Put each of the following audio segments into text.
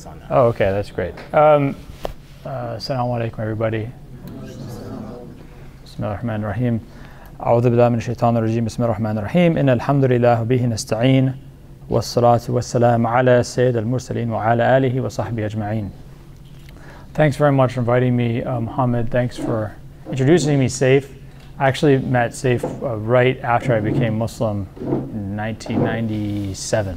on that. Oh, okay, that's great. Assalamu alaikum, everybody. Bismillahirrahmanirrahim. أعوذ بالله من الشيطان الرجيم. بسم الله الرحمن الرحيم. إن الحمد لله وبه نستعين والصلاة والسلام على سيد المرسلين وعلى آله وصحبه أجمعين. Thanks very much for inviting me, Muhammad. Thanks for introducing me, Saif. I actually met Saif right after I became Muslim in 1997,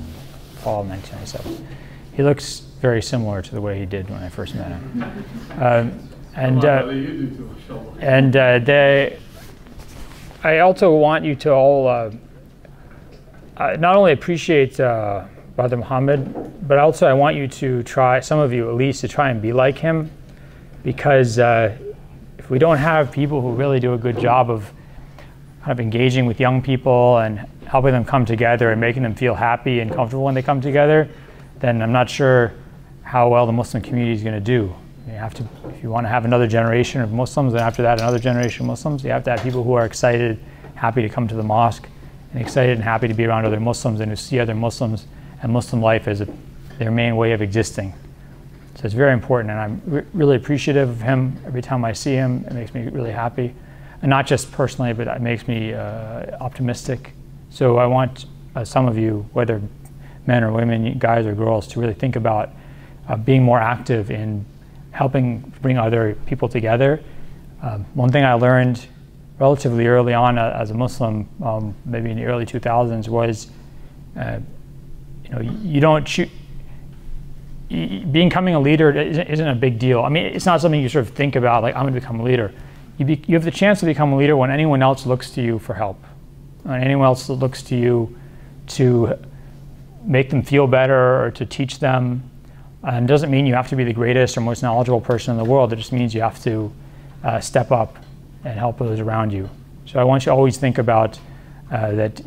fall of 1997. He looks very similar to the way he did when I first met him. I also want you to all not only appreciate Brother Muhammad, but also I want you to try, some of you at least, to try and be like him, because if we don't have people who really do a good job of kind of engaging with young people and helping them come together and making them feel happy and comfortable when they come together, then I'm not sure how well the Muslim community is going to do. You have to, if you want to have another generation of Muslims, and after that another generation of Muslims, you have to have people who are excited, happy to come to the mosque, and excited and happy to be around other Muslims and to see other Muslims and Muslim life as their main way of existing. So it's very important, and I'm really appreciative of him. Every time I see him, it makes me really happy. And not just personally, but it makes me optimistic. So I want some of you, whether men or women, guys or girls, to really think about being more active in helping bring other people together. One thing I learned relatively early on as a Muslim, maybe in the early 2000s, was you don't choose. Becoming a leader isn't a big deal. I mean, it's not something you sort of think about, like, I'm going to become a leader. You have the chance to become a leader when anyone else looks to you for help. When anyone else looks to you to make them feel better or to teach them. And it doesn't mean you have to be the greatest or most knowledgeable person in the world. It just means you have to step up and help those around you. So I want you to always think about that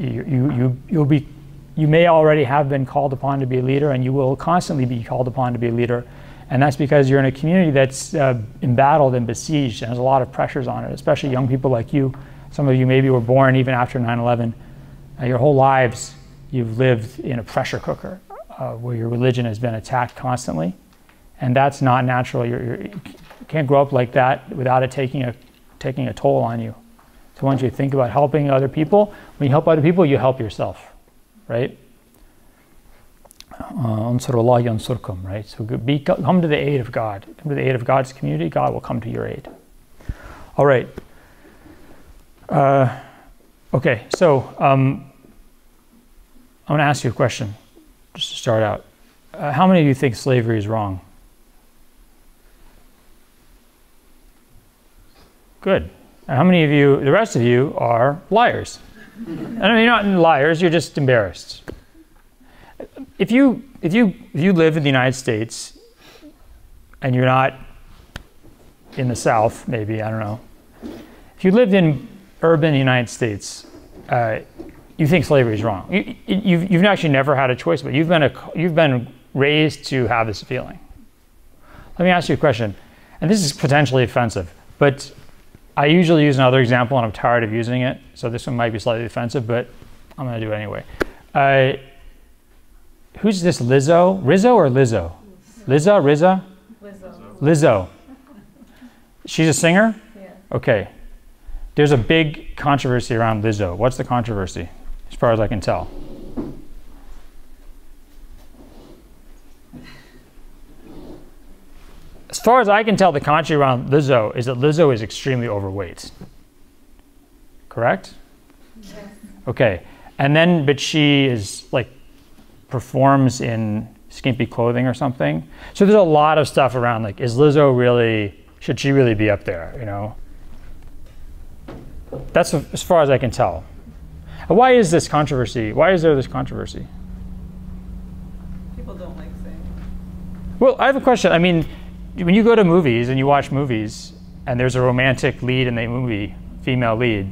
you may already have been called upon to be a leader, and you will constantly be called upon to be a leader. And that's because you're in a community that's embattled and besieged, and there's a lot of pressures on it, especially young people like you. Some of you maybe were born even after 9/11. Your whole lives you've lived in a pressure cooker where your religion has been attacked constantly. And that's not natural. You can't grow up like that without it taking a toll on you. So I want you to think about helping other people. When you help other people, you help yourself. Right? Ansurullah yansurkum, right? So come to the aid of God. Come to the aid of God's community, God will come to your aid. All right. Okay, so I'm going to ask you a question, just to start out. How many of you think slavery is wrong? Good. And how many of you, the rest of you, are liars? And I mean, you're not liars, you're just embarrassed. If you live in the United States and you're not in the South, maybe, I don't know. If you lived in urban United States, you think slavery is wrong. You've actually never had a choice, but you've been raised to have this feeling. Let me ask you a question, and this is potentially offensive, but I usually use another example, and I'm tired of using it, so this one might be slightly offensive, but I'm going to do it anyway. Who's this, Lizzo? Rizzo or Lizzo? Lizzo? Rizzo? Lizzo. She's a singer? Yeah. Okay. There's a big controversy around Lizzo. What's the controversy, as far as I can tell? As far as I can tell, the controversy around Lizzo is that Lizzo is extremely overweight. Correct? Yes. Okay. And then, but she is like, performs in skimpy clothing or something. So there's a lot of stuff around, like, is Lizzo really, should she really be up there, you know? That's as far as I can tell. Why is this controversy? Why is there this controversy? People don't like saying. Well, I have a question. I mean, when you go to movies and you watch movies and there's a romantic lead in the movie, female lead,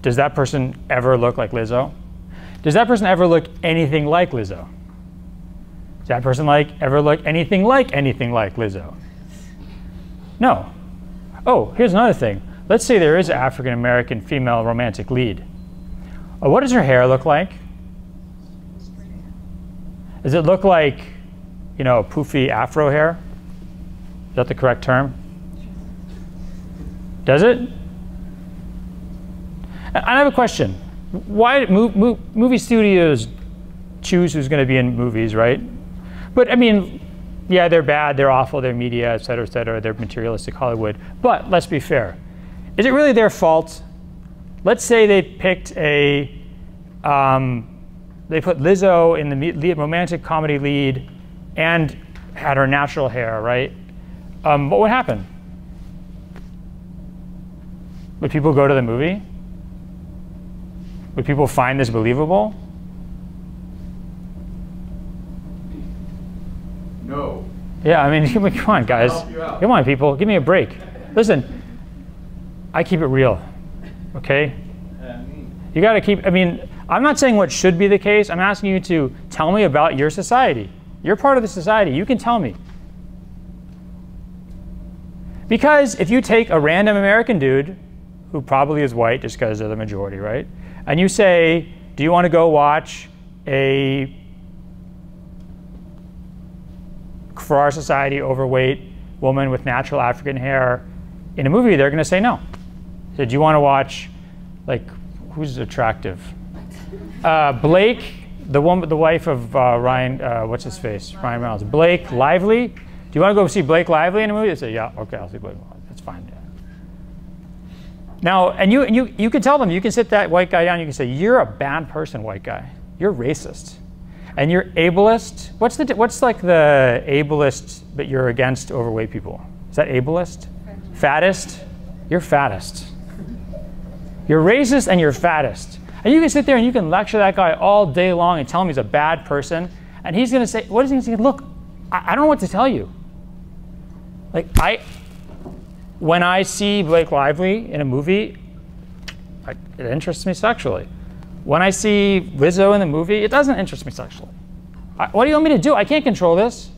does that person ever look like Lizzo? Does that person ever look anything like Lizzo? Does that person ever look anything like Lizzo? No. Oh, here's another thing. Let's say there is an African-American female romantic lead. What does her hair look like? Does it look like you know, poofy afro hair. Is that the correct term? Does it? I have a question. Why do movie studios choose who's going to be in movies, right? But I mean, yeah, they're bad, they're awful, they're media, et cetera, they're materialistic Hollywood. But let's be fair. Is it really their fault? Let's say they picked they put Lizzo in the romantic comedy lead and had her natural hair, right? What would happen? Would people go to the movie? Would people find this believable? No. Yeah, I mean, come on, guys. Come on, people. Give me a break. Listen, I keep it real, okay? You got to keep, I mean, I'm not saying what should be the case. I'm asking you to tell me about your society. You're part of the society. You can tell me. Because if you take a random American dude, who probably is white just because they're the majority, right? And you say, do you want to go watch a, for our society, overweight woman with natural African hair in a movie? They're going to say no. So do you want to watch, like, who's attractive? Blake, the wife of Ryan, what's his face? Ryan Reynolds. Blake Lively. Do you want to go see Blake Lively in a movie? They say, yeah, okay, I'll see Blake Lively. That's fine. Yeah. Now, and you can tell them, you can sit that white guy down, you can say, you're a bad person, white guy. You're racist. And you're ableist. What's like the ableist, but you're against overweight people? Is that ableist? Fattest? You're fattest. You're racist and you're fattest. And you can sit there and you can lecture that guy all day long and tell him he's a bad person. And he's going to say, what is he going to say? Look, I don't know what to tell you. Like, when I see Blake Lively in a movie, it interests me sexually. When I see Lizzo in the movie, it doesn't interest me sexually. What do you want me to do? I can't control this.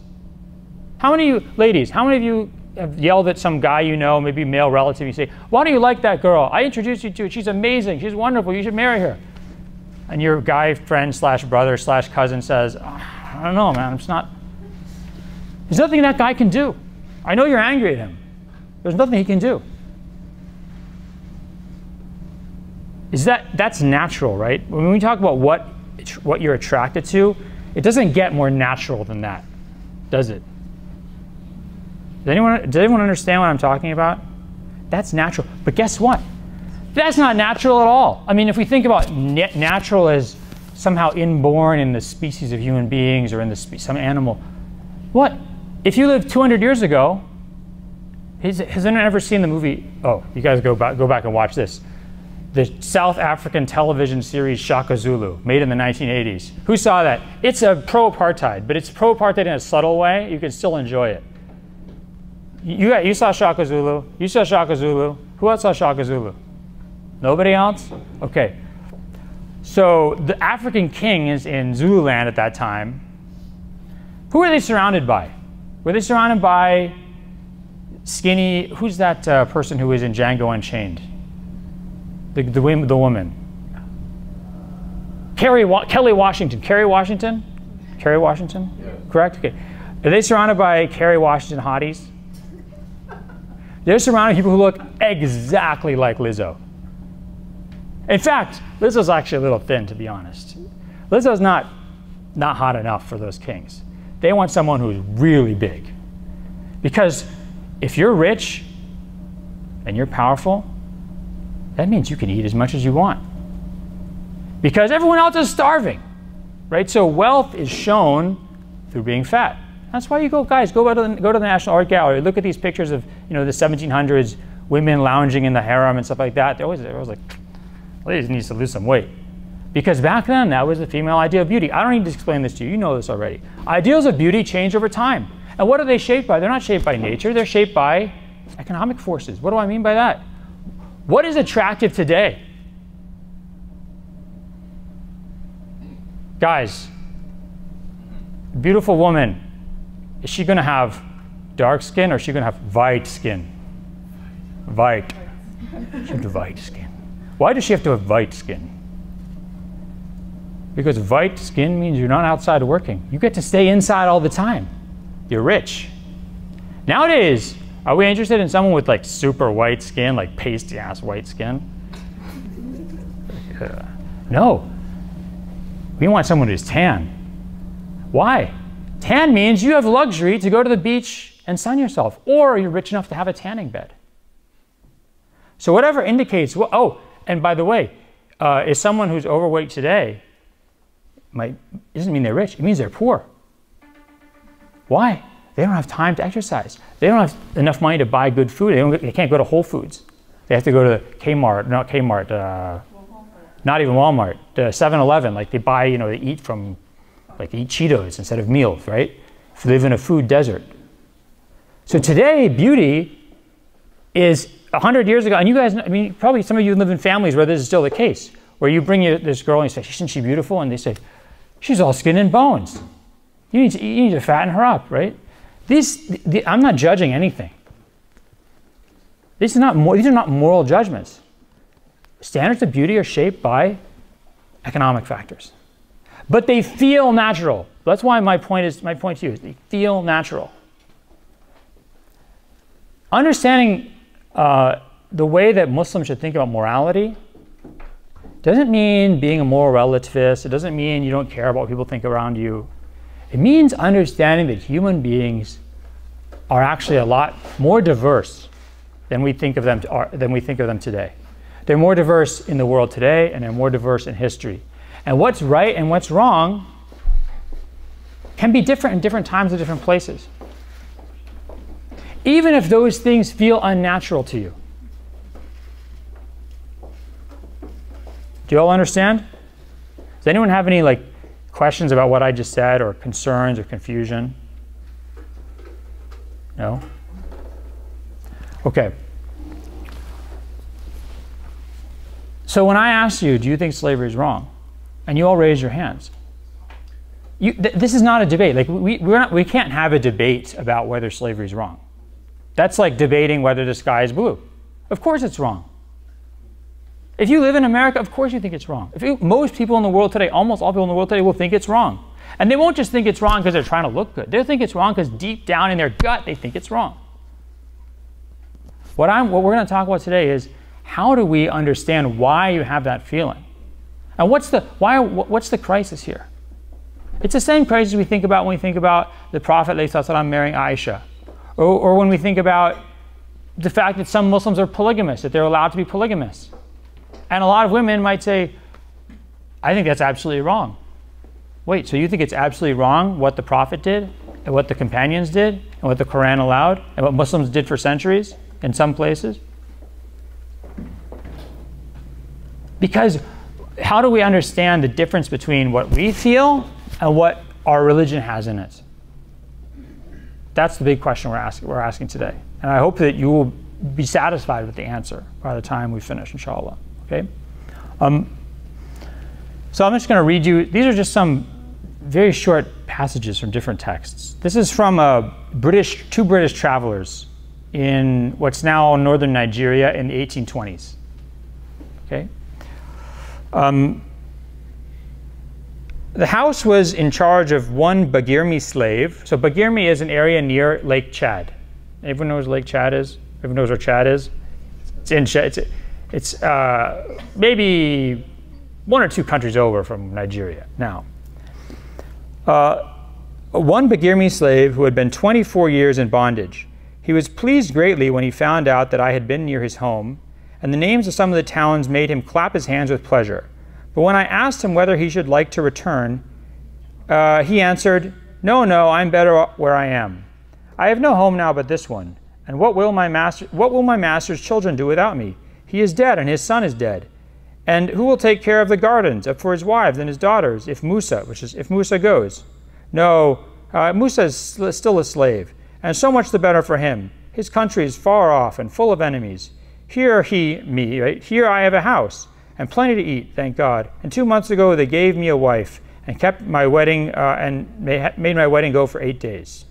How many of you, ladies, how many of you have yelled at some guy you know, maybe male relative, you say, why do you like that girl? I introduced you to her. She's amazing. She's wonderful. You should marry her. And your guy friend slash brother slash cousin says, I don't know, man. There's nothing that guy can do. I know you're angry at him. There's nothing he can do. That's natural, right? When we talk about what you're attracted to, it doesn't get more natural than that, does it? Does anyone understand what I'm talking about? That's natural. But guess what? That's not natural at all. I mean, if we think about natural as somehow inborn in the species of human beings or in some animal, what? If you lived 200 years ago, has anyone ever seen the movie? Oh, you guys go back and watch this. The South African television series Shaka Zulu, made in the 1980s. Who saw that? It's a pro-apartheid, but it's pro-apartheid in a subtle way. You can still enjoy it. You saw Shaka Zulu. You saw Shaka Zulu. Who else saw Shaka Zulu? Nobody else? Okay. So the African king is in Zululand at that time. Who are they surrounded by? Were they surrounded by skinny, who's that person who was in Django Unchained? The woman. Kelly Washington. Kerry Washington? Kerry Washington? Yeah. Correct? Okay. Are they surrounded by Kerry Washington hotties? They're surrounded by people who look exactly like Lizzo. In fact, Lizzo's actually a little thin, to be honest. Lizzo's not hot enough for those kings. They want someone who's really big. Because if you're rich and you're powerful, that means you can eat as much as you want. Because everyone else is starving, right? So wealth is shown through being fat. That's why you go to the National Art Gallery. Look at these pictures of the 1700s women lounging in the harem and stuff like that. They're always like, ladies needs to lose some weight. Because back then, that was the female ideal of beauty. I don't need to explain this to you. You know this already. Ideals of beauty change over time. And what are they shaped by? They're not shaped by nature. They're shaped by economic forces. What do I mean by that? What is attractive today? Guys, beautiful woman, is she going to have dark skin or is she going to have white skin? White. She has white skin. Why does she have to have white skin? Because white skin means you're not outside working. You get to stay inside all the time. you're rich. Nowadays, are we interested in someone with like super white skin, like pasty ass white skin? No. We want someone who's tan. Why? Tan means you have luxury to go to the beach and sun yourself, or you're rich enough to have a tanning bed. So whatever indicates, oh, and by the way, is someone who's overweight today, it doesn't mean they're rich, it means they're poor. Why? They don't have time to exercise. They don't have enough money to buy good food. They can't go to Whole Foods. They have to go to Kmart, not Kmart, not even Walmart, 7-Eleven, like they buy, they eat from, like they eat Cheetos instead of meals, right? They live in a food desert. So today, beauty is 100 years ago, and you guys, probably some of you live in families where this is still the case, where you bring this girl and you say, isn't she beautiful? And they say, she's all skin and bones. You need to fatten her up, right? I'm not judging anything. These are not moral judgments. Standards of beauty are shaped by economic factors. But they feel natural. That's why my point to you is they feel natural. Understanding the way that Muslims should think about morality doesn't mean being a moral relativist. It doesn't mean you don't care about what people think around you. It means understanding that human beings are actually a lot more diverse than we think of them today. They're more diverse in the world today, and they're more diverse in history. And what's right and what's wrong can be different in different times and different places. Even if those things feel unnatural to you. Do you all understand? Does anyone have any questions about what I just said, or concerns or confusion? No? Okay. So when I asked you, do you think slavery is wrong? And you all raised your hands. This is not a debate. We can't have a debate about whether slavery is wrong. That's like debating whether the sky is blue. Of course it's wrong. If you live in America, of course you think it's wrong. Most people in the world today, almost all people in the world today, will think it's wrong. And they won't just think it's wrong because they're trying to look good. They'll think it's wrong because deep down in their gut, they think it's wrong. What we're going to talk about today is, how do we understand why you have that feeling? And what's the crisis here? It's the same crisis we think about when we think about the Prophet ﷺ marrying Aisha. Or when we think about the fact that some Muslims are polygamous, that they're allowed to be polygamous. And a lot of women might say, I think that's absolutely wrong. Wait, so you think it's absolutely wrong what the Prophet did, and what the companions did, and what the Quran allowed, and what Muslims did for centuries in some places? Because how do we understand the difference between what we feel and what our religion has in it? That's the big question we're asking today. And I hope that you will be satisfied with the answer by the time we finish, inshallah. Okay? So I'm just going to read you, these are just some very short passages from different texts. This is from two British travelers in what's now northern Nigeria in the 1820s. Okay? The house was in charge of one Bagirmi slave. So Bagirmi is an area near Lake Chad. Everyone knows where Lake Chad is? Everyone knows where Chad is? It's in Chad. It's maybe 1 or 2 countries over from Nigeria. Now, one Bagirmi slave who had been 24 years in bondage. He was pleased greatly when he found out that I had been near his home, and the names of some of the towns made him clap his hands with pleasure. But when I asked him whether he should like to return, he answered, No, I'm better where I am. I have no home now but this one. And what will my master's children do without me? He is dead, and his son is dead. And who will take care of the gardens for his wives and his daughters if Musa goes? No, Musa is still a slave, and so much the better for him. His country is far off and full of enemies. Here Here I have a house and plenty to eat, thank God. And 2 months ago they gave me a wife and kept my wedding and made my wedding go for 8 days.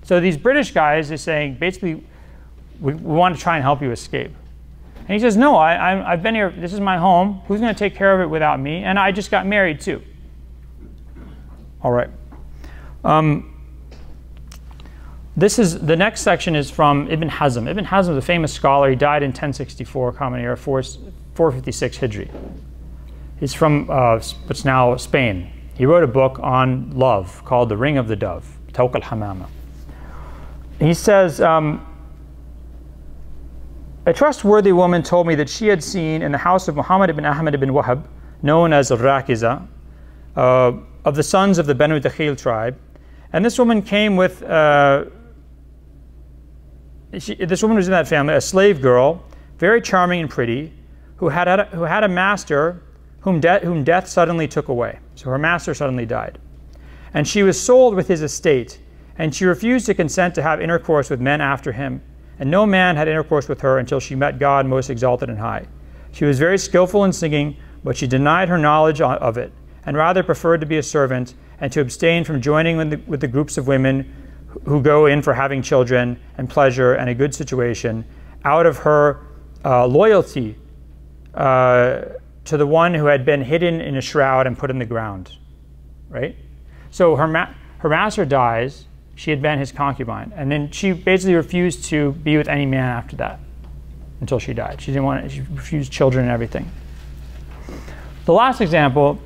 So these British guys are saying, basically, we want to try and help you escape. And he says, no, I've been here, this is my home. Who's going to take care of it without me? And I just got married too. All right. The next section is from Ibn Hazm. Ibn Hazm is a famous scholar. He died in 1064 Common Era, 456 Hijri. He's from what's now Spain. He wrote a book on love called The Ring of the Dove, Tawq al-Hamama. He says, a trustworthy woman told me that she had seen in the house of Muhammad ibn Ahmad ibn Wahab, known as Al-Rakiza, of the sons of the Banu Dakhil tribe. And this woman came with, this woman was in that family, a slave girl, very charming and pretty, who had a master whom death suddenly took away. So her master suddenly died. And she was sold with his estate, and she refused to consent to have intercourse with men after him. And no man had intercourse with her until she met God most exalted and high. She was very skillful in singing, but she denied her knowledge of it, and rather preferred to be a servant and to abstain from joining with the groups of women who go in for having children and pleasure and a good situation, out of her loyalty to the one who had been hidden in a shroud and put in the ground, right? So her master dies. She had been his concubine, and then she basically refused to be with any man after that until she died. She refused children and everything. The last example,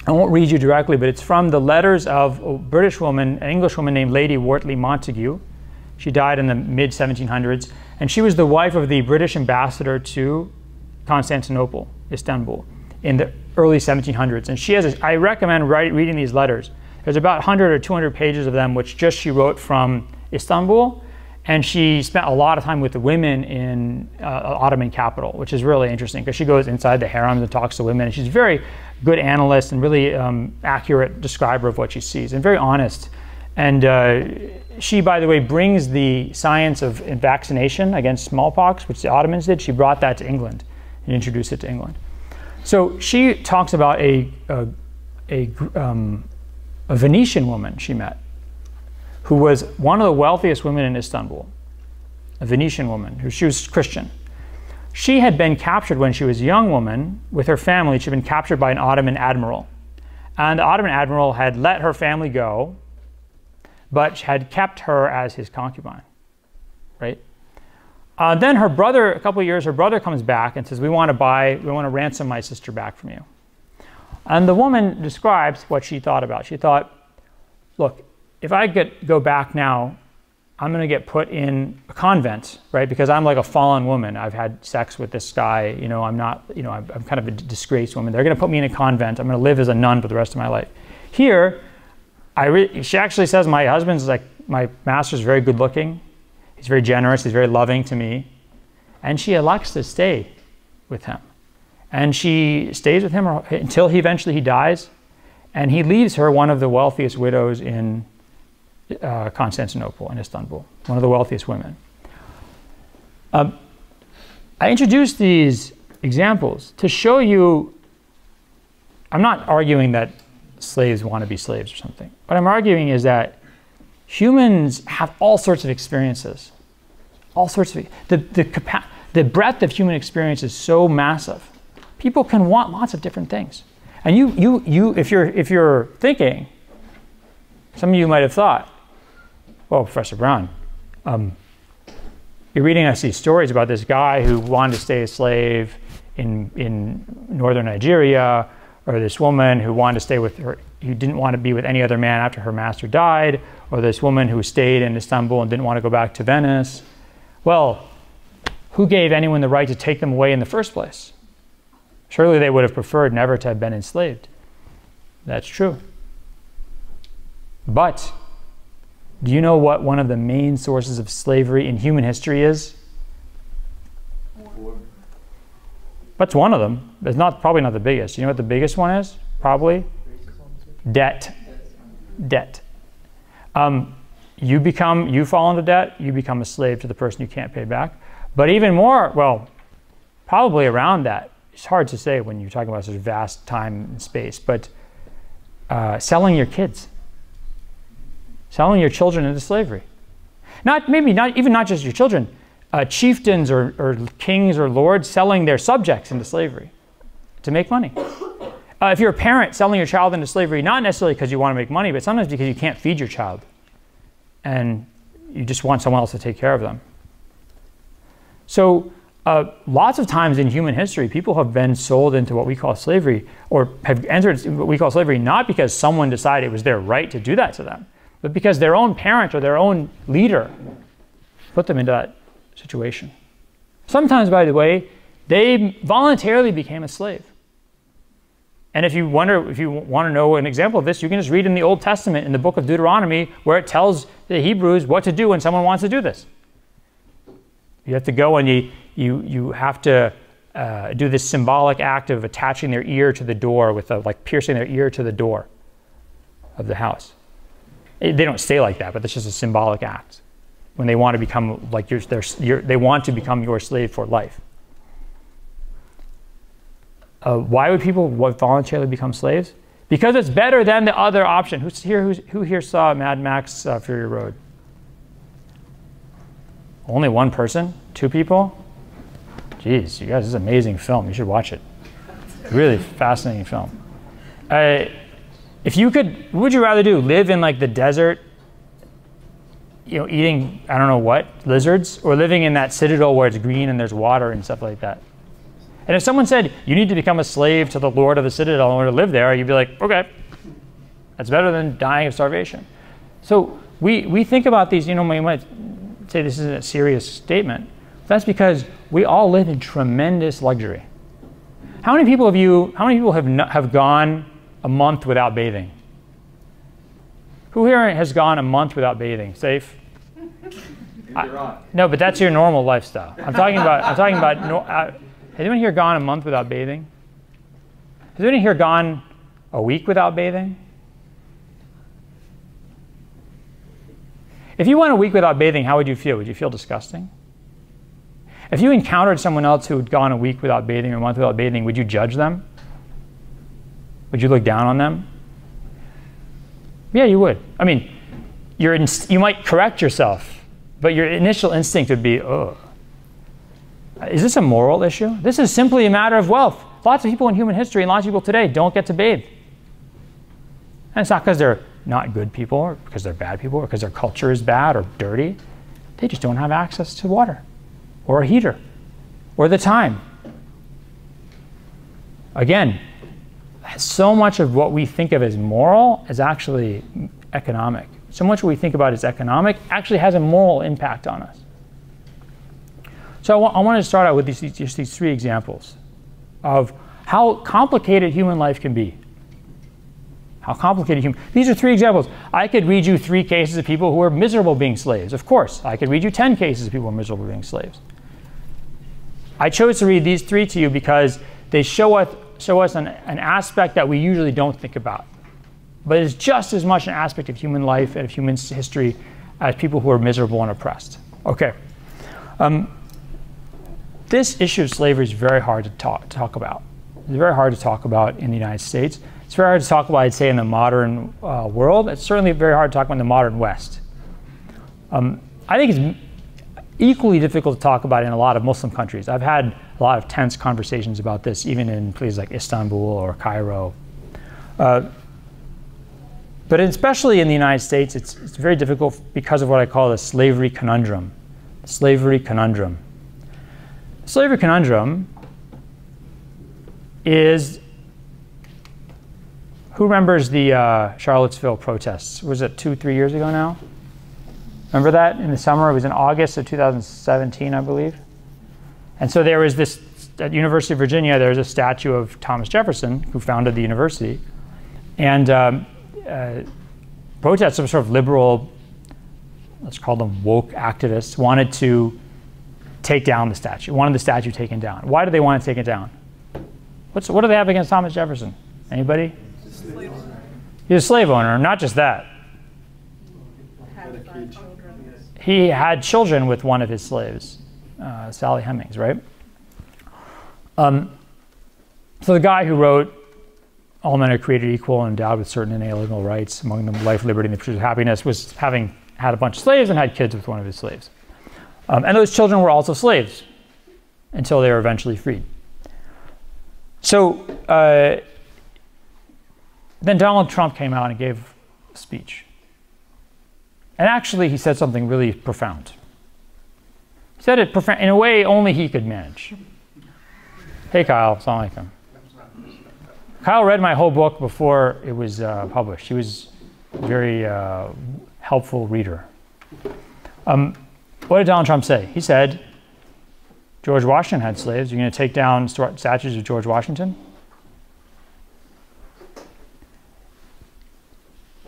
I won't read you directly, but it's from the letters of a British woman, an English woman named Lady Wortley Montagu. She died in the mid-1700s, and she was the wife of the British ambassador to Constantinople, Istanbul, in the early 1700s. And she has, I recommend reading these letters. There's about 100 or 200 pages of them, which just she wrote from Istanbul, and she spent a lot of time with the women in Ottoman capital, which is really interesting because she goes inside the harems and talks to women, and she's a very good analyst and really accurate describer of what she sees, and very honest. And she, by the way, brings the science of vaccination against smallpox, which the Ottomans did. She brought that to England and introduced it to England. So she talks about a Venetian woman she met, who was one of the wealthiest women in Istanbul, a Venetian woman, she was Christian. She had been captured when she was a young woman with her family. She'd been captured by an Ottoman admiral. And the Ottoman admiral had let her family go, but had kept her as his concubine, right? Then her brother, a couple of years, her brother comes back and says, we want to ransom my sister back from you. And the woman describes what she thought about. She thought, look, if I go back now, I'm going to get put in a convent, right? Because I'm like a fallen woman. I've had sex with this guy. You know, I'm not, you know, I'm kind of a disgraced woman. They're going to put me in a convent. I'm going to live as a nun for the rest of my life. Here, she actually says my husband's like, my master's very good looking. He's very generous. He's very loving to me. And she elects to stay with him. And she stays with him until he dies. And he leaves her one of the wealthiest widows in Constantinople, in Istanbul, one of the wealthiest women. I introduced these examples to show you, I'm not arguing that slaves want to be slaves or something. What I'm arguing is that humans have all sorts of experiences. All sorts of, the breadth of human experience is so massive. People can want lots of different things. And if you're thinking, some of you might have thought, well, Professor Brown, you're reading us these stories about this guy who wanted to stay a slave in northern Nigeria, or this woman who wanted to stay with her, who didn't want to be with any other man after her master died, or this woman who stayed in Istanbul and didn't want to go back to Venice. Well, who gave anyone the right to take them away in the first place? Surely they would have preferred never to have been enslaved. That's true. But do you know what one of the main sources of slavery in human history is? That's one of them. It's probably not the biggest. You know what the biggest one is? Probably? Debt. Debt. You fall into debt, you become a slave to the person you can't pay back. But even more, well, probably around that. It's hard to say when you're talking about such vast time and space, but selling your kids. Selling your children into slavery. Not just your children, chieftains or kings or lords selling their subjects into slavery to make money. If you're a parent selling your child into slavery, not necessarily because you want to make money, but sometimes because you can't feed your child. And You just want someone else to take care of them. So lots of times in human history, people have been sold into what we call slavery, or have entered what we call slavery, not because someone decided it was their right to do that to them, but because their own parent or their own leader put them into that situation. Sometimes, by the way, they voluntarily became a slave. And if you want to know an example of this, you can just read in the Old Testament in the book of Deuteronomy, where it tells the Hebrews what to do when someone wants to do this. You have to go and you have to do this symbolic act of attaching their ear to the door with like piercing their ear to the door of the house. They don't stay like that, but that's just a symbolic act when they want to become like they want to become your slave for life. Why would people voluntarily become slaves? Because it's better than the other option. Who here saw Mad Max Fury Road? Only one person? 2 people? Jeez, you guys, this is an amazing film. You should watch it. Really fascinating film. If you could, what would you rather do? Live in like the desert, eating, I don't know what, lizards? Or living in that citadel where it's green and there's water and stuff like that? And if someone said, you need to become a slave to the lord of the citadel in order to live there, you'd be like, okay, that's better than dying of starvation. So we think about these, we might say this is a serious statement. That's because we all live in tremendous luxury. How many people have gone a month without bathing? Who here has gone a month without bathing? Safe? No, but that's your normal lifestyle. I'm talking about has anyone here gone a month without bathing? Has anyone here gone a week without bathing? If you went a week without bathing, how would you feel? Would you feel disgusting? If you encountered someone else who had gone a week without bathing or a month without bathing, would you judge them? Would you look down on them? Yeah, you would. I mean, you might correct yourself, but your initial instinct would be, oh. Is this a moral issue? This is simply a matter of wealth. Lots of people in human history and lots of people today don't get to bathe. And it's not because they're not good people or because they're bad people or because their culture is bad or dirty. They just don't have access to water or a heater or the time. Again, so much of what we think of as moral is actually economic. So much what we think about as economic actually has a moral impact on us. So I want to start out with just these 3 examples of how complicated human life can be. How complicated these are 3 examples. I could read you 3 cases of people who are miserable being slaves. Of course, I could read you 10 cases of people who are miserable being slaves. I chose to read these 3 to you because they show us an aspect that we usually don't think about. But it's just as much an aspect of human life and of human history as people who are miserable and oppressed. Okay. This issue of slavery is very hard to talk about. It's very hard to talk about in the United States. It's very hard to talk about, I'd say, in the modern world. It's certainly very hard to talk about in the modern West. I think it's equally difficult to talk about in a lot of Muslim countries. I've had a lot of tense conversations about this, even in places like Istanbul or Cairo. But especially in the United States, it's very difficult because of what I call the slavery conundrum. Slavery conundrum. Slavery conundrum is, who remembers the Charlottesville protests? Was it 2-3 years ago now? Remember that in the summer? It was in August of 2017, I believe. And so there was this, at University of Virginia, there's a statue of Thomas Jefferson, who founded the university. And protesters of sort of liberal, let's call them woke activists, wanted to take down the statue, wanted the statue taken down. Why do they want to take it down? What do they have against Thomas Jefferson? Anybody? He's a slave owner, not just that. He had children with one of his slaves, Sally Hemings, right? So the guy who wrote All Men Are Created Equal and Endowed with Certain Inalienable Rights, among them life, liberty, and the pursuit of happiness, was having had a bunch of slaves and had kids with one of his slaves. And those children were also slaves until they were eventually freed. So then Donald Trump came out and gave a speech. And actually, he said something really profound. He said it in a way only he could manage. Hey, Kyle. Assalamu alaikum. Kyle read my whole book before it was published. He was a very helpful reader. What did Donald Trump say? He said, George Washington had slaves. You're going to take down statues of George Washington?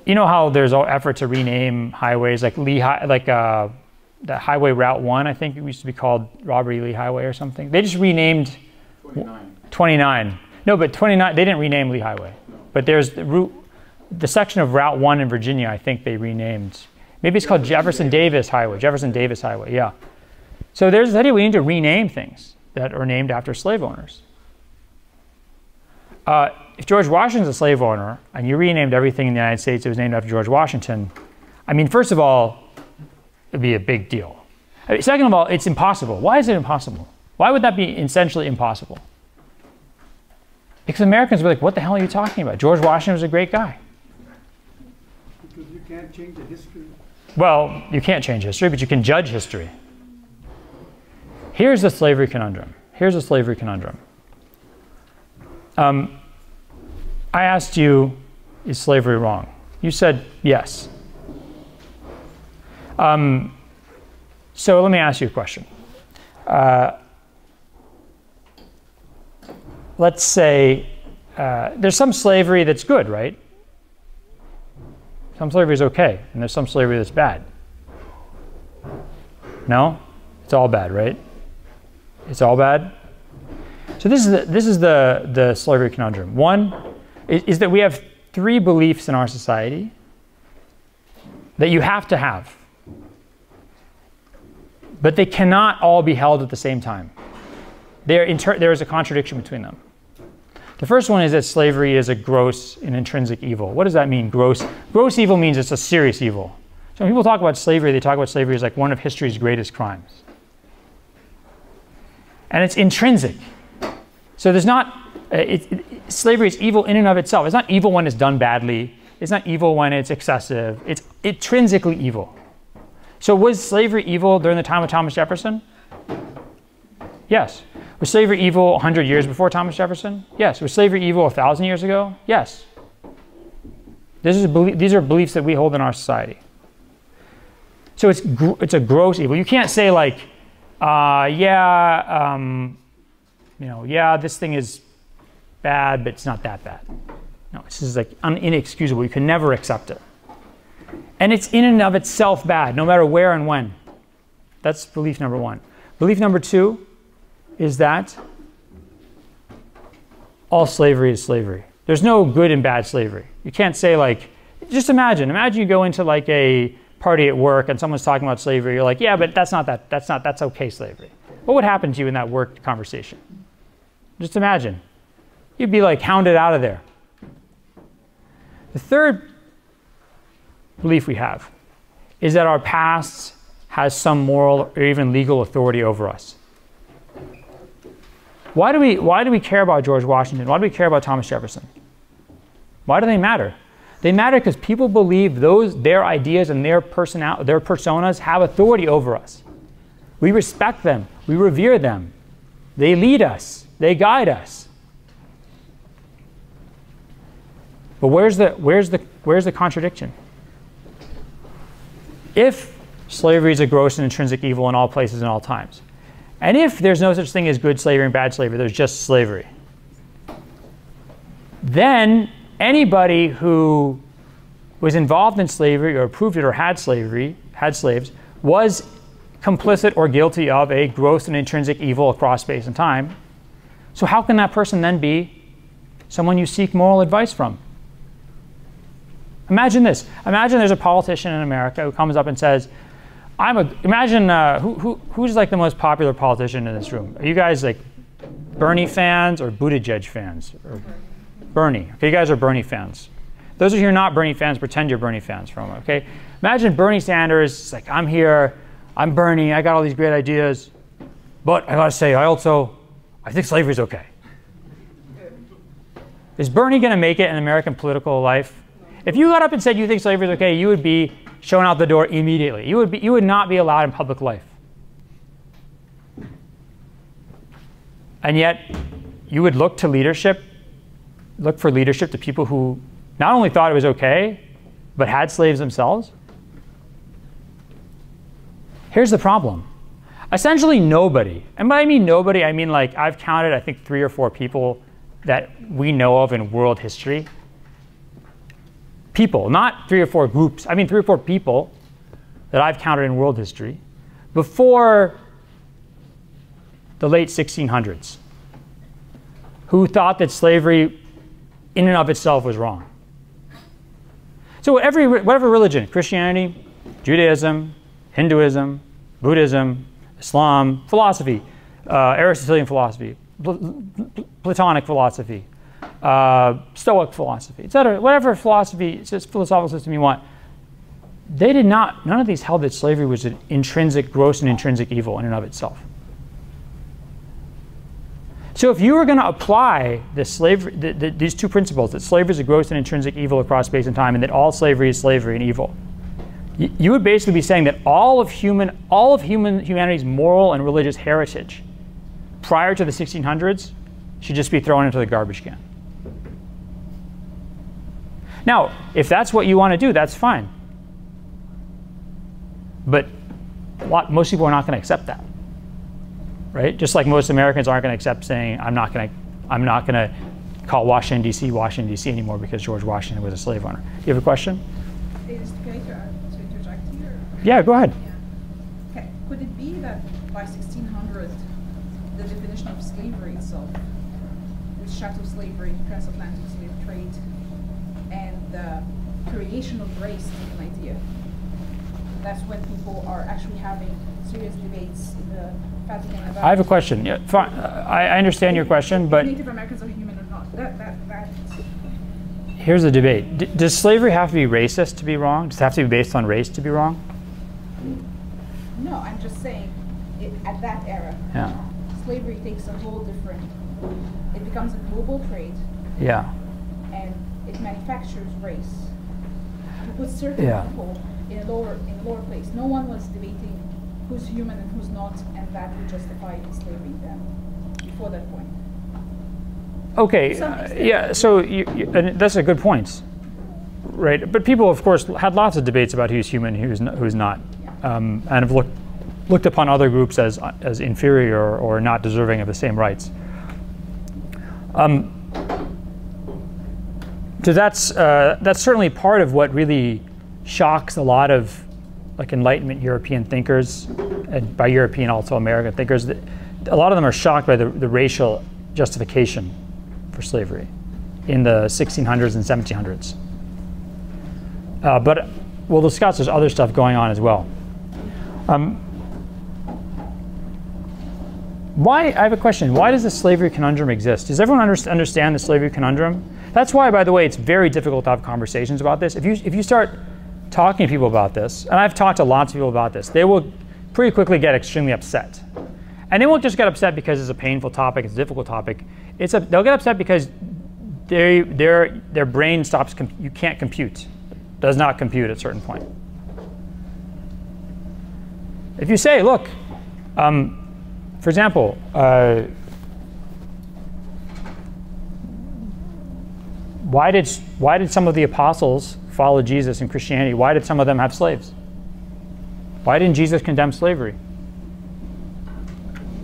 You know how there's an effort to rename highways, like the Highway Route 1, I think it used to be called Robert E. Lee Highway or something. They just renamed 29. No, but 29, they didn't rename Lee Highway. No. But there's the section of Route 1 in Virginia, I think they renamed. Maybe it's called Jefferson Davis Highway, yeah. So there's this idea we need to rename things that are named after slave owners. If George Washington's a slave owner and you renamed everything in the United States that was named after George Washington, I mean, first of all, it'd be a big deal. Second of all, it's impossible. Why is it impossible? Why would that be essentially impossible? Because Americans were like, what the hell are you talking about? George Washington was a great guy. Because you can't change the history. Well, you can't change history, but you can judge history. Here's the slavery conundrum. I asked you, is slavery wrong? You said yes. So let me ask you a question. Let's say there's some slavery that's good, right? Some slavery is okay, and there's some slavery that's bad. No? It's all bad, right? It's all bad? So this is the slavery conundrum. One is that we have three beliefs in our society that you have to have. But they cannot all be held at the same time. There is a contradiction between them. The first one is that slavery is a gross and intrinsic evil. What does that mean, gross? Gross evil means it's a serious evil. So when people talk about slavery, they talk about slavery as like one of history's greatest crimes. And it's intrinsic. So there's not, slavery is evil in and of itself. It's not evil when it's done badly. It's not evil when it's excessive. It's intrinsically evil. So was slavery evil during the time of Thomas Jefferson? Yes. Was slavery evil 100 years before Thomas Jefferson? Yes. Was slavery evil 1,000 years ago? Yes. These are beliefs that we hold in our society. So it's a gross evil. You can't say like, yeah, this thing is bad, but it's not that bad. No, this is like inexcusable. You can never accept it. And it's in and of itself bad, no matter where and when. That's belief number one. Belief number two is that all slavery is slavery. There's no good and bad slavery. You can't say like, just imagine you go into like a party at work and someone's talking about slavery. You're like, yeah, but that's okay slavery. What would happen to you in that work conversation? Just imagine. You'd be like hounded out of there. The third belief we have is that our past has some moral or even legal authority over us. Why do we care about George Washington? Why do we care about Thomas Jefferson? Why do they matter? They matter because people believe their ideas and their personas have authority over us. We respect them. We revere them. They lead us. They guide us. But where's the contradiction? If slavery is a gross and intrinsic evil in all places and all times, and if there's no such thing as good slavery and bad slavery, there's just slavery, then anybody who was involved in slavery or approved it or had slaves, was complicit or guilty of a gross and intrinsic evil across space and time. So how can that person then be someone you seek moral advice from? Imagine this. Imagine there's a politician in America who comes up and says, who's like the most popular politician in this room? Are you guys like Bernie fans or Buttigieg fans? Or Bernie. Okay, you guys are Bernie fans. Those of you who are not Bernie fans, pretend you're Bernie fans for a moment, okay? Imagine Bernie Sanders, it's like, I'm here, I'm Bernie, I got all these great ideas, but I gotta say, I think slavery's okay. Is Bernie gonna make it in American political life? If you got up and said you think slavery is okay, you would be shown out the door immediately. You would not be allowed in public life. And yet, you would look for leadership to people who not only thought it was okay, but had slaves themselves. Here's the problem. Essentially nobody, and by I mean nobody, I mean like I've counted I think 3 or 4 people that we know of in world history. People, not 3 or 4 groups. I mean 3 or 4 people that I've counted in world history before the late 1600s who thought that slavery in and of itself was wrong. So whatever religion, Christianity, Judaism, Hinduism, Buddhism, Islam, philosophy, Aristotelian philosophy, Platonic philosophy, Stoic philosophy, etc. Whatever philosophy, philosophical system you want, none of these held that slavery was an intrinsic, gross and intrinsic evil in and of itself. So if you were going to apply these 2 principles, that slavery is a gross and intrinsic evil across space and time, and that all slavery is slavery and evil, you would basically be saying that all of humanity's moral and religious heritage prior to the 1600s should just be thrown into the garbage can. Now, if that's what you want to do, that's fine. But most people are not going to accept that. Right? Just like most Americans aren't going to accept saying, I'm not going to call Washington, D.C. Washington, D.C. anymore because George Washington was a slave owner. You have a question? To interject here? Yeah, go ahead. Yeah. Okay. Could it be that by 1600, the definition of slavery itself, with chattel slavery, transatlantic slave trade, and the creation of race as an idea, that's when people are actually having serious debates in the Vatican about... I have a question. Yeah, fine. I understand your question, but... Native Americans are human or not. That Here's the debate. Does slavery have to be racist to be wrong? Does it have to be based on race to be wrong? No, I'm just saying, at that era, slavery takes a whole different... It becomes a global trade. Yeah. And it manufactures race. It puts certain people in a lower place. No one was debating who's human and who's not, and that would justify enslaving them before that point. Okay, yeah, so and that's a good point, right? But people, of course, had lots of debates about who's human and who's not, and have looked upon other groups as inferior or not deserving of the same rights. So that's certainly part of what really shocks a lot of like Enlightenment European thinkers, and by European also American thinkers. That a lot of them are shocked by the racial justification for slavery in the 1600s and 1700s. But we'll discuss there's other stuff going on as well. I have a question. Why does the slavery conundrum exist? Does everyone understand the slavery conundrum? That's why, by the way, it's very difficult to have conversations about this. If you start talking to people about this, and I've talked to lots of people about this, they will pretty quickly get extremely upset. And they won't just get upset because it's a painful topic, it's a difficult topic. They'll get upset because their brain stops, you can't compute, does not compute at a certain point. If you say, look, for example, why did some of the apostles follow Jesus in Christianity? Why did some of them have slaves? Why didn't Jesus condemn slavery?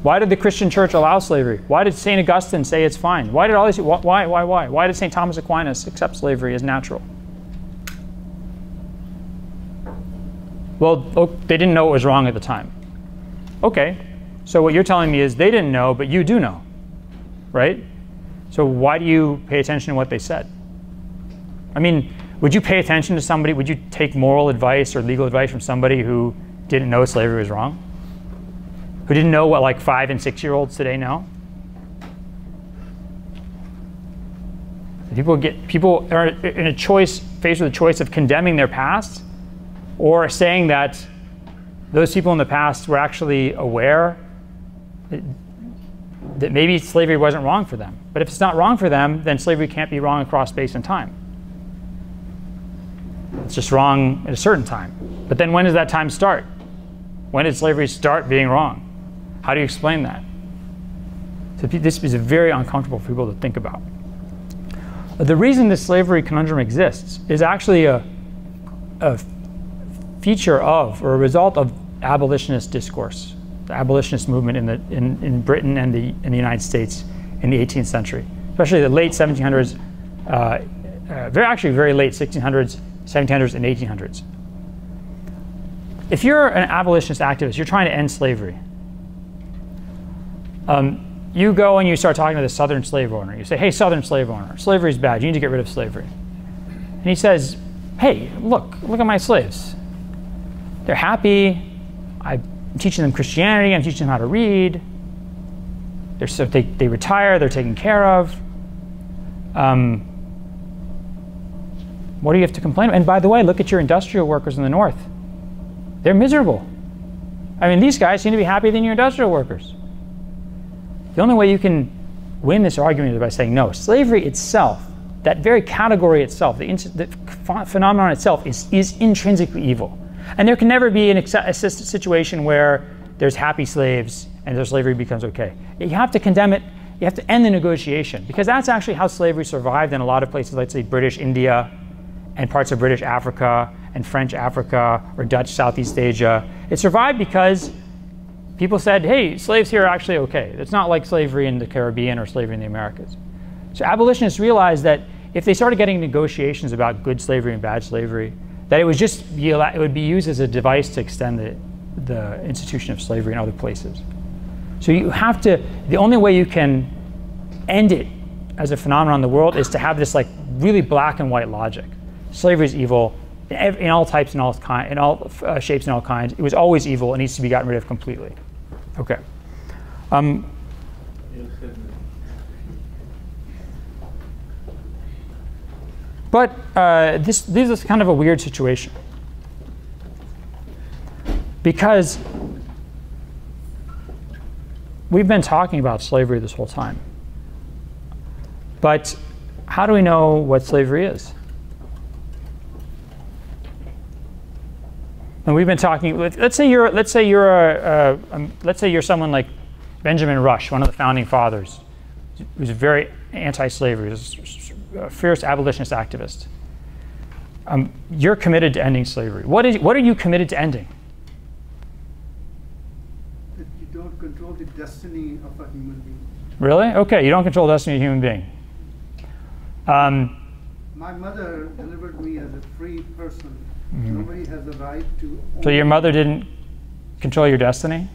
Why did the Christian church allow slavery? Why did St. Augustine say it's fine? Why did all these? Why? Why did St. Thomas Aquinas accept slavery as natural? Well, they didn't know it was wrong at the time. Okay, so what you're telling me is they didn't know, but you do know, right? So why do you pay attention to what they said? I mean, would you pay attention to somebody? Would you take moral advice or legal advice from somebody who didn't know slavery was wrong? Who didn't know what like 5- and 6-year-olds today know? People are in a choice, faced with a choice of condemning their past, or saying that those people in the past were actually aware that maybe slavery wasn't wrong for them. But if it's not wrong for them, then slavery can't be wrong across space and time. It's just wrong at a certain time. But then when does that time start? When did slavery start being wrong? How do you explain that? So this is very uncomfortable for people to think about. The reason this slavery conundrum exists is actually a feature of, or a result of, abolitionist discourse, the abolitionist movement in Britain and in the United States in the 18th century, especially the late 1700s, very late 1600s, 1700s, and 1800s. If you're an abolitionist activist, you're trying to end slavery. You go and you start talking to the Southern slave owner. You say, hey, Southern slave owner, slavery is bad. You need to get rid of slavery. And he says, hey, look at my slaves. They're happy. I'm teaching them Christianity. I'm teaching them how to read. They retire. They're taken care of. What do you have to complain about? And by the way, look at your industrial workers in the North. They're miserable. I mean, these guys seem to be happier than your industrial workers. The only way you can win this argument is by saying, no, slavery itself, that very category itself, the phenomenon itself is intrinsically evil. And there can never be a situation where there's happy slaves and their slavery becomes okay. You have to condemn it. You have to end the negotiation, because that's actually how slavery survived in a lot of places, let's say British India and parts of British Africa and French Africa or Dutch Southeast Asia. It survived because people said, hey, slaves here are actually okay. It's not like slavery in the Caribbean or slavery in the Americas. So abolitionists realized that if they started getting negotiations about good slavery and bad slavery, that it would be used as a device to extend the institution of slavery in other places. So you have to, the only way you can end it as a phenomenon in the world is to have this like really black and white logic. Slavery is evil in all types and in all shapes and all kinds. It was always evil. It needs to be gotten rid of completely. Okay. But this is kind of a weird situation, because we've been talking about slavery this whole time. But how do we know what slavery is? And we've been talking. Let's say you're someone like Benjamin Rush, one of the founding fathers, who's very anti-slavery, a fierce abolitionist activist. You're committed to ending slavery. What are you committed to ending? That you don't control the destiny of a human being. Really? Okay, you don't control the destiny of a human being. My mother delivered me as a free person. Mm-hmm. Nobody has the right to. So your mother didn't control your destiny?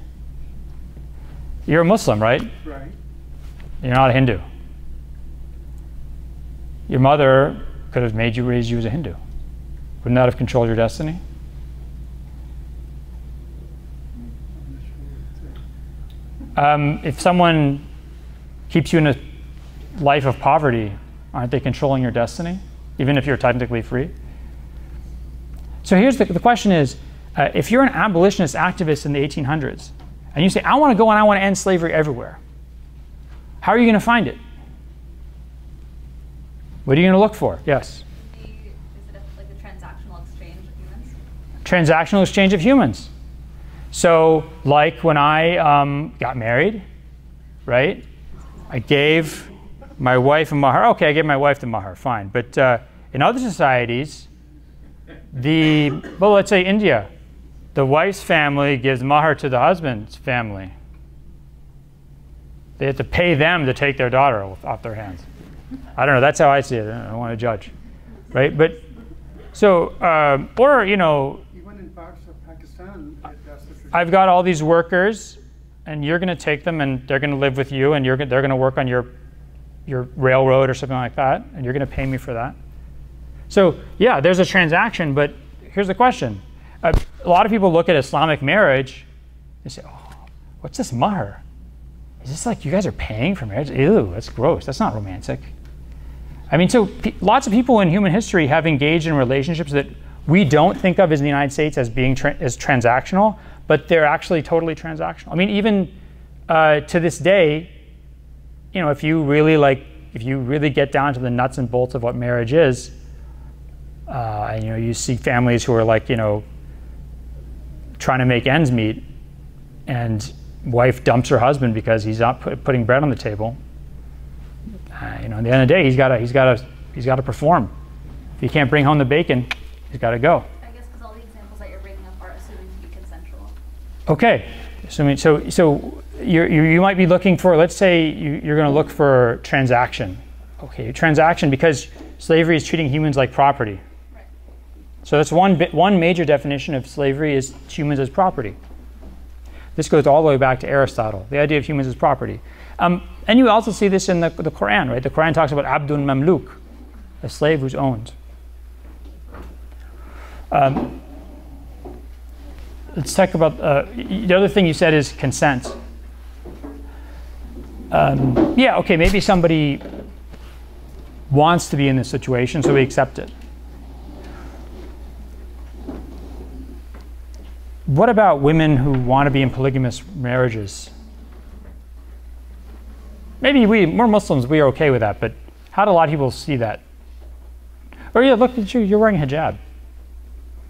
You're a Muslim, right? Right. You're not a Hindu. Your mother could have made you, raised you as a Hindu. Wouldn't that have controlled your destiny? If someone keeps you in a life of poverty, aren't they controlling your destiny, even if you're technically free? So here's the question is, if you're an abolitionist activist in the 1800s, and you say, I want to go and I want to end slavery everywhere, how are you going to find it? What are you going to look for? Yes? Is it like a transactional exchange of humans? Transactional exchange of humans. So like when I got married, right? I gave my wife a mahar. Okay, I gave my wife the mahar, fine. But in other societies, well, let's say India, the wife's family gives mahar to the husband's family. They have to pay them to take their daughter off their hands. I don't know, that's how I see it. I don't want to judge, right? But so, or, you know, even in parts of Pakistan, that's the tradition. I've got all these workers, and you're going to take them, and they're going to live with you, and they're going to work on your railroad or something like that, and you're going to pay me for that. So yeah, there's a transaction, but here's the question. A lot of people look at Islamic marriage and say, oh, what's this mahar? Is this like you guys are paying for marriage? Ew, that's gross. That's not romantic. I mean, so lots of people in human history have engaged in relationships that we don't think of as in the United States as being as transactional, but they're actually totally transactional. I mean, even to this day, you know, if you really get down to the nuts and bolts of what marriage is, And, you see families who are like, trying to make ends meet, and wife dumps her husband because he's not putting bread on the table. At the end of the day, he's got to perform. If he can't bring home the bacon, he's got to go. I guess because all the examples that you're bringing up are assuming to be consensual. Okay, so you might be looking for, let's say you're going to look for transaction. Okay, transaction, because slavery is treating humans like property. Right. So that's one major definition of slavery is humans as property. This goes all the way back to Aristotle, the idea of humans as property. And you also see this in the Quran, right? The Quran talks about Abdun Mamluk, a slave who's owned. Let's talk about the other thing you said is consent. Okay, maybe somebody wants to be in this situation, so we accept it. What about women who want to be in polygamous marriages? Maybe we're Muslims, we are okay with that, but how do a lot of people see that? Or yeah, look at you, you're wearing a hijab.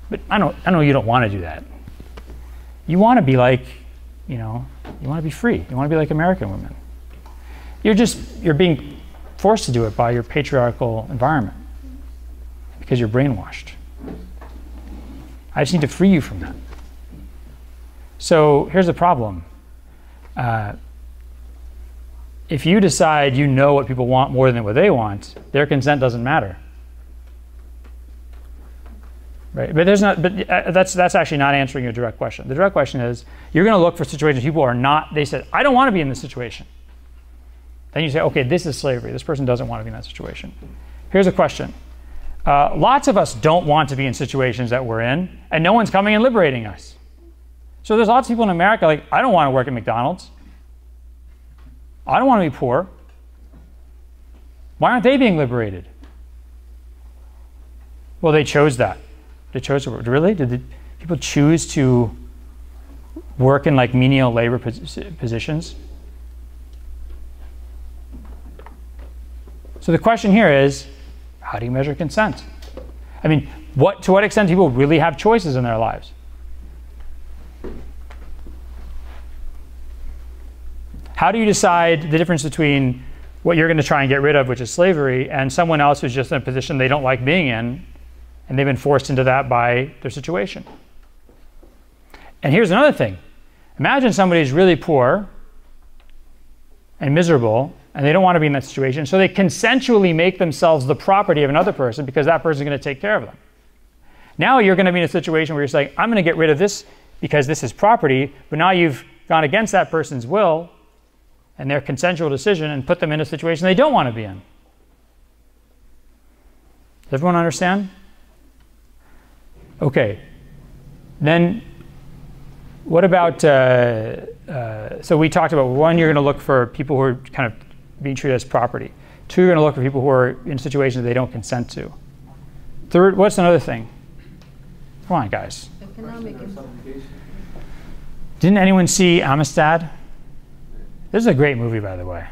But I know you don't want to do that. You want to be like, you want to be free. You want to be like American women. You're being forced to do it by your patriarchal environment because you're brainwashed. I just need to free you from that. So here's the problem. If you decide you know what people want more than what they want, their consent doesn't matter. Right? But that's actually not answering your direct question. The direct question is, you're going to look for situations people are not, they said, I don't want to be in this situation. Then you say, okay, this is slavery. This person doesn't want to be in that situation. Here's a question. Lots of us don't want to be in situations that we're in, and no one's coming and liberating us. So there's lots of people in America like, I don't want to work at McDonald's. I don't want to be poor. Why aren't they being liberated? Well, they chose that. They chose to, really? Did people choose to work in like menial labor positions? So the question here is, how do you measure consent? I mean, to what extent do people really have choices in their lives? How do you decide the difference between what you're going to try and get rid of, which is slavery, and someone else who's just in a position they don't like being in, and they've been forced into that by their situation? And here's another thing. Imagine somebody who's really poor and miserable, and they don't want to be in that situation, so they consensually make themselves the property of another person because that person is going to take care of them. Now you're going to be in a situation where you're saying, I'm going to get rid of this because this is property, but now you've gone against that person's will and their consensual decision and put them in a situation they don't want to be in. Does everyone understand? Okay. Then what about, so we talked about, one, you're going to look for people who are kind of being treated as property. Two, you're going to look for people who are in situations they don't consent to. Third, what's another thing? Come on, guys. Economic. Didn't anyone see Amistad? This is a great movie, by the way.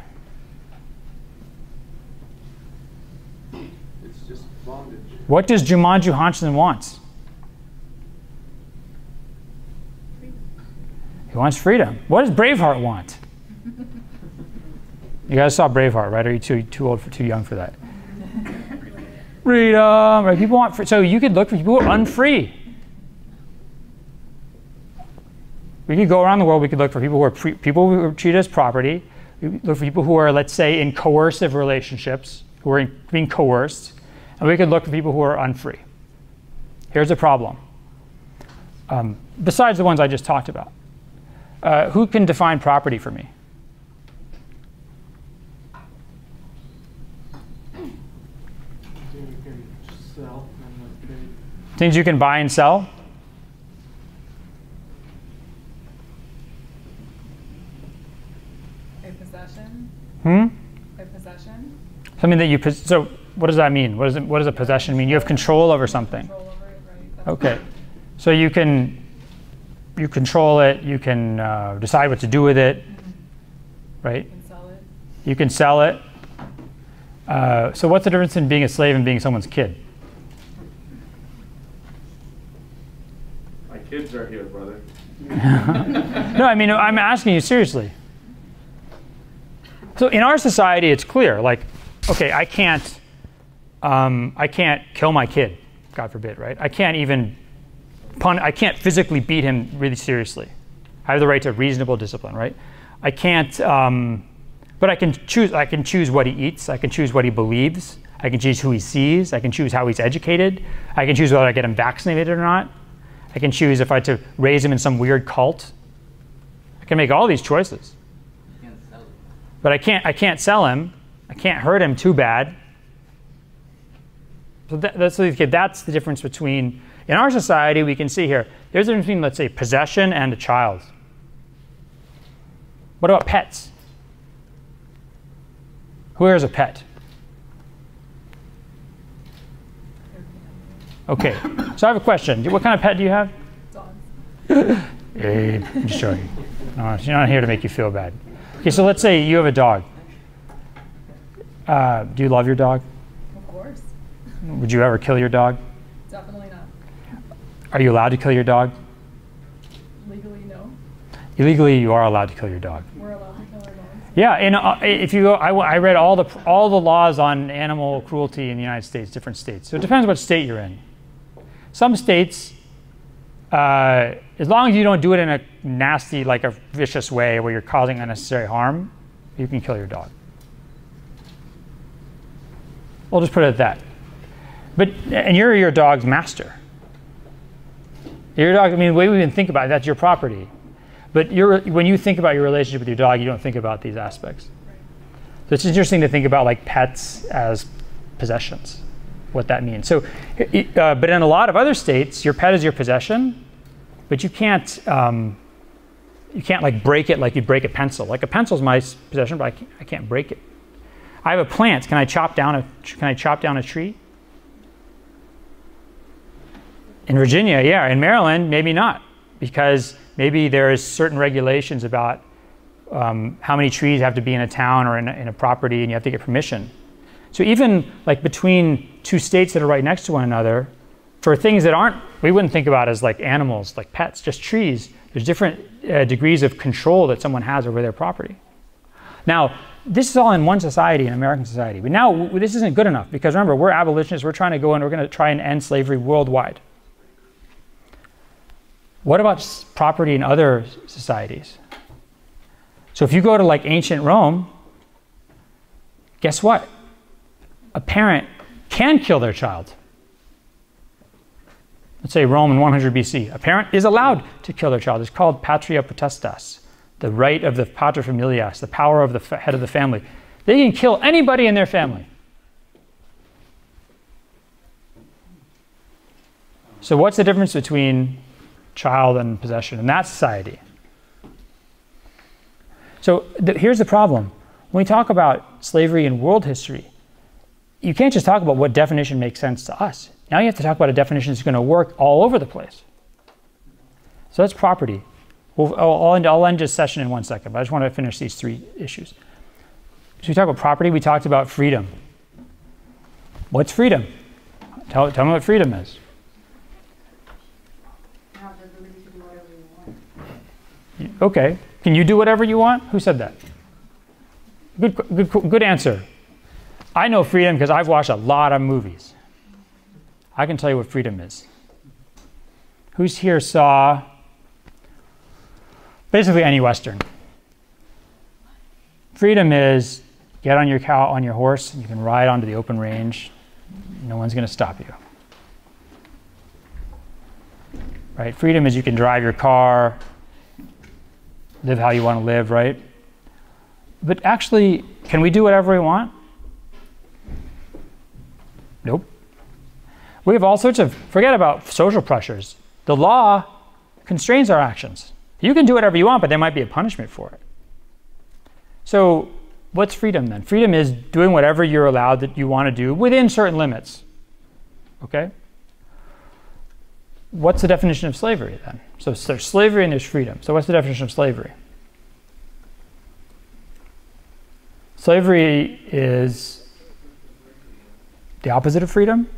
It's just bondage. What does Jumanji Hansen want? He wants freedom. What does Braveheart want? You guys saw Braveheart, right? Or are you too old too young for that? Freedom, right? People want so you could look for people who are unfree. We could go around the world. We could look for people who are treated as property. We could look for people who are, let's say, in coercive relationships, who are being coerced, and we could look for people who are unfree. Here's the problem. Besides the ones I just talked about, who can define property for me? You can sell and trade. Things you can buy and sell? A possession? A possession? Something that you, so what does that mean? What does a possession mean? You have control over something. Control over it, right? That's Okay. So you control it, you can decide what to do with it, right? You can sell it. You can sell it. So what's the difference in being a slave and being someone's kid? Kids are here, brother. No, I mean, I'm asking you seriously. So in our society, it's clear. Like, okay, I can't kill my kid, God forbid, right? I can't even I can't physically beat him really seriously. I have the right to reasonable discipline, right? I can't, but I can choose. I can choose what he eats. I can choose what he believes. I can choose who he sees. I can choose how he's educated. I can choose whether I get him vaccinated or not. I can choose if I to raise him in some weird cult. I can make all these choices. But I can't sell him. I can't hurt him too bad. So that's the difference between, in our society, we can see here, there's a difference between, let's say, possession and a child. What about pets? Who here is a pet? Okay, so I have a question. What kind of pet do you have? Dogs. Hey, I'm just joking. No, she's not here to make you feel bad. Okay, so let's say you have a dog. Do you love your dog? Of course. Would you ever kill your dog? Definitely not. Are you allowed to kill your dog? Legally, no. Illegally, you are allowed to kill your dog. We're allowed to kill our dogs. Yeah, and if you go, I read all the laws on animal cruelty in the United States, different states. So it depends what state you're in. Some states, as long as you don't do it in a nasty, like a vicious way where you're causing unnecessary harm, you can kill your dog. We'll just put it at that. And you're your dog's master. Your dog, I mean, the way we even think about it, that's your property. But when you think about your relationship with your dog, you don't think about these aspects. So it's interesting to think about like pets as possessions, what that means. So, but in a lot of other states, your pet is your possession, but you can't like break it like you break a pencil. Like a pencil's my possession, but I can't break it. I have a plant. Can I chop down a tree? In Virginia, yeah. In Maryland, maybe not, because maybe there's certain regulations about how many trees have to be in a town or in a property, and you have to get permission. So even like between two states that are right next to one another, for things that we wouldn't think about as like animals, like pets, just trees, there's different degrees of control that someone has over their property. Now, this is all in one society, in American society. But now this isn't good enough, because remember, we're abolitionists. We're trying to go and we're going to try and end slavery worldwide. What about property in other societies? So if you go to like ancient Rome, guess what? A parent can kill their child. Let's say Rome in 100 BC. A parent is allowed to kill their child. It's called patria potestas, the right of the paterfamilias, the power of the head of the family. They can kill anybody in their family. So what's the difference between child and possession in that society? So here's the problem. When we talk about slavery in world history, you can't just talk about what definition makes sense to us. Now you have to talk about a definition that's going to work all over the place. So that's property. I'll end this session in 1 second, but I just want to finish these three issues. So we talk about property, we talked about freedom. What's freedom? Tell me what freedom is. Have the ability to do whatever you want. Okay. Can you do whatever you want? Who said that? Good answer. I know freedom because I've watched a lot of movies. I can tell you what freedom is. Who's here saw basically any Western? Freedom is get on your cow, on your horse, and you can ride onto the open range. No one's going to stop you. Right? Freedom is you can drive your car, live how you want to live, right? But actually, can we do whatever we want? Nope. We have all sorts of, forget about social pressures. The law constrains our actions. You can do whatever you want, but there might be a punishment for it. So what's freedom then? Freedom is doing whatever you're allowed that you want to do within certain limits. Okay? What's the definition of slavery then? So there's slavery and there's freedom. So what's the definition of slavery? Slavery is the opposite of freedom,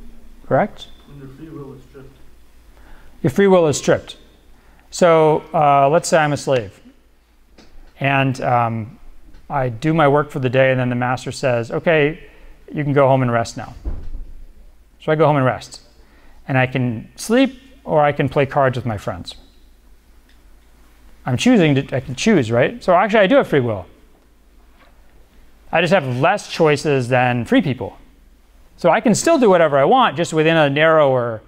correct? When your free will is stripped. Your free will is stripped. So let's say I'm a slave, and I do my work for the day, and then the master says, okay, you can go home and rest now. So I go home and rest. And I can sleep, or I can play cards with my friends. I can choose, right? So actually I do have free will. I just have less choices than free people. So I can still do whatever I want, just within a narrower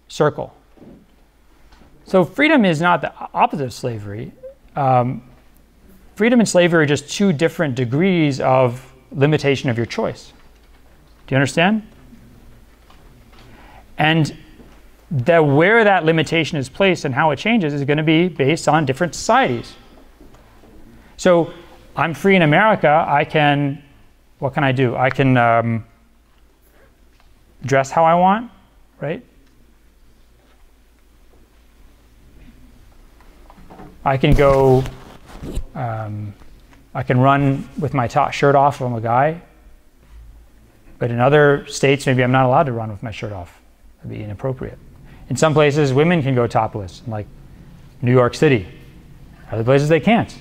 circle. So freedom is not the opposite of slavery. Freedom and slavery are just two different degrees of limitation of your choice. Do you understand? And where that limitation is placed and how it changes is going to be based on different societies. So I'm free in America. What can I do? I can dress how I want, right? I can go, I can run with my top shirt off if I'm a guy. But in other states, maybe I'm not allowed to run with my shirt off. That'd be inappropriate. In some places, women can go topless, like New York City. Other places, they can't.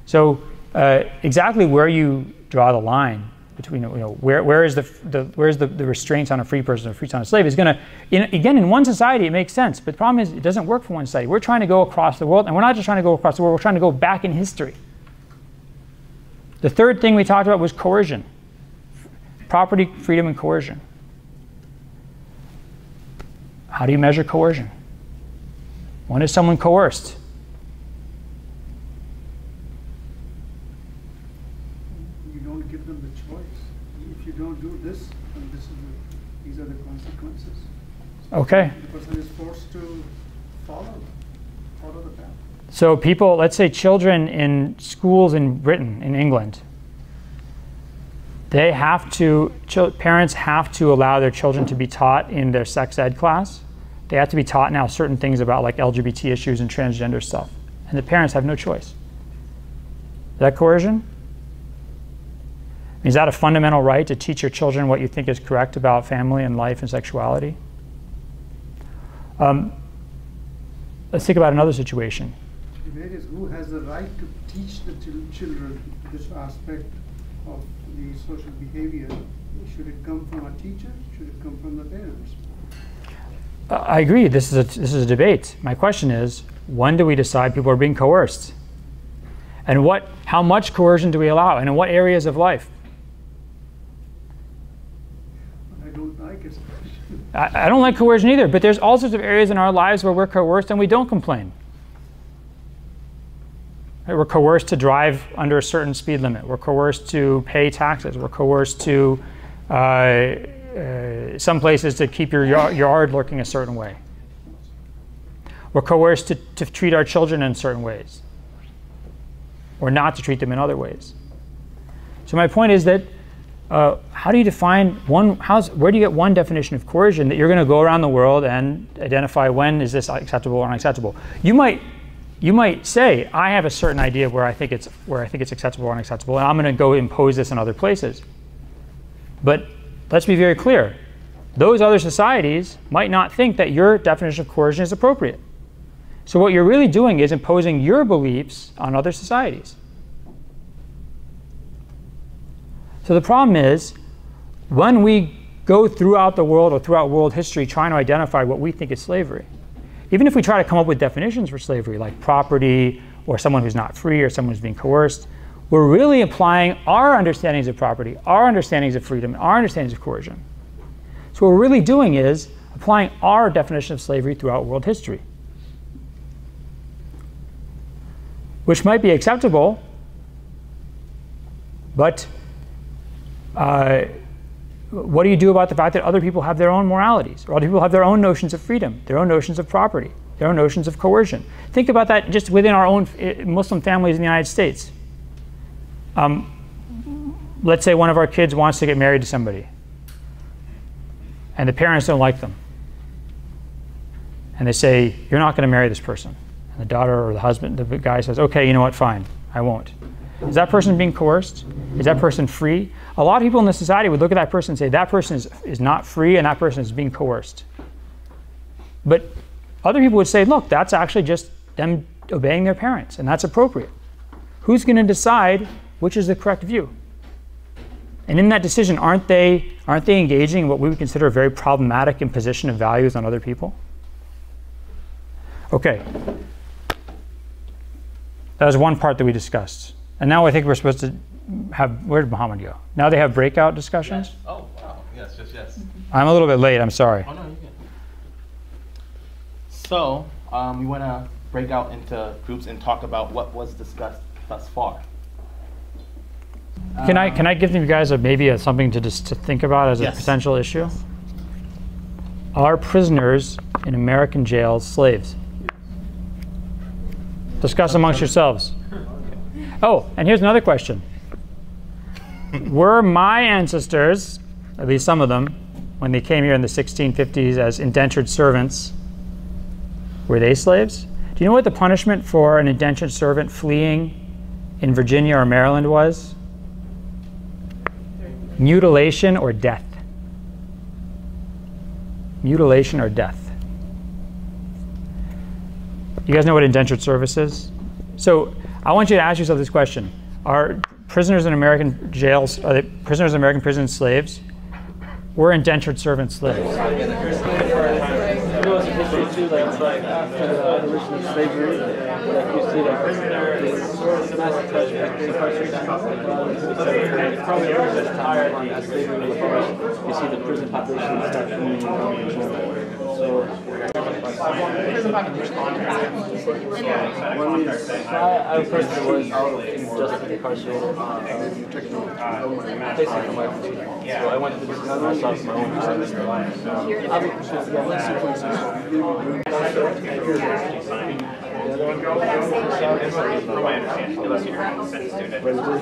So exactly where you draw the line between, where's the restraints on a free person, a free on a slave is going to, again, in one society, it makes sense. But the problem is, it doesn't work for one society. We're trying to go across the world, and we're not just trying to go across the world, we're trying to go back in history. The third thing we talked about was coercion. Property, freedom, and coercion. How do you measure coercion? When is someone coerced? You don't give them the choice. If you don't do this, then these are the consequences. Okay. The person is forced to follow the path. So people, let's say children in schools in Britain, in England, parents have to allow their children to be taught in their sex ed class. They have to be taught now certain things about like LGBT issues and transgender stuff. And the parents have no choice. Is that coercion? Is that a fundamental right to teach your children what you think is correct about family and life and sexuality? Let's think about another situation. There is who has the right to teach the children this aspect of the social behavior. Should it come from a teacher? Should it come from the parents? I agree. This is a debate. My question is, when do we decide people are being coerced? And how much coercion do we allow? And in what areas of life? I don't like it. I don't like coercion either, but there's all sorts of areas in our lives where we're coerced and we don't complain. Right? We're coerced to drive under a certain speed limit. We're coerced to pay taxes. We're coerced to some places to keep your yard looking a certain way. We're coerced to treat our children in certain ways, or not to treat them in other ways. So my point is that how do you define where do you get one definition of coercion that you're going to go around the world and identify when is this acceptable or unacceptable? You might say, I have a certain idea of where I think it's acceptable or unacceptable, and I'm going to go impose this in other places. But let's be very clear. Those other societies might not think that your definition of coercion is appropriate. So what you're really doing is imposing your beliefs on other societies. So the problem is, when we go throughout the world or throughout world history trying to identify what we think is slavery, even if we try to come up with definitions for slavery, like property, or someone who's not free, or someone who's being coerced, we're really applying our understandings of property, our understandings of freedom, our understandings of coercion. So what we're really doing is applying our definition of slavery throughout world history, which might be acceptable, but what do you do about the fact that other people have their own moralities, or other people have their own notions of freedom, their own notions of property, their own notions of coercion? Think about that just within our own Muslim families in the United States. Let's say one of our kids wants to get married to somebody, and the parents don't like them. And they say, you're not going to marry this person. And the daughter or the husband, the guy says, okay, you know what, fine, I won't. Is that person being coerced? Is that person free? A lot of people in the society would look at that person and say, that person is not free and that person is being coerced. But Other people would say, look, that's actually just them obeying their parents, and that's appropriate. Who's going to decide which is the correct view? And in that decision, aren't they engaging in what we would consider a very problematic imposition of values on other people? Okay. That was one part that we discussed. And now I think we're supposed to have, where did Muhammad go? Now they have breakout discussions? Yes. Oh, wow. Yes, yes, yes. I'm a little bit late, I'm sorry. Oh, no, you're good. So, we want to break out into groups and talk about what was discussed thus far. Can I give you guys maybe something to just to think about as a Yes. potential issue? Are prisoners in American jails slaves? Discuss amongst yourselves. Oh, and here's another question. Were my ancestors, at least some of them, when they came here in the 1650s as indentured servants, were they slaves? Do you know what the punishment for an indentured servant fleeing in Virginia or Maryland was? Mutilation or death. Mutilation or death. You guys know what indentured service is? So I want you to ask yourself this question. Are prisoners in American jails, are they prisoners in American prisons slaves? Were indentured servants slaves? Too, like after the abolition of slavery, like you see like probably just tired as slavery was abolished. You see the prison population start coming in. So prison population. I personally was just incarcerated, basically from my country. So I went to this myself my own time. But it's just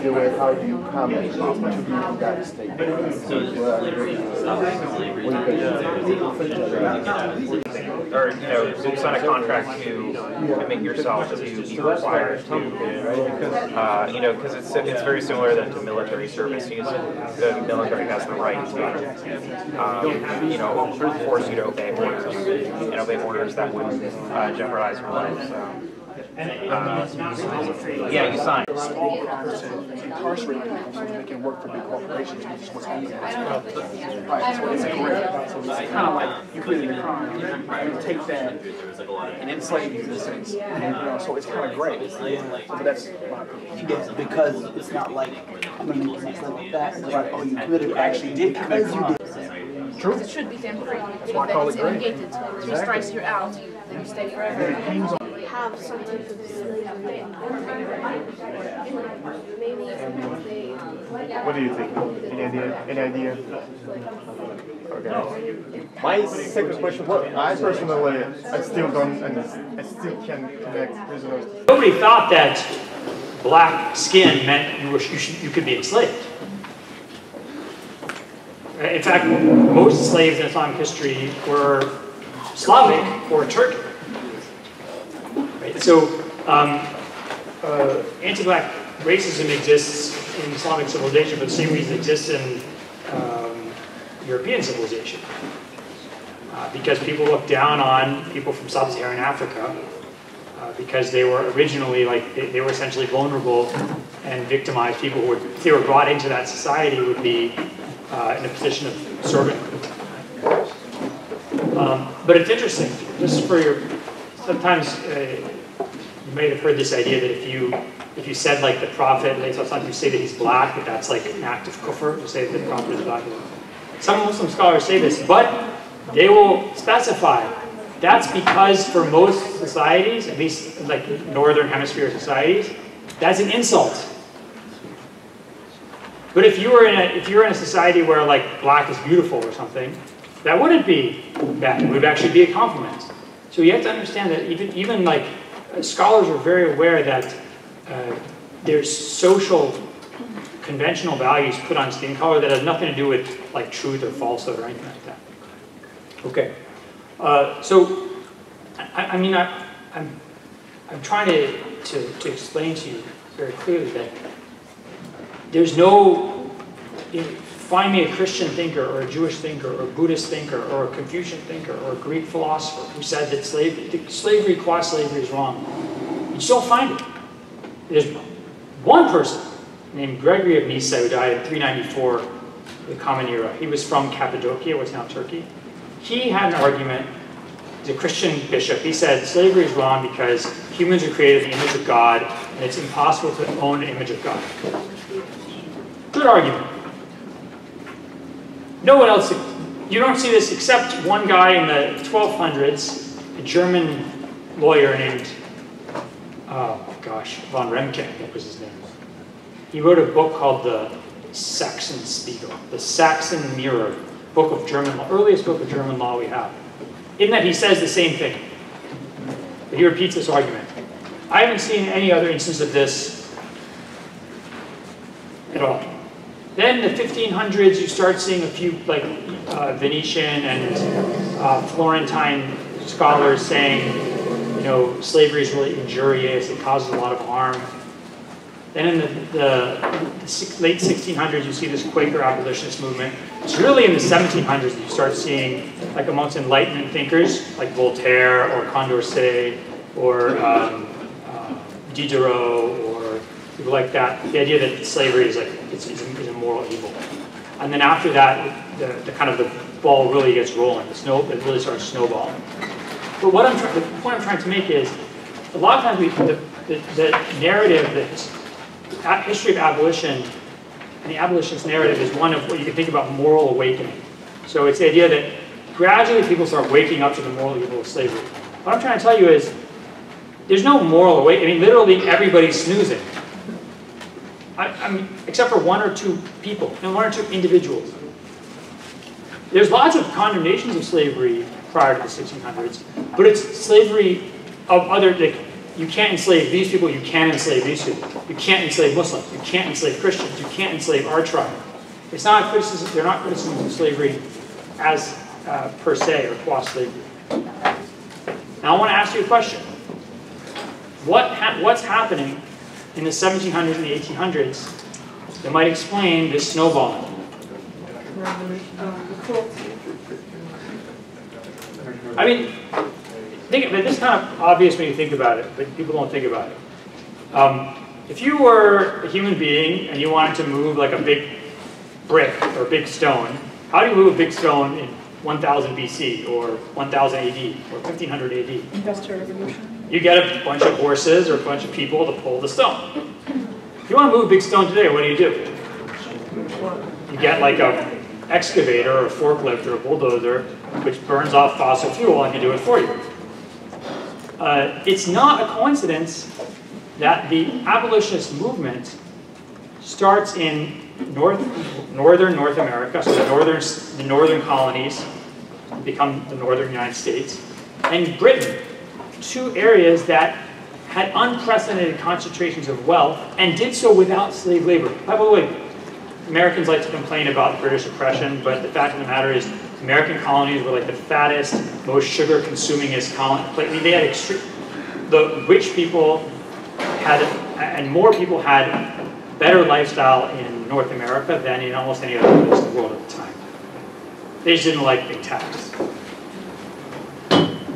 the way how do you comment to be in that state? Or you sign a contract to commit yourself to be required to, because it's very similar then to military service. The military has the right to, force you to obey orders, and obey orders that would jeopardize your life. So. Yeah, you sign. Incarcerated people so they can work for big corporations, which is what's easy. Right, so it's great. So it's kind of like you create a crime, you take that and enslave you in a sense. So it's kind of great. So that's my opinion. Because it's not like it's like that. It's like, oh, you literally actually did because you did. True. It should be temporary. That's why I call it great. Elongated. 3 strikes, you're out. Then you stay forever. Have some type of slavery. Maybe they. What do you think? Any idea? Okay. My second question, I personally, I still don't, and I still can connect prisoners. Nobody thought that black skin meant you could be enslaved. In fact, most slaves in Islamic history were Slavic or Turkic. Right? So anti-black racism exists in Islamic civilization for the same reason it exists in European civilization. Because people look down on people from sub-Saharan Africa because they were originally, they were essentially vulnerable and victimized people who, if they were brought into that society, would be in a position of servanthood. But it's interesting, just for your, sometimes you may have heard this idea that if you said like the Prophet, sometimes you say that he's black, that that's like an act of kufr, to say that the Prophet is black. Some Muslim scholars say this, but they will specify that's because for most societies, at least like Northern Hemisphere societies, that's an insult. But if you're in a society where like black is beautiful or something, that wouldn't be bad. It would actually be a compliment. So you have to understand that even like scholars are very aware that there's social conventional values put on skin color that has nothing to do with like truth or falsehood or anything like that. Okay. So I'm trying to explain to you very clearly that there's no find me a Christian thinker or a Jewish thinker or a Buddhist thinker or a Confucian thinker or a Greek philosopher who said that slavery qua slavery is wrong. You just don't find it. There's one person named Gregory of Nyssa who died in 394, the Common Era. He was from Cappadocia, what's now Turkey. He had an argument, he's a Christian bishop. He said slavery is wrong because humans are created in the image of God and it's impossible to own an image of God. Good argument. No one else, you don't see this except one guy in the 1200s, a German lawyer named, von Remke, what was his name? He wrote a book called the Saxon Spiegel, the Saxon Mirror, book of German law, earliest book of German law we have. In that he says the same thing, but he repeats this argument. I haven't seen any other instance of this at all. Then in the 1500s, you start seeing a few like Venetian and Florentine scholars saying, you know, slavery is really injurious, it causes a lot of harm. Then in the late 1600s, you see this Quaker abolitionist movement. It's really in the 1700s that you start seeing, like amongst Enlightenment thinkers, like Voltaire or Condorcet or Diderot or people like that, the idea that slavery is like it's a moral evil. And then after that, the kind of the ball really gets rolling. It really starts snowballing. But the point I'm trying to make is, a lot of times the narrative, the history of abolition, and the abolitionist narrative is one of what you can think about moral awakening. So it's the idea that gradually people start waking up to the moral evil of slavery. What I'm trying to tell you is, there's no moral awakening. I mean, literally everybody's snoozing. I mean, except for one or two people, and one or two individuals. There's lots of condemnations of slavery prior to the 1600s, but it's slavery of other, like, you can't enslave these people, you can enslave these people. You can't enslave Muslims, you can't enslave Christians, you can't enslave our tribe. It's not a criticism, they're not criticisms of slavery as per se, or qua slavery. Now I want to ask you a question. What's happening in the 1700s and the 1800s that might explain this snowballing? I mean, this is kind of obvious when you think about it, but people don't think about it. If you were a human being and you wanted to move like a big brick or a big stone, how do you move a big stone in 1000 BC or 1000 AD or 1500 AD? Industrial Revolution. You get a bunch of horses or a bunch of people to pull the stone. If you want to move a big stone today, what do? You get like a excavator or a forklift or a bulldozer which burns off fossil fuel and can do it for you. It's not a coincidence that the abolitionist movement starts in northern North America, so the northern colonies become the northern United States, and Britain, two areas that had unprecedented concentrations of wealth and did so without slave labor. By the way, Americans like to complain about British oppression, but the fact of the matter is American colonies were like the fattest, most sugar-consumingest colonies. I mean, they had the rich people had, and more people had better lifestyle in North America than in almost any other place in the world at the time. They just didn't like being taxed.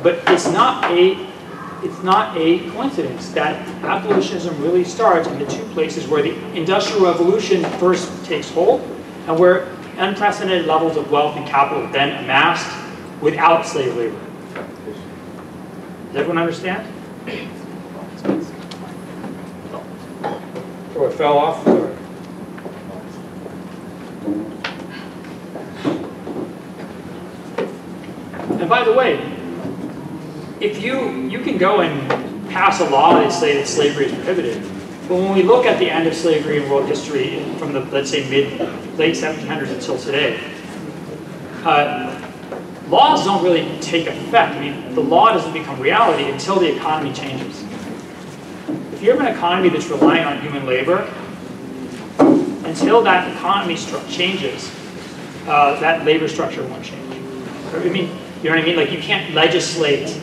But it's not a coincidence that abolitionism really starts in the two places where the Industrial Revolution first takes hold and where unprecedented levels of wealth and capital then amassed without slave labor. Does everyone understand? Oh, it fell off? And by the way, if you can go and pass a law that say that slavery is prohibited, but when we look at the end of slavery in world history from the, let's say, late 1700s until today, laws don't really take effect. I mean, the law doesn't become reality until the economy changes. If you have an economy that's relying on human labor, until that economy changes, that labor structure won't change. I mean, you know what I mean? Like, you can't legislate.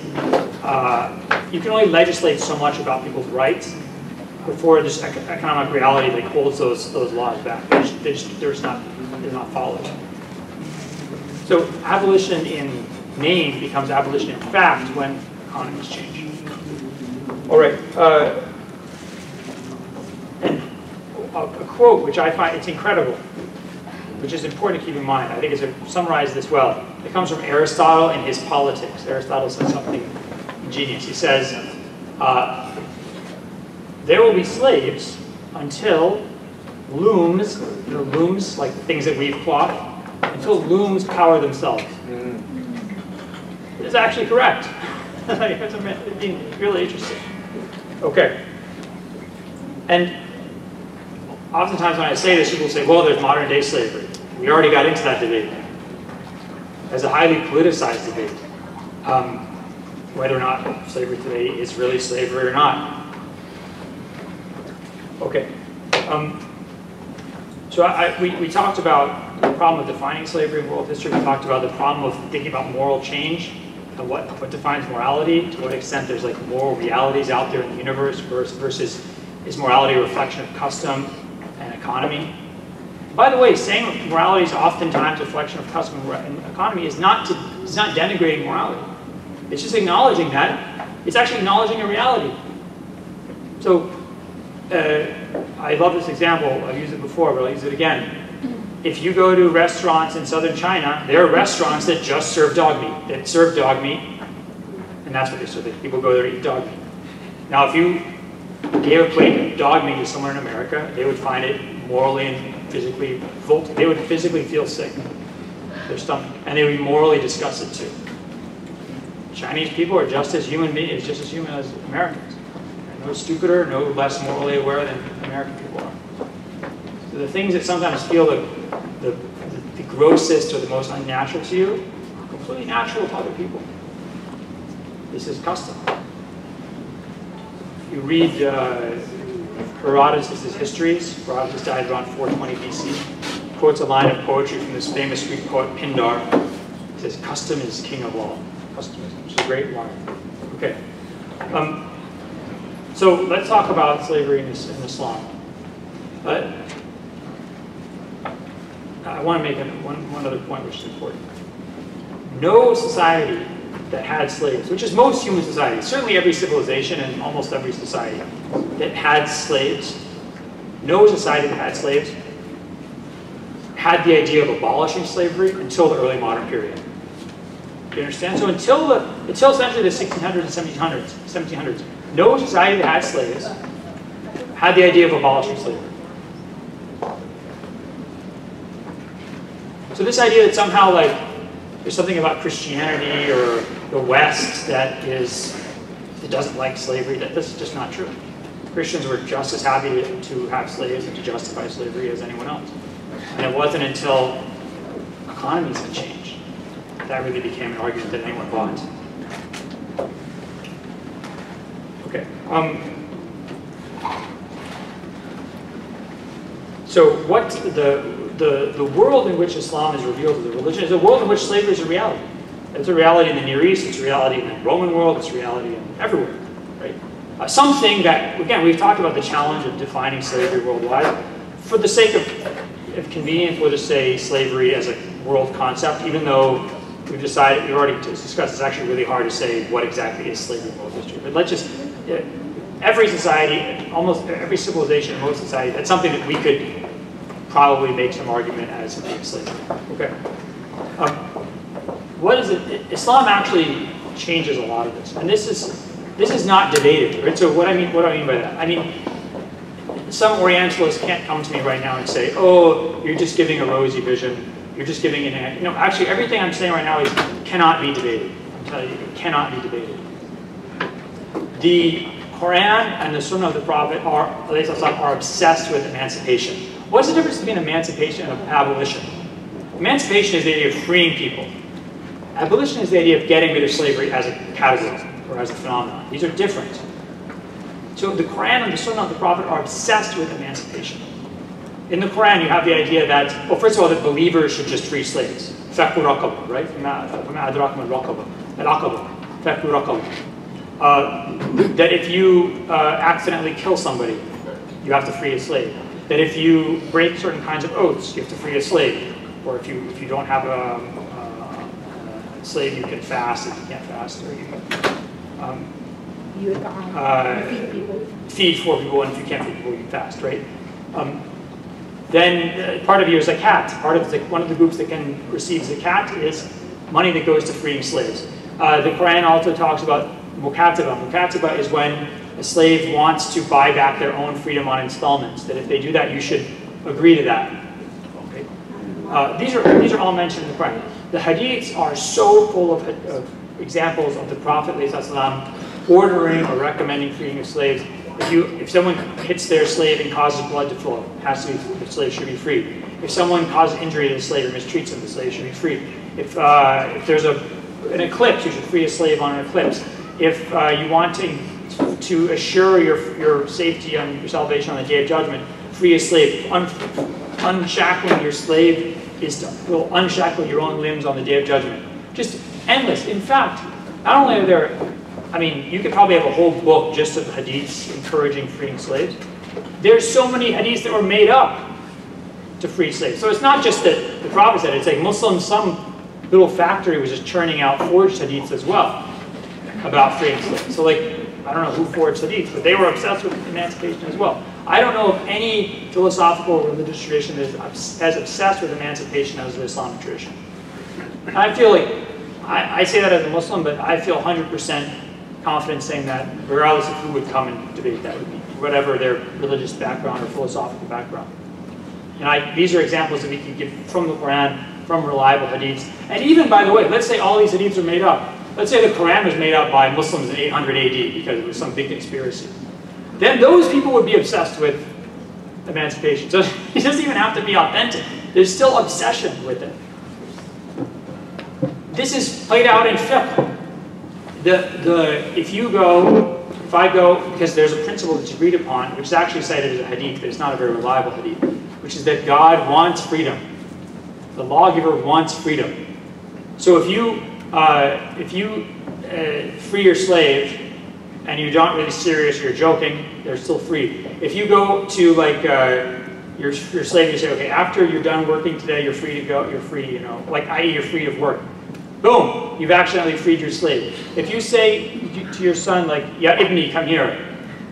You can only legislate so much about people's rights before this economic reality like holds those laws back. They're just not is not followed. So abolition in name becomes abolition in fact when economies change. All right. And a quote which I find it's incredible, which is important to keep in mind. I think it's summarized this well. It comes from Aristotle in his Politics. Aristotle says something ingenious. He says, there will be slaves until looms, looms like things that weave cloth, until looms power themselves. It is actually correct. It's really interesting. Okay. And oftentimes when I say this, people say, well, there's modern day slavery. We already got into that debate. As a highly politicized debate, whether or not slavery today is really slavery or not. Okay. So we talked about the problem of defining slavery in world history. We talked about the problem of thinking about moral change and what defines morality, to what extent there's like moral realities out there in the universe versus is morality a reflection of custom and economy. By the way, saying morality is oftentimes a reflection of custom and economy is not denigrating morality. It's just acknowledging that. It's actually acknowledging a reality. So I love this example. I've used it before, but I'll use it again. If you go to restaurants in southern China, there are restaurants that just serve dog meat, and that's what they serve. People go there to eat dog meat. Now, if you gave a plate of dog meat to someone in America, they would find it morally and physically, they would physically feel sick, their stomach, and they would be morally disgusted too. Chinese people are just as human beings, just as human as Americans. They're no stupider, no less morally aware than American people are. So the things that sometimes feel the grossest or the most unnatural to you are completely natural to other people. This is custom. You read Herodotus' Histories. Herodotus died around 420 BC. Quotes a line of poetry from this famous Greek poet Pindar. He says, "Custom is king of all." Custom, which is a great line. Okay. So let's talk about slavery in Islam. I want to make one other point which is important. No society that had slaves, which is most human societies, certainly every civilization and almost every society that had slaves, no society that had slaves had the idea of abolishing slavery until the early modern period. You understand? So until essentially the 1600s and 1700s, no society that had slaves had the idea of abolishing slavery. So this idea that somehow like there's something about Christianity or the West that doesn't like slavery, this is just not true. Christians were just as happy to have slaves and to justify slavery as anyone else. And it wasn't until economies had changed that really became an argument that anyone bought. Okay. So what the world in which Islam is revealed as a religion is a world in which slavery is a reality. It's a reality in the Near East, it's a reality in the Roman world, it's a reality everywhere, right? Something that, again, we've talked about the challenge of defining slavery worldwide. For the sake of convenience, we'll just say slavery as a world concept, even though we've already discussed, it's actually really hard to say what exactly is slavery in world history. But let's just, every society, almost every civilization, most society, that's something that we could probably make some argument as being slavery. Okay. What is it? Islam actually changes a lot of this, and this is not debated, right? So what do I mean by that? I mean, some Orientalists can't come to me right now and say, "Oh, you're just giving a rosy vision. You're just giving an." No, actually, everything I'm saying right now cannot be debated. I'm telling you, it cannot be debated. The Quran and the Sunnah of the Prophet are obsessed with emancipation. What's the difference between emancipation and abolition? Emancipation is the idea of freeing people. Abolition is the idea of getting rid of slavery as a category or as a phenomenon. These are different. So the Quran and the Sunnah of the Prophet are obsessed with emancipation. In the Quran, you have the idea that, well, first of all, that believers should just free slaves. Fakku raqaba, right? That if you accidentally kill somebody, you have to free a slave. That if you break certain kinds of oaths, you have to free a slave. or if you don't have a slave, you can fast if you can't fast, or you feed people. Feed 4 people, and if you can't feed people, you can fast, right? Then part of your zakat, one of the groups that can receive zakat is money that goes to freeing slaves. The Quran also talks about mukataba. Mukataba is when a slave wants to buy back their own freedom on installments. That if they do that, you should agree to that. Okay. These are all mentioned in the Quran. The hadiths are so full of examples of the Prophet ﷺ ordering or recommending freeing of slaves. If someone hits their slave and causes blood to flow, the slave should be freed. If someone causes injury to the slave or mistreats him, the slave should be freed. If there's an eclipse, you should free a slave on an eclipse. If you want to assure your safety and your salvation on the Day of Judgment, free a slave. Unshackling your slave will unshackle your own limbs on the Day of Judgment. Just endless. In fact, not only are there, you could probably have a whole book just of hadiths encouraging freeing slaves. There's so many hadiths that were made up to free slaves. So it's not just that the Prophet said it, it's like Muslims, some little factory was just churning out forged hadiths as well about freeing slaves. So like, I don't know who forged hadiths, but they were obsessed with emancipation as well. I don't know of any philosophical or religious tradition that is as obsessed with emancipation as the Islamic tradition. And I feel like, I say that as a Muslim, but I feel 100% confident saying that regardless of who would come and debate that with me, whatever their religious background or philosophical background. And these are examples that we can give from the Quran, from reliable hadiths. And even, by the way, let's say all these hadiths are made up. Let's say the Quran was made up by Muslims in 800 AD because it was some big conspiracy. Then those people would be obsessed with emancipation. So it doesn't even have to be authentic. There's still obsession with it. This is played out in fiqh. If I go, because there's a principle that's agreed upon, which is actually cited as a hadith, but it's not a very reliable hadith, which is that God wants freedom. The lawgiver wants freedom. So if you free your slave and you're not really serious, you're joking, they're still free. If you go to like your slave and you say, okay, after you're done working today, you're free to go, you're free, like i.e. you're free of work. Boom, you've accidentally freed your slave. If you say to your son, like, ya ibni, come here,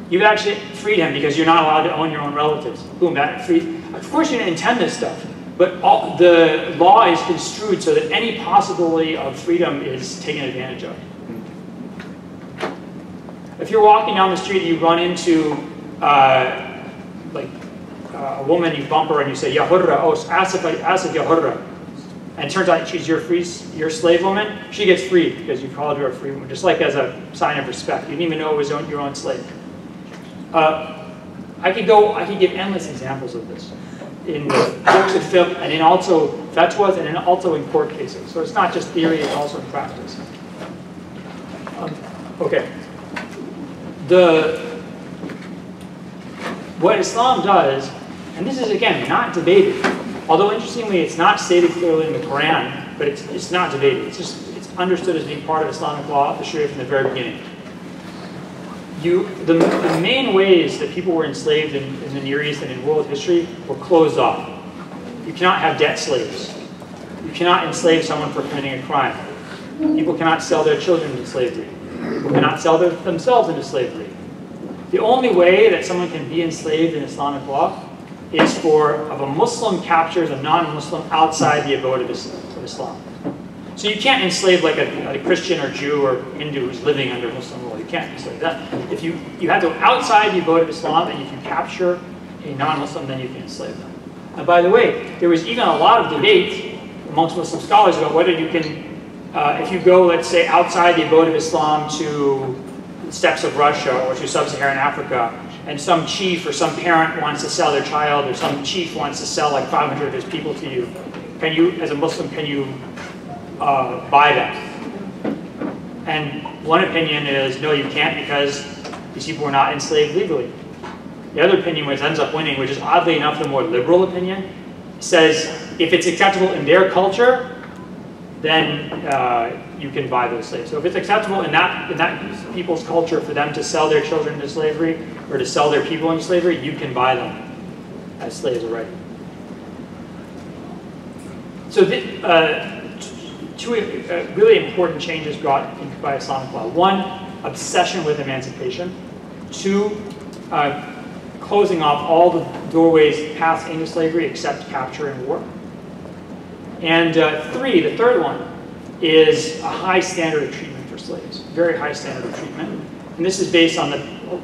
you've actually freed him because you're not allowed to own your own relatives. Boom, that freed. Of course you didn't intend this stuff, but the law is construed so that any possibility of freedom is taken advantage of. If you're walking down the street and you run into a woman, you bump her and you say, ya hurra, oh, asif ya hurra. And it turns out she's your slave woman, she gets freed because you called her a free woman, just like as a sign of respect. You didn't even know it was your own slave. I could give endless examples of this in the books of fiqh, and in also fatwas, and also in court cases. So it's not just theory, it's also in practice. Okay. What Islam does, and this is again not debated, although interestingly it's not stated clearly in the Quran, but it's not debated. It's understood as being part of Islamic law, the Sharia, from the very beginning. The main ways that people were enslaved in the Near East and in world history were closed off. You cannot have debt slaves. You cannot enslave someone for committing a crime. People cannot sell their children into slavery. People cannot sell themselves into slavery. The only way that someone can be enslaved in Islamic law is if a Muslim captures a non-Muslim outside the abode of Islam. So you can't enslave like a Christian or Jew or Hindu who's living under Muslim rule. You can't enslave that. If you have to go outside the abode of Islam, and if you capture a non-Muslim, then you can enslave them. And by the way, there was even a lot of debate amongst Muslim scholars about whether you can, if you go, let's say, outside the abode of Islam to the steppes of Russia or to sub-Saharan Africa, and some chief or some parent wants to sell their child, or some chief wants to sell like 500 of his people to you, as a Muslim, can you buy them? And one opinion is, no, you can't, because these people were not enslaved legally. The other opinion, which ends up winning, which is oddly enough the more liberal opinion, says if it's acceptable in their culture, then you can buy those slaves. So if it's acceptable in that people's culture for them to sell their children into slavery, or to sell their people into slavery, you can buy them as slaves already. So two really important changes brought by Islamic law. One, obsession with emancipation. Two, closing off all the doorways paths into slavery except capture and war. And three, the third one, is a high standard of treatment for slaves. Very high standard of treatment. And this is based on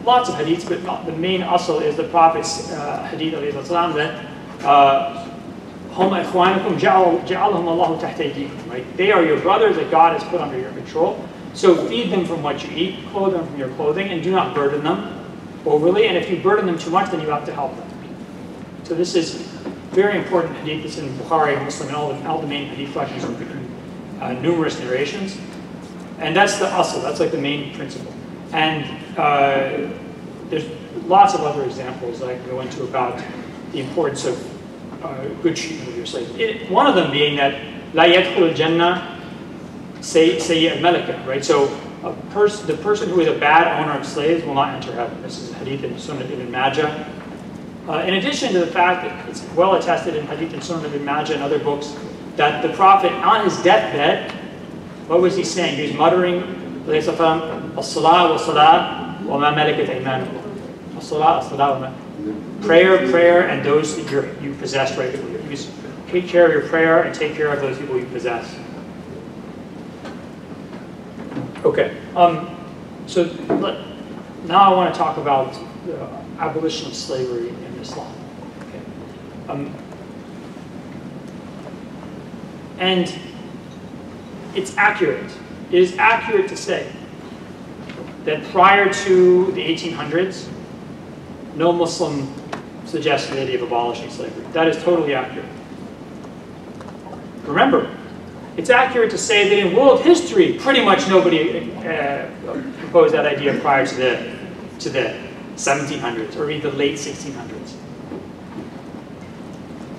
lots of hadiths, but the main asl is the Prophet's hadith that hum ikhwanukum ja'alahum Allahu tahta aydikum, right? They are your brothers that God has put under your control. So feed them from what you eat, clothe them from your clothing, and do not burden them overly. And if you burden them too much, then you have to help them. So this is very important hadith. It's in Bukhari, Muslim, and all the main hadith collections are numerous narrations. And that's the asl, that's like the main principle. And there's lots of other examples that I can go into about the importance of good treatment of your slaves. One of them being that la yadkhul al-jannah sayyi al-malaka, right? So the person who is a bad owner of slaves will not enter heaven. This is hadith in Sunan ibn Majah. In addition to the fact that it's well attested in hadith in Sunan ibn Majah and other books that the Prophet on his deathbed, what was he saying? He was muttering, as-salah wa-salah wa ma malakat aymanukum. As-salah, as-salah wa ma. Prayer, prayer, and those that you possess regularly. Take care of your prayer and take care of those people you possess. Okay, so now I want to talk about the abolition of slavery in Islam. Okay. And it's accurate. It is accurate to say that prior to the 1800s, no Muslim suggested the idea of abolishing slavery. That is totally accurate. Remember, it's accurate to say that in world history, pretty much nobody proposed that idea prior to the 1700s or even the late 1600s.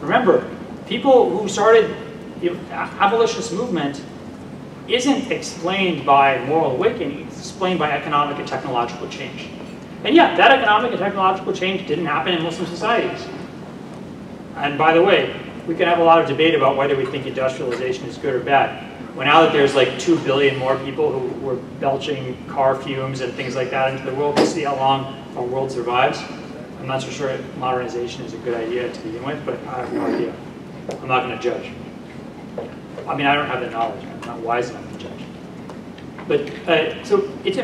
Remember, people who started the abolitionist movement isn't explained by moral awakening, it's explained by economic and technological change. And yeah, that economic and technological change didn't happen in Muslim societies. And by the way, we can have a lot of debate about whether we think industrialization is good or bad. Well, now that there's like 2 billion more people who were belching car fumes and things like that into the world, we'll see how long our world survives. I'm not so sure modernization is a good idea to begin with, but I have no idea. I'm not going to judge. I mean, I don't have the knowledge. I'm not wise enough to judge. But so it's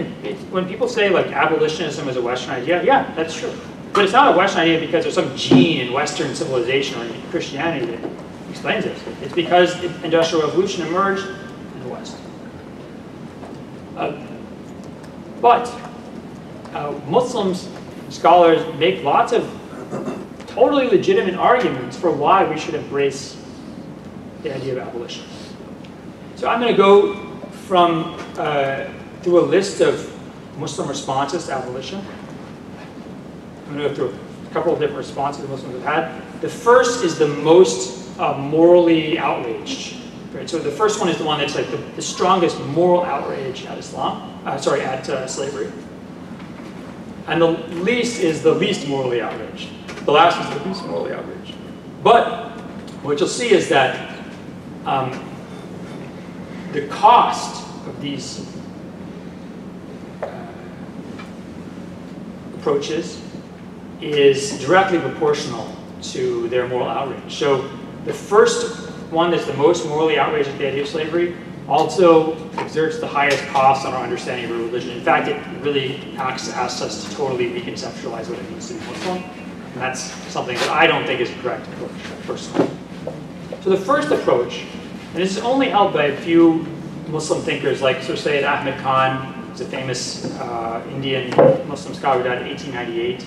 when people say like abolitionism is a Western idea, yeah, that's true. But it's not a Western idea because there's some gene in Western civilization or in Christianity that explains it. It's because the Industrial Revolution emerged in the West. But Muslims, scholars make lots of totally legitimate arguments for why we should embrace the idea of abolition. So I'm going to go from through a list of Muslim responses to abolition. I'm going to go through a couple of different responses that Muslims have had. The first is the most morally outraged. Right? So the first one is the one that's like the strongest moral outrage at Islam. At slavery. And the least is the least morally outraged. The last is the least morally outraged. But what you'll see is that the cost of these approaches is directly proportional to their moral outrage. So the first one that's the most morally outraged at the idea of slavery also exerts the highest cost on our understanding of religion. In fact, it really asks us to totally reconceptualize what it means to be Muslim. And that's something that I don't think is a correct approach, personally. So the first approach, and this is only held by a few Muslim thinkers like Sir Syed Ahmed Khan, who's a famous Indian Muslim scholar who died in 1898.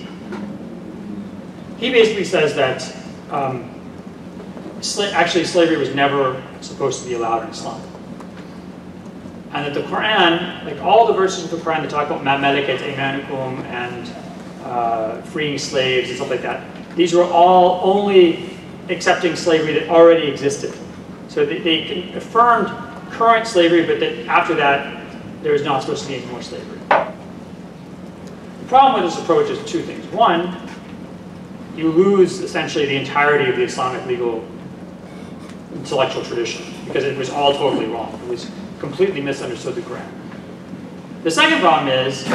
He basically says that actually slavery was never supposed to be allowed in Islam. And that the Quran, like all the verses of the Quran that talk about ma malakat aymanukum and freeing slaves and stuff like that, these were all only accepting slavery that already existed. So they affirmed current slavery, but that after that, there was not supposed to be any more slavery. The problem with this approach is two things. One, you lose essentially the entirety of the Islamic legal intellectual tradition, because it was all totally wrong. It was completely misunderstood the Quran. The second problem is,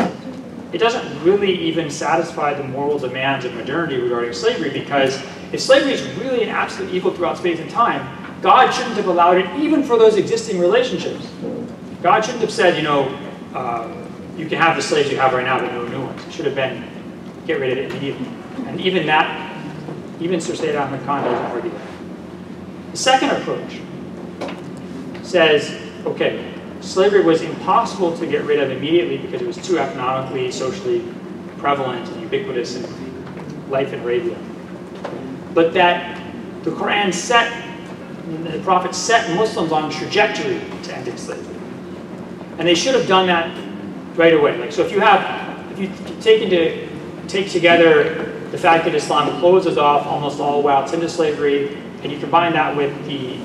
it doesn't really even satisfy the moral demands of modernity regarding slavery, because if slavery is really an absolute evil throughout space and time, God shouldn't have allowed it even for those existing relationships. God shouldn't have said, you know, you can have the slaves you have right now, but no new ones. It should have been, get rid of it immediately. And even that, even Sir Sayyid Ahmad Khan doesn't argue that. The second approach says, okay, slavery was impossible to get rid of immediately because it was too economically, socially prevalent and ubiquitous in life in Arabia. But that the Quran set, the Prophet set Muslims on a trajectory to ending slavery. And they should have done that right away. Like, so if you take together the fact that Islam closes off almost all routes into slavery, and you combine that with the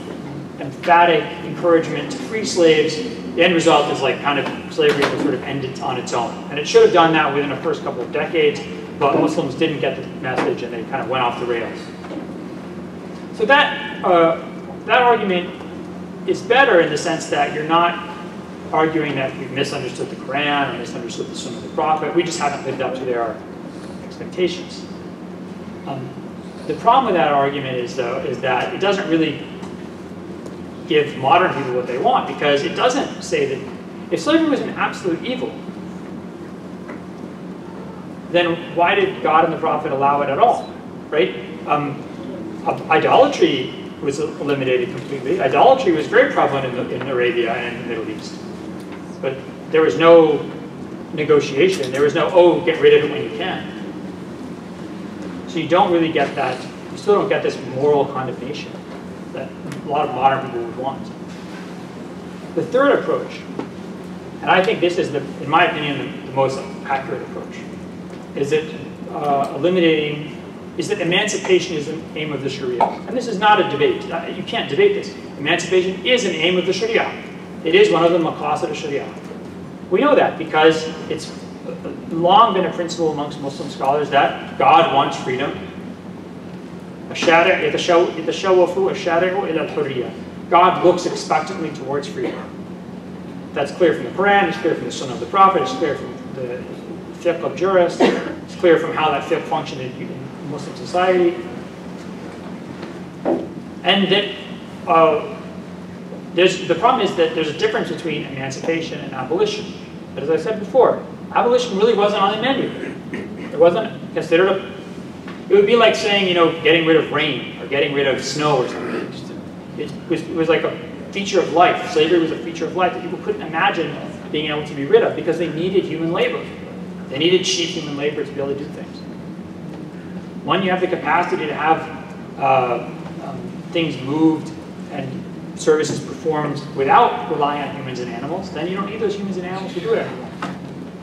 emphatic encouragement to free slaves, the end result is like kind of slavery was sort of ended on its own. And it should have done that within the first couple of decades, but Muslims didn't get the message and they kind of went off the rails. So that argument is better in the sense that you're not arguing that we've misunderstood the Quran or misunderstood the Sunnah of the Prophet. We just haven't lived up to their expectations. The problem with that argument is, though, is that it doesn't really give modern people what they want, because it doesn't say that if slavery was an absolute evil, then why did God and the Prophet allow it at all, right? Idolatry was eliminated completely. Idolatry was very prevalent in Arabia and in the Middle East. But there was no negotiation. There was no, oh, get rid of it when you can. So you don't really get that, you still don't get this moral condemnation that a lot of modern people would want. The third approach, and I think this is, in my opinion, the most accurate approach, is that emancipation is an aim of the Sharia. And this is not a debate. You can't debate this. Emancipation is an aim of the Sharia. It is one of the maqasid of Sharia. We know that because it's long been a principle amongst Muslim scholars that God wants freedom. God looks expectantly towards freedom. That's clear from the Quran, it's clear from the Sunnah of the Prophet, it's clear from the fiqh of jurists, it's clear from how that fiqh functioned in Muslim society. And that the problem is that there's a difference between emancipation and abolition. But as I said before, abolition really wasn't on the menu. It wasn't considered it would be like saying, you know, getting rid of rain or getting rid of snow or something. It was like a feature of life. Slavery was a feature of life that people couldn't imagine being able to be rid of because they needed human labor. They needed cheap human labor to be able to do things. When you have the capacity to have things moved and services performed without relying on humans and animals, then you don't need those humans and animals to do it anymore.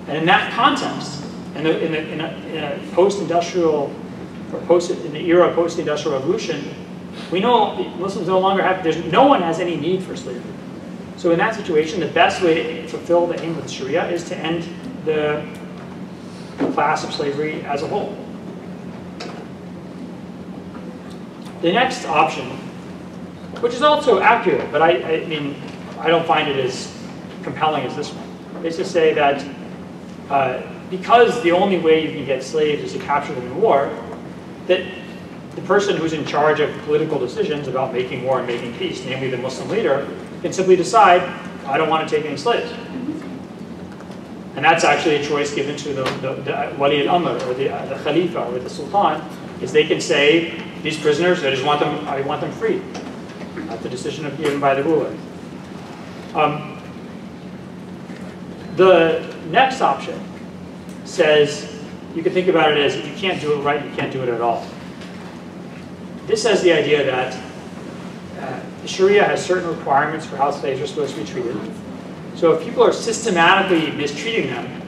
And in that context, in a post-industrial, in the era of post-industrial revolution, we know Muslims no longer have, no one has any need for slavery. So in that situation, the best way to fulfill the aim of the Sharia is to end the class of slavery as a whole. The next option, which is also accurate, but I mean, I don't find it as compelling as this one, is to say that because the only way you can get slaves is to capture them in war, that the person who's in charge of political decisions about making war and making peace, namely the Muslim leader, can simply decide, I don't want to take any slaves. And that's actually a choice given to the Wali al-Amr, or the Khalifa, or the Sultan, is they can say, these prisoners, I want them free. That's the decision given by the ruler. The next option says, you can think about it as, if you can't do it right, you can't do it at all. This has the idea that the Sharia has certain requirements for how slaves are supposed to be treated. So if people are systematically mistreating them,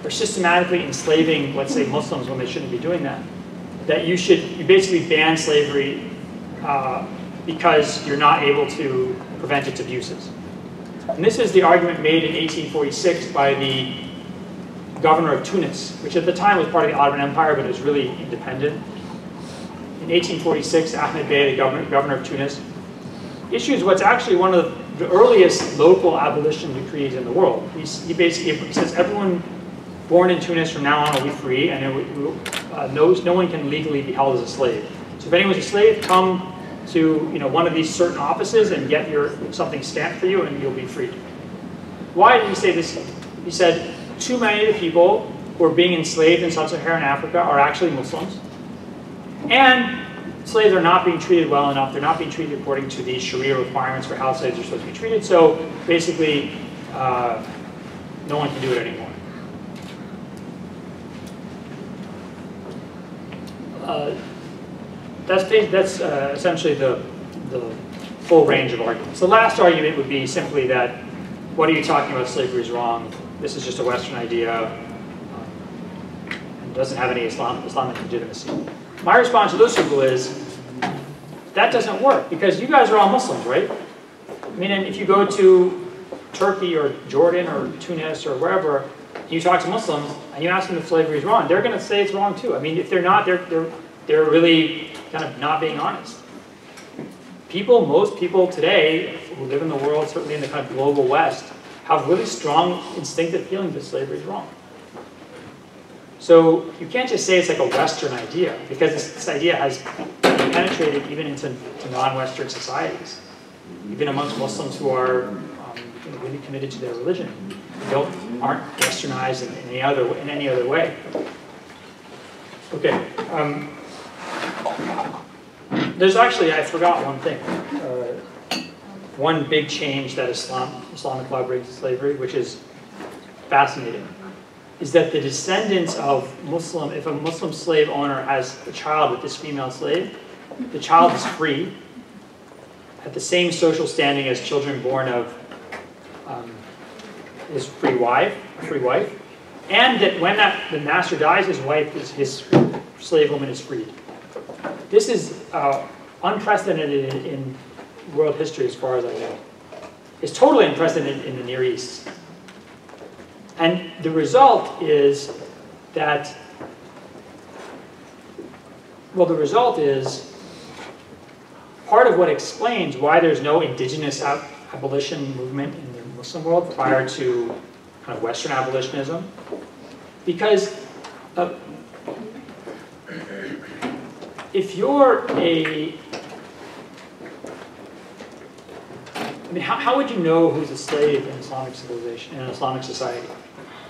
or systematically enslaving, let's say, Muslims when they shouldn't be doing that, that you basically ban slavery because you're not able to prevent its abuses. And this is the argument made in 1846 by the governor of Tunis, which at the time was part of the Ottoman Empire, but it was really independent. In 1846, Ahmed Bey, the governor of Tunis, issue is what's actually one of the earliest local abolition decrees in the world. He basically says everyone born in Tunis from now on will be free, and no one can legally be held as a slave. So if anyone's a slave, come to one of these certain offices and get something stamped for you, and you'll be freed. Why did he say this? He said too many of the people who are being enslaved in sub-Saharan Africa are actually Muslims, and slaves are not being treated well enough. They're not being treated according to the Sharia requirements for how slaves are supposed to be treated. So basically, no one can do it anymore. That's essentially the full range of arguments. The last argument would be simply that, what are you talking about? Slavery is wrong. This is just a Western idea. And doesn't have any Islamic legitimacy. My response to those people is, that doesn't work, because you guys are all Muslims, right? I mean, and if you go to Turkey or Jordan or Tunis or wherever, you talk to Muslims and you ask them if slavery is wrong, they're going to say it's wrong too. I mean, if they're not, they're really kind of not being honest. Most people today who live in the world, certainly in the kind of global West, have really strong instinctive feelings that slavery is wrong. So you can't just say it's like a Western idea, because this idea has penetrated even into non-Western societies, even amongst Muslims who are really committed to their religion, aren't Westernized in any other way. Okay. There's actually, I forgot one thing. One big change that Islamic law brings to slavery, which is fascinating, is that the descendants of if a Muslim slave owner has a child with this female slave, the child is free, at the same social standing as children born of his free wife, and that when the master dies, his slave woman is freed. This is unprecedented in world history as far as I know. It's totally unprecedented in the Near East. And the result is that, part of what explains why there's no indigenous abolition movement in the Muslim world prior to kind of Western abolitionism, because if you're how would you know who's a slave in Islamic civilization, in an Islamic society?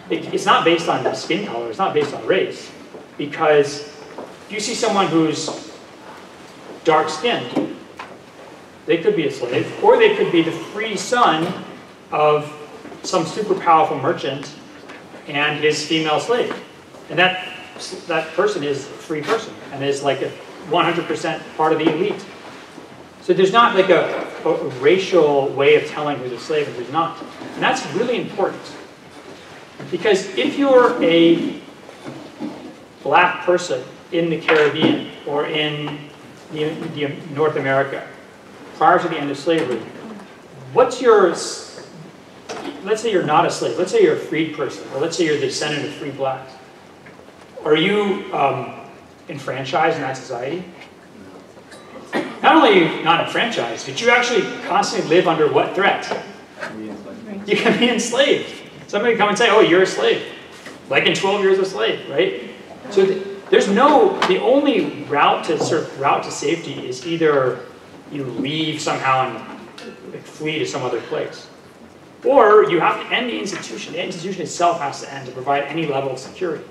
It's not based on skin color, it's not based on race. Because if you see someone who's dark-skinned, they could be a slave, or they could be the free son of some super powerful merchant and his female slave. And that person is a free person, and is like a 100% part of the elite. So there's not like a racial way of telling who's a slave and who's not. And that's really important. Because if you're a black person in the Caribbean or in North America prior to the end of slavery, let's say you're not a slave, let's say you're a freed person, or let's say you're the descendant of free blacks. Are you enfranchised in that society? Not only are you not enfranchised, but you actually constantly live under what threat? You can be enslaved. Somebody come and say, oh, you're a slave. Like in 12 Years a Slave, right? So the only route to safety is either you leave somehow and flee to some other place. Or you have to end the institution. The institution itself has to end to provide any level of security.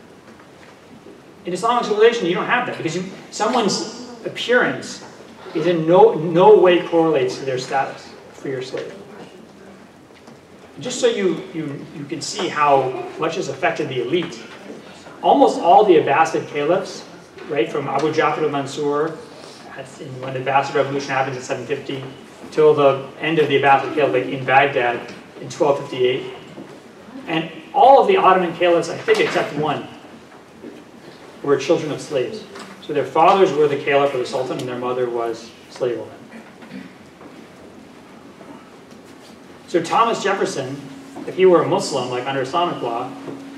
In Islamic civilization, you don't have that, because someone's appearance is in no way correlates to their status, free or slave. Just so you can see how much has affected the elite, almost all the Abbasid caliphs, right, from Abu Ja'far al-Mansur, when the Abbasid revolution happens in 750, till the end of the Abbasid Caliphate in Baghdad in 1258, and all of the Ottoman caliphs, I think except one, were children of slaves. So their fathers were the caliph or the sultan, and their mother was a slave woman. So Thomas Jefferson, if he were a Muslim, like under Islamic law,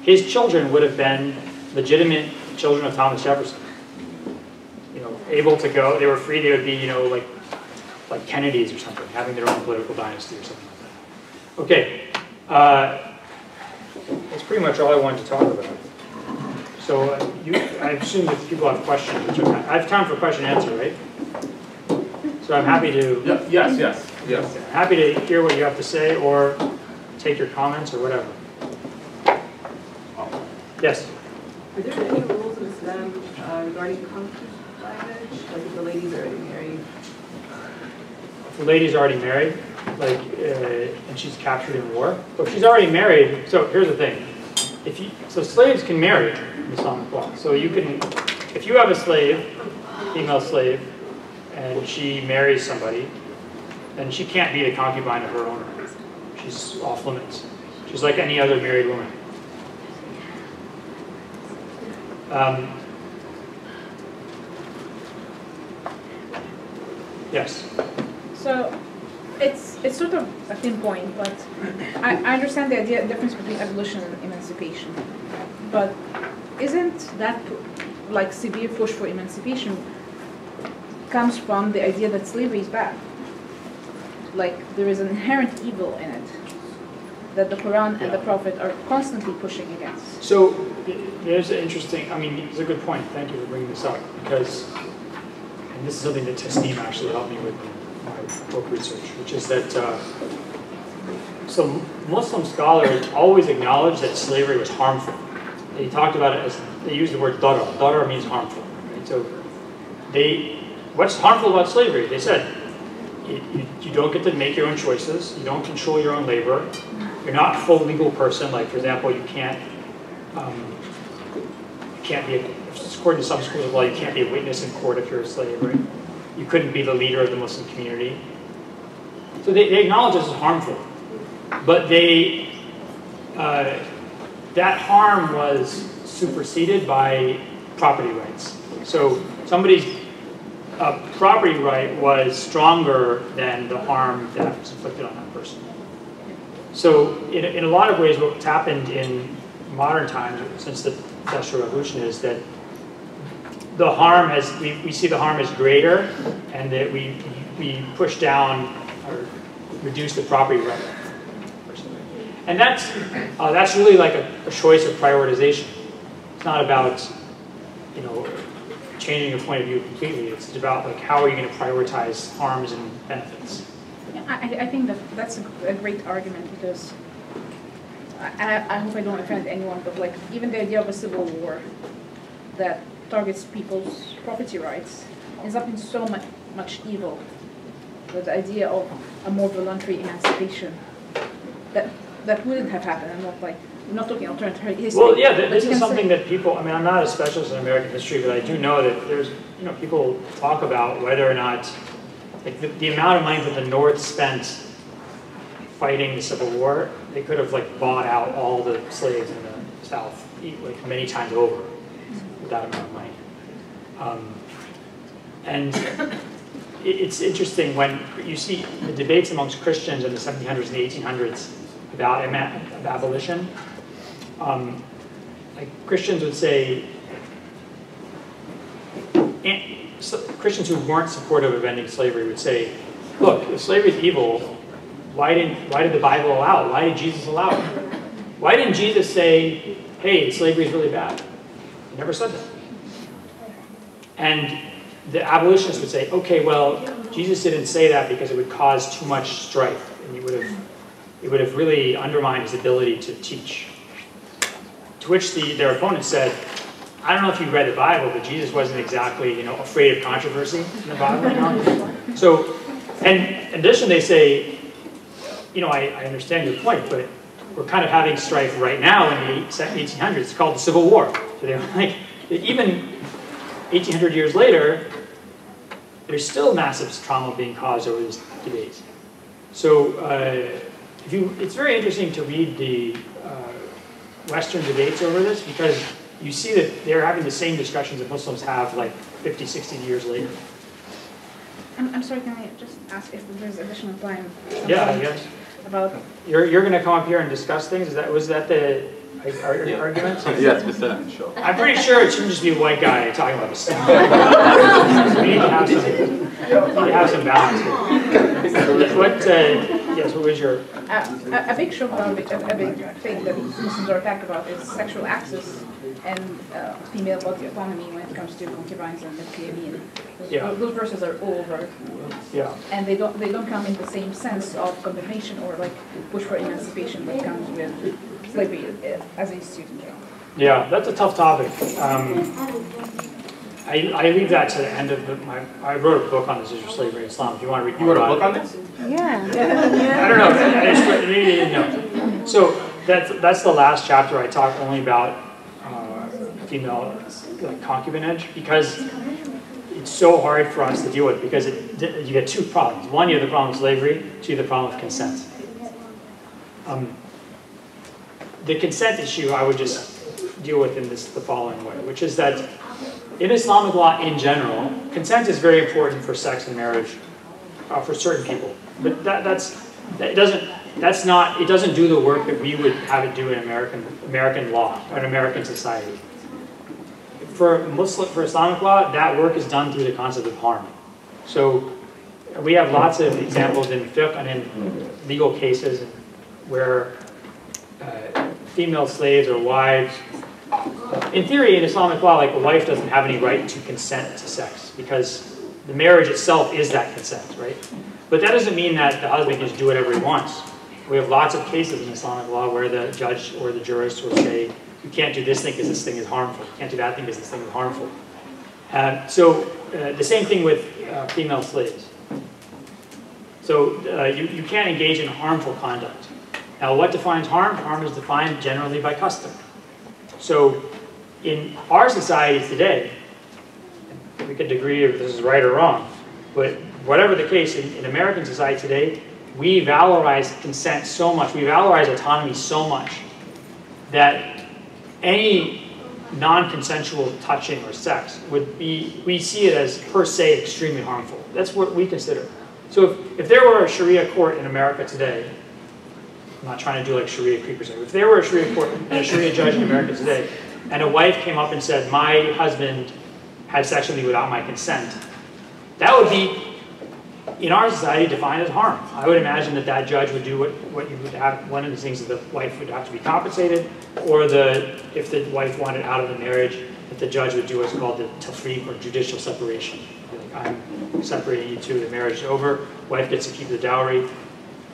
his children would have been legitimate children of Thomas Jefferson. Able to go, they were free, they would be, like like Kennedys or something, having their own political dynasty or something like that. Okay, that's pretty much all I wanted to talk about. So I assume that people have questions. Which I have time for question and answer, right? So I'm happy to. Yes. Happy to hear what you have to say or take your comments or whatever. Yes. Are there any rules in Islam regarding concubinage? Like if the lady's already married? If the lady's already married, like, and she's captured in war. So if she's already married, so here's the thing. So slaves can marry in Islamic law. So you can, if you have a slave, female slave, and she marries somebody, then she can't be the concubine of her owner. She's off limits. She's like any other married woman. Yes. So it's sort of a thin point, but I understand the difference between abolition and emancipation. But isn't that like severe push for emancipation comes from the idea that slavery is bad? Like there is an inherent evil in it that the Quran and the Prophet are constantly pushing against. So there's an interesting, I mean, it's a good point. Thank you for bringing this up because, and this is something that Tasneem actually helped me with my book research, which is that so Muslim scholars always acknowledged that slavery was harmful. They talked about it as, they used the word darar. Darar means harmful. Right? So what's harmful about slavery? They said, you don't get to make your own choices. You don't control your own labor. You're not a full legal person. Like, for example, you can't be, according to some schools of law, you can't be a witness in court if you're a slave, right? You couldn't be the leader of the Muslim community. So they acknowledge this is harmful. But that harm was superseded by property rights. So somebody's property right was stronger than the harm that was inflicted on that person. So in a lot of ways, what's happened in modern times since the Industrial Revolution is that the harm has, we see the harm as greater, and that we push down or reduce the property right. And that's really like a choice of prioritization. It's not about, you know, changing your point of view completely. It's about like how are you going to prioritize harms and benefits. I think that's a great argument because I hope I don't offend anyone, but like even the idea of a civil war that targets people's property rights ends up in so much evil. The idea of a more voluntary emancipation that wouldn't have happened. I'm not talking alternative history. Well, yeah, this is something that people, I mean, I'm not a specialist in American history, but I do know that there's, you know, people talk about whether or not, like the amount of money that the North spent fighting the Civil War, they could have like bought out all the slaves in the South like many times over with that amount of money. And it's interesting when you see the debates amongst Christians in the 1700s and the 1800s about abolition. Like Christians would say, Christians who weren't supportive of ending slavery would say, look, if slavery is evil, why did the Bible allow it? Why did Jesus allow it? Why didn't Jesus say, hey, slavery is really bad? He never said that. And the abolitionists would say, okay, well, Jesus didn't say that because it would cause too much strife, and it would have really undermined his ability to teach. To which their opponent said, I don't know if you read the Bible, but Jesus wasn't exactly, you know, afraid of controversy in the Bible. You know? So, and in addition, they say, you know, I understand your point, but we're kind of having strife right now in the 1800s. It's called the Civil War. So they're like, even 1800 years later, there's still massive trauma being caused over this debate. So it's very interesting to read the Western debates over this because you see that they're having the same discussions that Muslims have like 50, 60 years later. I'm sorry, can I just ask if there's additional time? Yeah, yes. About you're going to come up here and discuss things? Was that the argument? Yes, we said on the show. I'm pretty sure it shouldn't just be a white guy talking about this stuff. We need to have some. to have some balance here. Yes, what was your? A big shock, a big thing that Muslims are attacked about is sexual access and female body autonomy when it comes to concubines and FPAB. Those verses are all over. Yeah. And they don't come in the same sense of condemnation or like push for emancipation that comes with slavery as a student. Yeah, that's a tough topic. I leave that to the end of I wrote a book on this issue of slavery and Islam. If you want to read more about it. You wrote a book on this? Yeah. I don't know. Maybe you didn't know. So that's the last chapter. I talk only about female concubinage because it's so hard for us to deal with because you get two problems. One, you have the problem of slavery. Two, the problem of consent. The consent issue I would just deal with in the following way, which is that in Islamic law in general, consent is very important for sex and marriage for certain people. But it doesn't do the work that we would have it do in American law or in American society. For Islamic law, that work is done through the concept of harm. So we have lots of examples in fiqh and in legal cases where female slaves or wives, in theory, in Islamic law, like a wife doesn't have any right to consent to sex because the marriage itself is that consent, right? But that doesn't mean that the husband can just do whatever he wants. We have lots of cases in Islamic law where the judge or the jurist will say, you can't do this thing because this thing is harmful. You can't do that thing because this thing is harmful. The same thing with female slaves. So you can't engage in harmful conduct. Now, what defines harm? Harm is defined generally by custom. So in our society today, we could agree if this is right or wrong, but whatever the case, in American society today, we valorize consent so much, we valorize autonomy so much, that any non-consensual touching or sex we see it as per se extremely harmful. That's what we consider. So if there were a Sharia court in America today, I'm not trying to do like Sharia creepers. If there were a Sharia court and a Sharia judge in America today, and a wife came up and said, my husband had sex with me without my consent, that would be, in our society, defined as harm. I would imagine that judge would do what you would have, one of the things that the wife would have to be compensated, or if the wife wanted out of the marriage, that the judge would do what's called the tafriq, or judicial separation. Like, I'm separating you two, the marriage is over, wife gets to keep the dowry,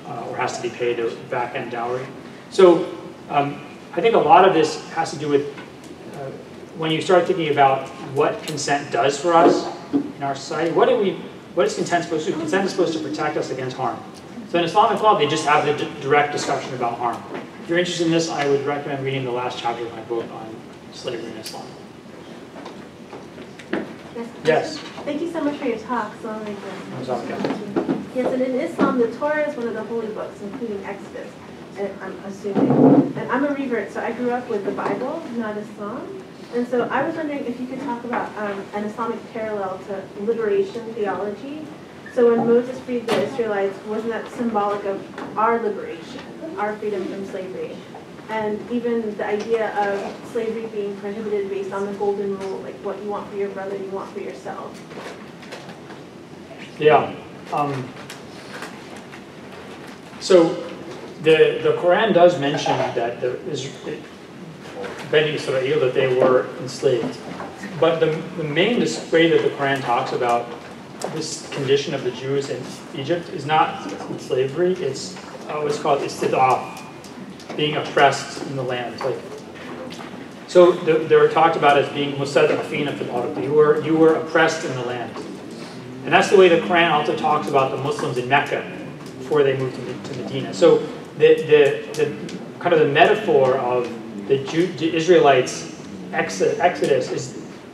or has to be paid a back-end dowry. So I think a lot of this has to do with when you start thinking about what consent does for us in our society. What is consent supposed to do? Consent is supposed to protect us against harm. So in Islamic law, they just have the direct discussion about harm. If you're interested in this, I would recommend reading the last chapter of my book on slavery in Islam. Yes? Thank you so much for your talk. Yes, and in Islam, the Torah is one of the holy books, including Exodus, and I'm assuming. And I'm a revert, so I grew up with the Bible, not Islam. And so I was wondering if you could talk about an Islamic parallel to liberation theology. So when Moses freed the Israelites, wasn't that symbolic of our liberation, our freedom from slavery? And even the idea of slavery being prohibited based on the golden rule, like what you want for your brother, you want for yourself. Yeah. So the Quran does mention that Beni Israel, that they were enslaved. But the main way that the Quran talks about this condition of the Jews in Egypt is not slavery, it's what's called istid'af, being oppressed in the land. So they were talked about as being mustad'afina fil ard. You were oppressed in the land. And that's the way the Quran also talks about the Muslims in Mecca before they moved to Medina. So the kind of the metaphor of the Israelites' exodus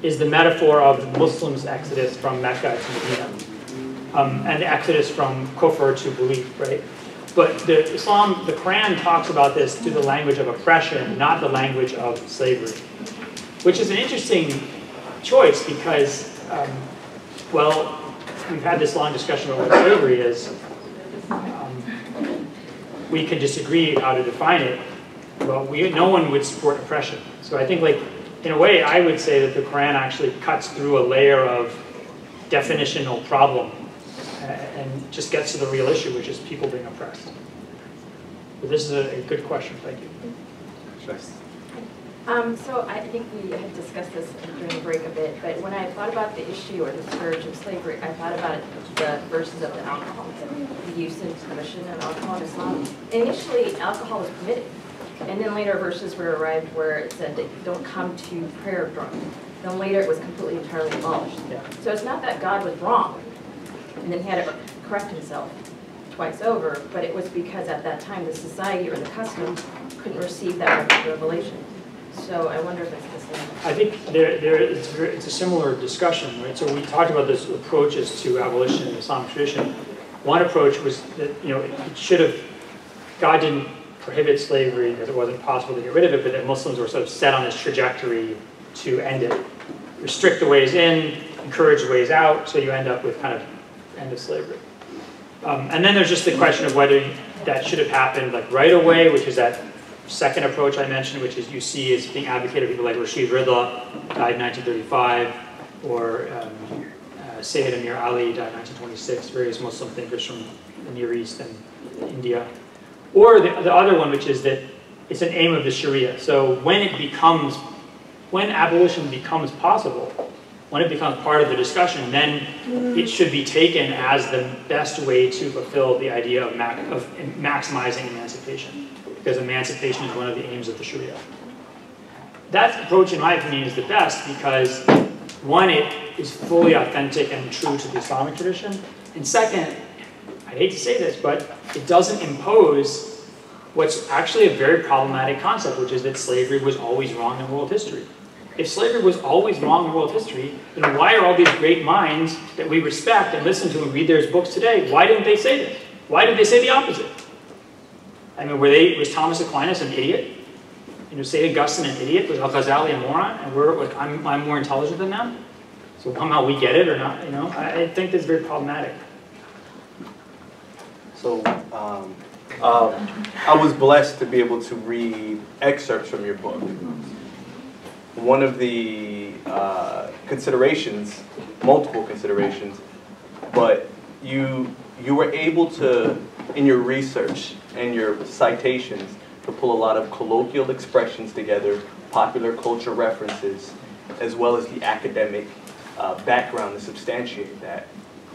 is the metaphor of the Muslims' exodus from Mecca to Medina, and the exodus from kufr to belief, right? But the Quran talks about this through the language of oppression, not the language of slavery, which is an interesting choice because, well, we've had this long discussion about what slavery is. We can disagree how to define it, but no one would support oppression. So I think, like, in a way, I would say that the Quran actually cuts through a layer of definitional problem and just gets to the real issue, which is people being oppressed. But this is a good question. Thank you. So I think we had discussed this during the break a bit, but when I thought about the issue or the scourge of slavery, I thought about the verses of the alcohol, the use and commission of alcohol in Islam. Initially, alcohol was permitted, and then later verses were arrived where it said that you don't come to prayer drunk. Then later it was completely entirely abolished. Yeah. So it's not that God was wrong, and then he had to correct himself twice over, but it was because at that time the society or the custom couldn't receive that revelation. So I wonder if it's the same. I think it's a similar discussion, right? So we talked about this approaches to abolition in the Islamic tradition. One approach was that, it should have, God didn't prohibit slavery because it wasn't possible to get rid of it, but that Muslims were sort of set on this trajectory to end it. Restrict the ways in, encourage the ways out, so you end up with kind of end of slavery. And then there's just the question of whether that should have happened like right away, which is that second approach I mentioned, which is you see is being advocated by people like Rashid Rida, died in 1935, or Sayyid Amir Ali, died in 1926, various Muslim thinkers from the Near East and India. Or the other one, which is that it's an aim of the Sharia. So when abolition becomes possible, when it becomes part of the discussion, then it should be taken as the best way to fulfill the idea of maximizing emancipation, because emancipation is one of the aims of the Sharia. That approach, in my opinion, is the best because, one, it is fully authentic and true to the Islamic tradition, and second, I hate to say this, but it doesn't impose what's actually a very problematic concept, which is that slavery was always wrong in world history. If slavery was always wrong in world history, then why are all these great minds that we respect and listen to and read their books today, why didn't they say this? Why did they say the opposite? I mean, was Thomas Aquinas an idiot? St. Augustine an idiot? Was Al-Ghazali a moron? And I'm more intelligent than them? So somehow we get it or not, I think that's very problematic. So, I was blessed to be able to read excerpts from your book. One of the considerations, multiple considerations, but you were able to, in your research and your citations, to pull a lot of colloquial expressions together, popular culture references, as well as the academic background to substantiate that.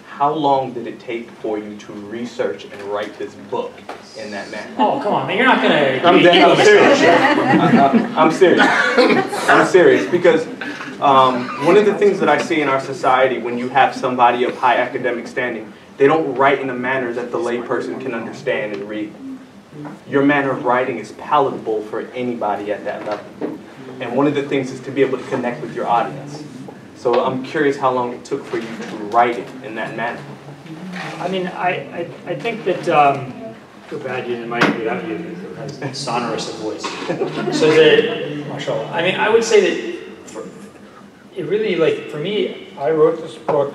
How long did it take for you to research and write this book in that manner? Oh, come on, man. You're not going to... I'm serious. I'm serious. I'm serious because one of the things that I see in our society when you have somebody of high academic standing, they don't write in a manner that the layperson can understand and read. Your manner of writing is palatable for anybody at that level. And one of the things is to be able to connect with your audience. So I'm curious how long it took for you to write it in that manner. I mean, I think that, I feel bad you didn't invite me without you, because it's sonorous a voice. So that, mashallah. I mean, I would say that it really, like, for me, I wrote this book.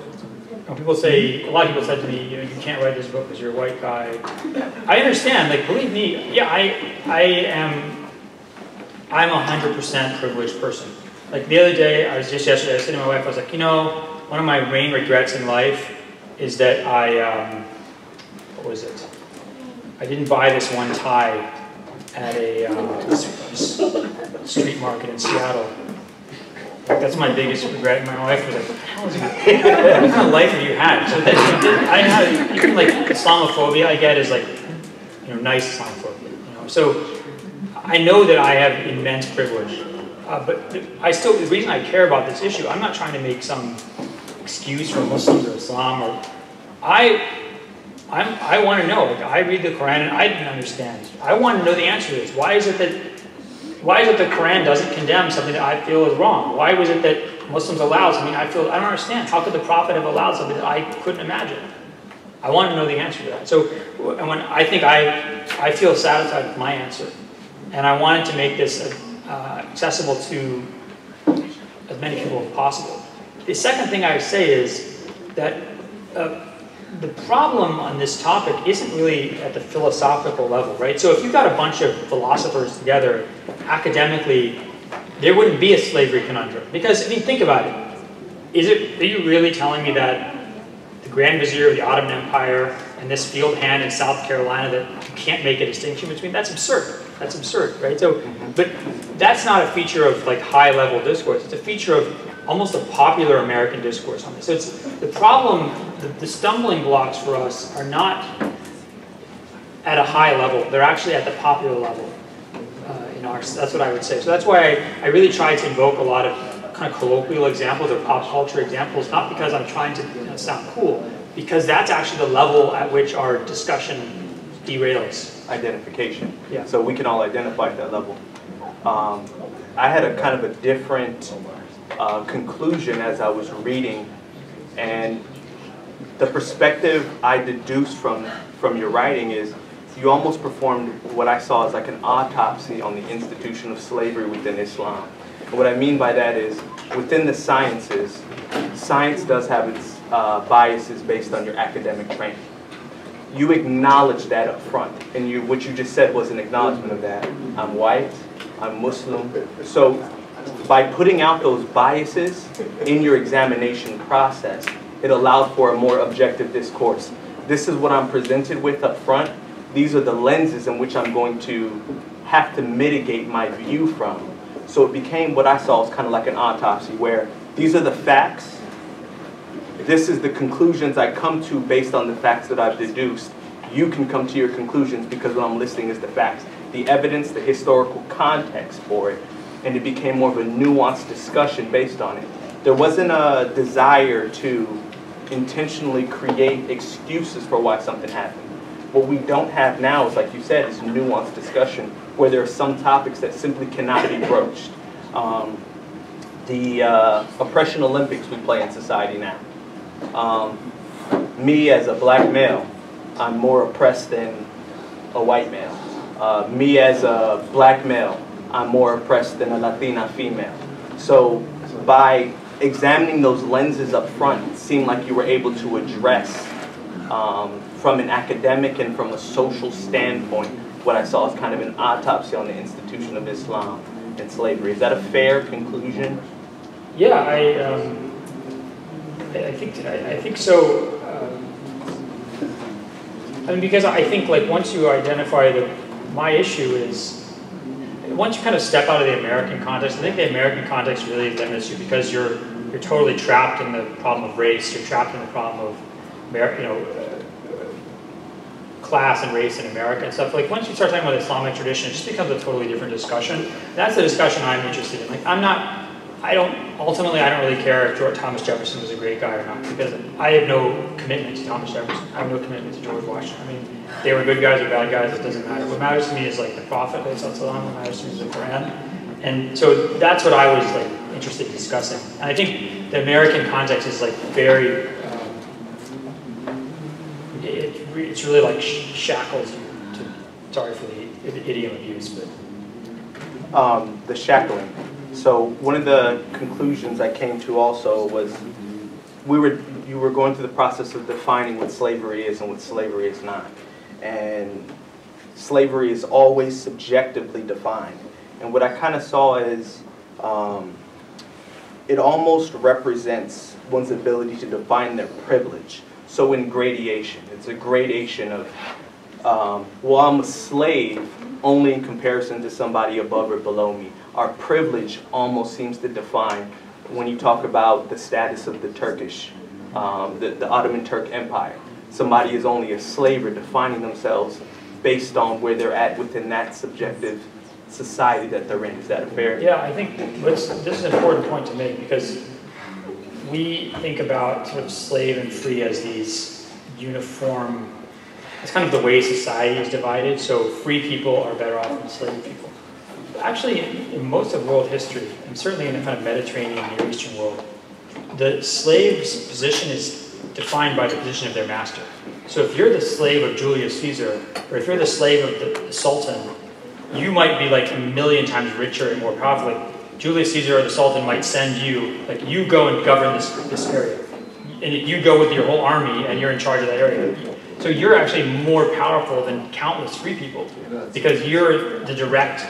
People say, a lot of people said to me, you can't write this book because you're a white guy. I understand, like, believe me, yeah, I'm a 100% privileged person. Like the other day, yesterday, I was sitting with my wife, I was like, one of my main regrets in life is that what was it? I didn't buy this one tie at a street market in Seattle. Like, that's my biggest regret. And my wife was like, what the hell is what kind of life have you had? So I had, even like Islamophobia I get is like, nice Islamophobia. So I know that I have immense privilege. But the reason I care about this issue, I'm not trying to make some excuse for Muslims or Islam, or I want to know. Like, I read the Quran and I didn't understand. I want to know the answer to this. Why is it that the Quran doesn't condemn something that I feel is wrong? Why was it that Muslims allow something I don't understand? How could the Prophet have allowed something that I couldn't imagine? I want to know the answer to that. So, and when I think I feel satisfied with my answer, and I wanted to make this accessible to as many people as possible. The second thing I would say is that the problem on this topic isn't really at the philosophical level, right? So if you've got a bunch of philosophers together, academically, there wouldn't be a slavery conundrum. Because, I mean, think about it. Are you really telling me that the Grand Vizier of the Ottoman Empire and this field hand in South Carolina that you can't make a distinction between, that's absurd. That's absurd, right? So, but that's not a feature of like high-level discourse. It's a feature of almost a popular American discourse on this. So it's the problem, the stumbling blocks for us are not at a high level. They're actually at the popular level. That's what I would say. So that's why I really try to invoke a lot of kind of colloquial examples or pop culture examples, not because I'm trying to sound cool, because that's actually the level at which our discussion derails. Identification. Yeah. So we can all identify at that level. I had a kind of a different conclusion as I was reading, and the perspective I deduced from your writing is you almost performed what I saw as like an autopsy on the institution of slavery within Islam. And what I mean by that is, within the sciences, science does have its biases based on your academic training. You acknowledge that up front, and what you just said was an acknowledgement of that. I'm white, I'm Muslim. So by putting out those biases in your examination process, it allowed for a more objective discourse. This is what I'm presented with up front. These are the lenses in which I'm going to have to mitigate my view from. So it became what I saw as kind of like an autopsy, where these are the facts. This is the conclusions I come to based on the facts that I've deduced. You can come to your conclusions because what I'm listing is the facts, the evidence, the historical context for it. And it became more of a nuanced discussion based on it. There wasn't a desire to intentionally create excuses for why something happened. What we don't have now is, like you said, is nuanced discussion where there are some topics that simply cannot be broached. The oppression Olympics we play in society now. Me as a black male, I'm more oppressed than a white male. Me as a black male, I'm more oppressed than a Latina female. So by examining those lenses up front, it seemed like you were able to address from an academic and from a social standpoint what I saw as kind of an autopsy on the institution of Islam and slavery. Is that a fair conclusion? Yeah, I think so. I mean, because I think like once you identify my issue is, once you kind of step out of the American context, I think the American context really limits you because you're totally trapped in the problem of race. You're trapped in the problem of class and race in America and stuff. Like once you start talking about the Islamic tradition, it just becomes a totally different discussion. That's the discussion I'm interested in. Like I don't really care if George Thomas Jefferson was a great guy or not, because I have no commitment to Thomas Jefferson. I have no commitment to George Washington. I mean, they were good guys or bad guys, it doesn't matter. What matters to me is like the Prophet, what matters to me is the Quran. And so that's what I was like interested in discussing. And I think the American context is like very, it's really like shackles you to, sorry for the idiom abuse, but. The shackling. So one of the conclusions I came to also was you were going through the process of defining what slavery is and what slavery is not. And slavery is always subjectively defined. And what I kind of saw is it almost represents one's ability to define their privilege. So in gradation, it's a gradation of, well, I'm a slave only in comparison to somebody above or below me. Our privilege almost seems to define when you talk about the status of the Turkish, the Ottoman Turk Empire. Somebody is only a slave or defining themselves based on where they're at within that subjective society that they're in. Is that a fair? Yeah, I think this is an important point to make because we think about sort of slave and free as these uniform, it's kind of the way society is divided. So free people are better off than slave people. Actually, in most of world history, and certainly in the kind of Mediterranean, Near Eastern world, the slave's position is defined by the position of their master. So if you're the slave of Julius Caesar, or if you're the slave of the Sultan, you might be like a million times richer and more powerful. Like Julius Caesar or the Sultan might send you, like you go and govern this area. And you go with your whole army and you're in charge of that area. So you're actually more powerful than countless free people because you're the direct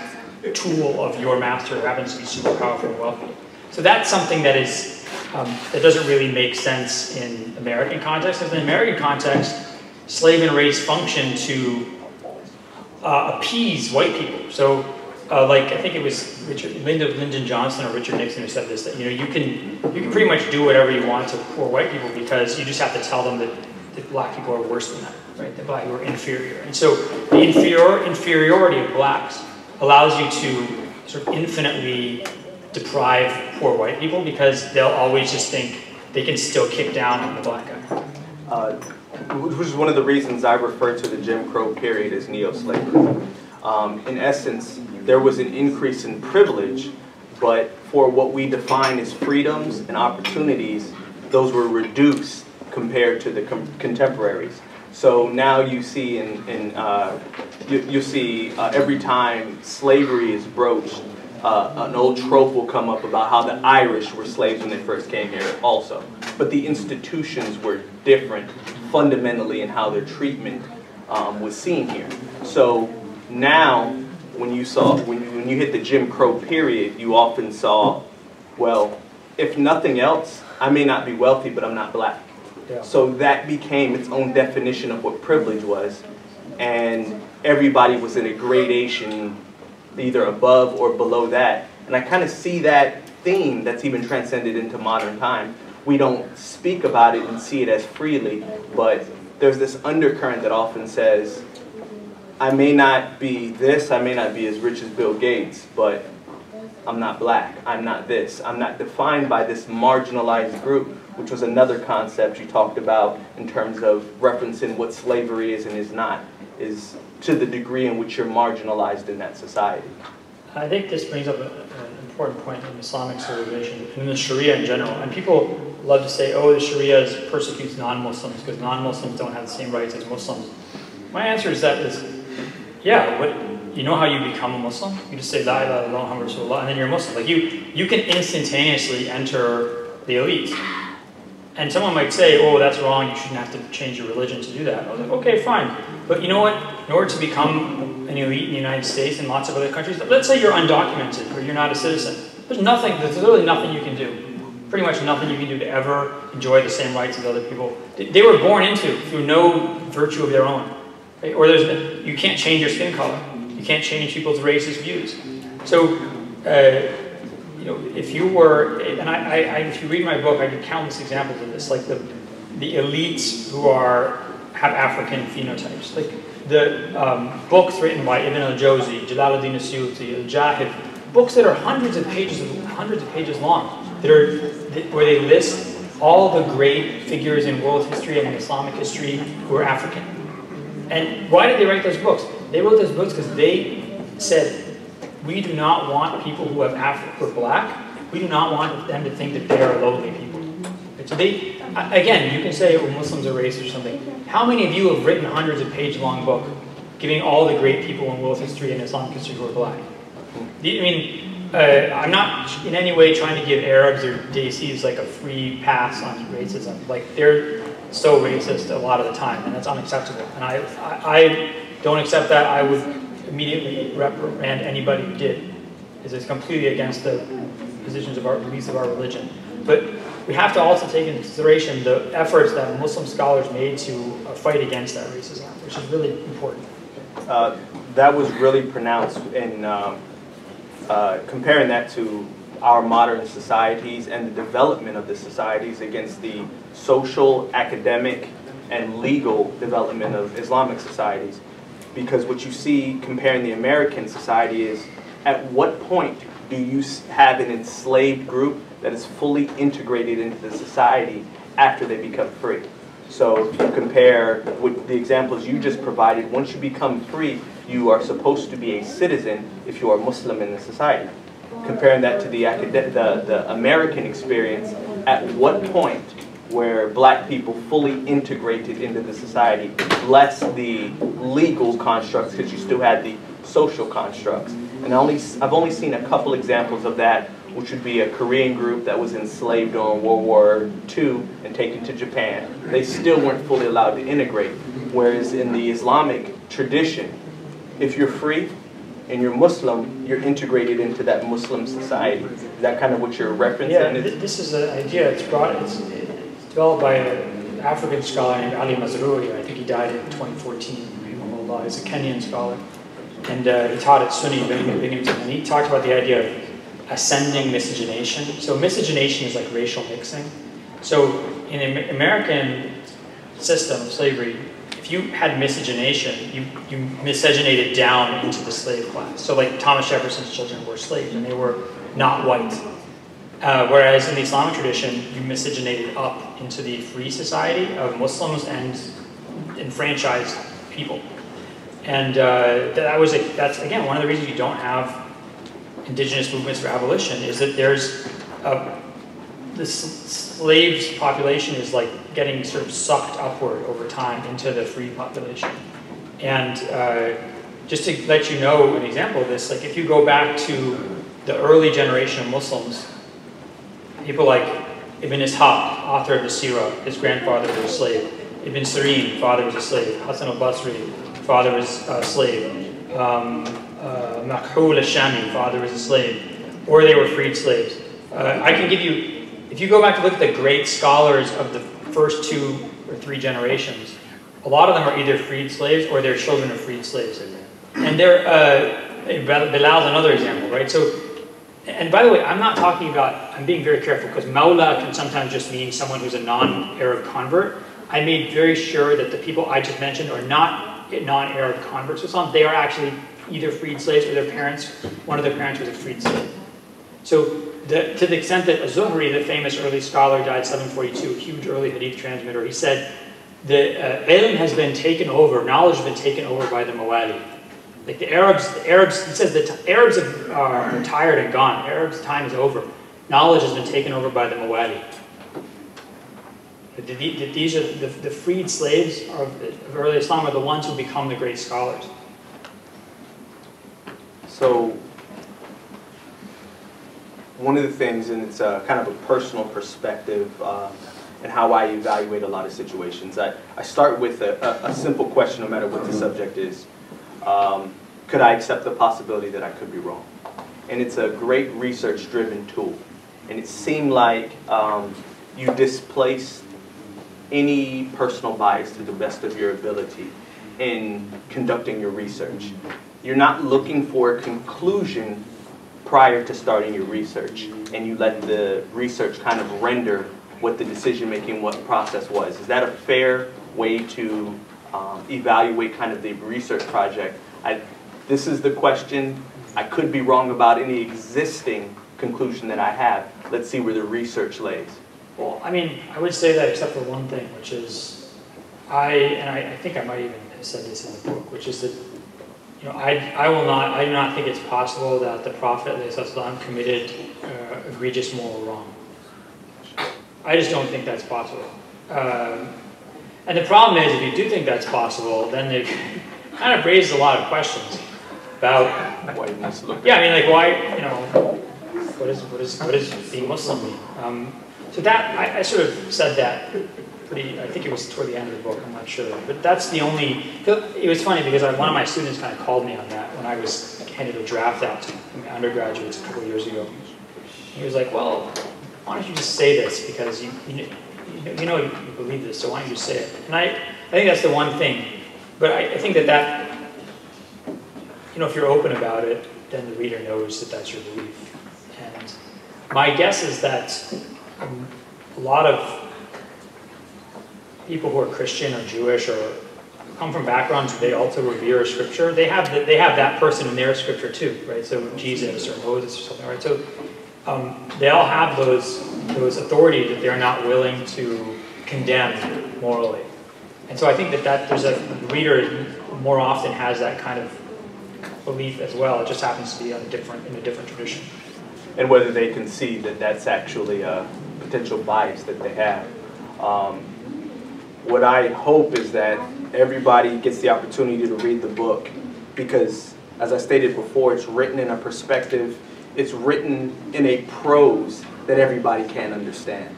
tool of your master who happens to be super powerful and wealthy. So that's something that is that doesn't really make sense in American context. Because in American context, slave and race function to appease white people. So, like I think it was Lyndon Johnson or Richard Nixon who said this, that you can pretty much do whatever you want to poor white people because you just have to tell them that black people are worse than them, right? That black people are inferior. And so the inferiority of blacks allows you to sort of infinitely deprive poor white people because they'll always just think they can still kick down on the black guy. Which is one of the reasons I refer to the Jim Crow period as neo-slavery. In essence, there was an increase in privilege, but for what we define as freedoms and opportunities, those were reduced compared to the contemporaries. So now you see every time slavery is broached, an old trope will come up about how the Irish were slaves when they first came here also. But the institutions were different fundamentally in how their treatment was seen here. So now when you hit the Jim Crow period, you often saw, well, if nothing else, I may not be wealthy, but I'm not black. Yeah. So that became its own definition of what privilege was, and everybody was in a gradation either above or below that. And I kind of see that theme that's even transcended into modern time. We don't speak about it and see it as freely, but there's this undercurrent that often says, I may not be this, I may not be as rich as Bill Gates, but I'm not black, I'm not this. I'm not defined by this marginalized group, which was another concept you talked about in terms of referencing what slavery is and is not, is to the degree in which you're marginalized in that society. I think this brings up an important point in Islamic civilization, in the Sharia in general. And people love to say, oh, the Sharia persecutes non-Muslims because non-Muslims don't have the same rights as Muslims. My answer is yeah, you know how you become a Muslim? You just say, La ilaha illallah Muhammad Rasulullah, and then you're a Muslim. Like you can instantaneously enter the elite. And someone might say, oh, that's wrong, you shouldn't have to change your religion to do that. I was like, okay, fine. But you know what? In order to become an elite in the United States and lots of other countries, let's say you're undocumented or you're not a citizen. There's literally nothing you can do. Pretty much nothing you can do to ever enjoy the same rights as other people. They were born into through no virtue of their own. Right? Or you can't change your skin color. You can't change people's racist views. So, if you were, and if you read my book, I give countless examples of this, like the elites who have African phenotypes, like the books written by Ibn al-Jawzi, Jalaluddin al-Suyuti, al-Jahid, books that are hundreds of pages long, where they list all the great figures in world history and in Islamic history who are African. And why did they write those books? They wrote those books because they said, we do not want people who are black, we do not want them to think that they are lowly people. So again, you can say, oh, Muslims are racist or something. How many of you have written hundreds of page-long book giving all the great people in world history and Islamic history who are black? I'm not in any way trying to give Arabs or Desis like a free pass on racism. Like, they're so racist a lot of the time, and that's unacceptable. And I don't accept that. I would immediately reprimand anybody who did, because it's completely against the positions of beliefs of our religion. But we have to also take into consideration the efforts that Muslim scholars made to fight against that racism, which is really important. That was really pronounced in comparing that to our modern societies and the development of the societies against the social, academic, and legal development of Islamic societies. Because what you see comparing the American society is, at what point do you have an enslaved group that is fully integrated into the society after they become free? So if you compare with the examples you just provided, once you become free, you are supposed to be a citizen if you are Muslim in the society. Comparing that to the American experience, at what point where black people fully integrated into the society, less the legal constructs, because you still had the social constructs. And I've only seen a couple examples of that, which would be a Korean group that was enslaved during World War II and taken to Japan. They still weren't fully allowed to integrate. Whereas in the Islamic tradition, if you're free, and you're Muslim, you're integrated into that Muslim society. Is that kind of what you're referencing? Yeah, this is an idea. It's developed by an African scholar named Ali Mazrui. I think he died in 2014. He's a Kenyan scholar. And he taught at SUNY Binghamton. And he talked about the idea of ascending miscegenation. So miscegenation is like racial mixing. So in the American system of slavery, if you had miscegenation, you miscegenated down into the slave class. So like Thomas Jefferson's children were slaves and they were not white. Whereas in the Islamic tradition, you miscegenated up into the free society of Muslims and enfranchised people. And that's again, one of the reasons you don't have indigenous movements for abolition is that there's the slaves population is like getting sort of sucked upward over time into the free population. And just to let you know an example of this, like if you go back to the early generation of Muslims, people like Ibn Ishaq, author of the Sirah, his grandfather was a slave. Ibn Sirin, father was a slave. Hassan al-Basri, father was a slave. Makhul al-Shami, father was a slave. Or they were freed slaves. I can give you, if you go back to look at the great scholars of the first 2 or 3 generations, a lot of them are either freed slaves or they're children of freed slaves. And they're, Bilal's another example, right? So, and by the way, I'm not talking about, I'm being very careful because Mawla can sometimes just mean someone who's a non-Arab convert. I made very sure that the people I just mentioned are not non-Arab converts to Islam. They are actually either freed slaves or their parents, one of their parents was a freed slave. So to the extent that Az-Zuhri, the famous early scholar, died 742, a huge early hadith transmitter, he said, the ilm has been taken over, knowledge has been taken over by the Mawali. Like the Arabs, he says that Arabs are retired and gone. Arabs' time is over. Knowledge has been taken over by the Mawali. These are the freed slaves of early Islam are the ones who become the great scholars. So one of the things, and it's kind of a personal perspective and how I evaluate a lot of situations, I start with a simple question no matter what the subject is. Could I accept the possibility that I could be wrong? And it's a great research-driven tool. And it seemed like you displaced any personal bias to the best of your ability in conducting your research. You're not looking for a conclusion prior to starting your research, and you let the research kind of render what the decision-making, what process was. Is that a fair way to evaluate kind of the research project? This is the question. I could be wrong about any existing conclusion that I have. Let's see where the research lays. Well, I mean, I would say that except for one thing, which is, I think I might even have said this in the book, which is that, you know, I do not think it's possible that the Prophet ﷺ committed egregious moral wrong. I just don't think that's possible. And the problem is, if you do think that's possible, then it kind of raises a lot of questions about, yeah, I mean, like, why, you know, what does being Muslim mean? So that, I sort of said that pretty, I think it was toward the end of the book, I'm not sure. But that's the only, it was funny because one of my students kind of called me on that when I was handed a draft out to my undergraduates a couple of years ago. He was like, well, why don't you just say this, because you know you believe this, so why don't you say it? And I think that's the one thing. But I think that, you know, if you're open about it, then the reader knows that that's your belief. And my guess is that a lot of people who are Christian or Jewish or come from backgrounds where they also revere Scripture, they have that person in their Scripture too, right? So Jesus or Moses or something, right? So they all have those authorities that they're not willing to condemn morally. And so I think that there's a reader more often has that kind of belief as well. It just happens to be in a different tradition. And whether they can see that that's actually a potential bias that they have. What I hope is that everybody gets the opportunity to read the book because, as I stated before, it's written in a perspective, it's written in a prose that everybody can understand.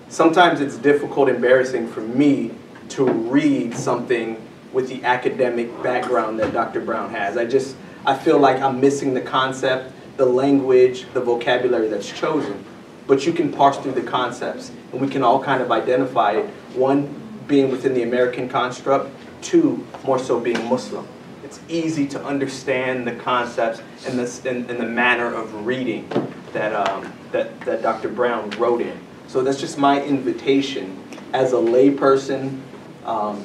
Sometimes it's difficult, embarrassing for me to read something with the academic background that Dr. Brown has. I feel like I'm missing the concept, the language, the vocabulary that's chosen. But you can parse through the concepts, and we can all kind of identify it. One, being within the American construct. Two, more so being Muslim. It's easy to understand the concepts and the manner of reading that Dr. Brown wrote in. So that's just my invitation. As a layperson,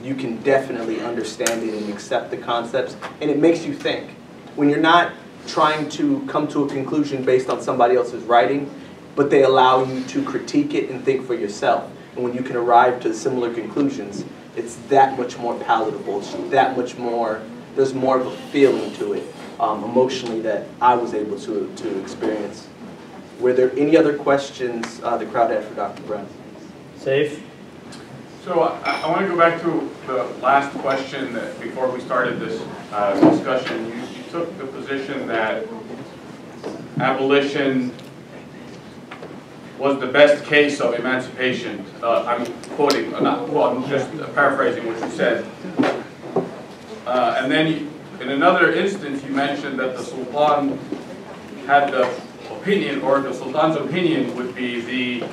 you can definitely understand it and accept the concepts, and it makes you think. When you're not trying to come to a conclusion based on somebody else's writing, but they allow you to critique it and think for yourself. And when you can arrive to similar conclusions, it's that much more palatable. It's that much more, there's more of a feeling to it emotionally that I was able to experience. Were there any other questions the crowd had for Dr. Brown? Safe. So I want to go back to the last question that before we started this discussion. You took the position that abolition was the best case of emancipation. I'm quoting, I'm just paraphrasing what you said. And then in another instance, you mentioned that the Sultan had the opinion, or the Sultan's opinion would be the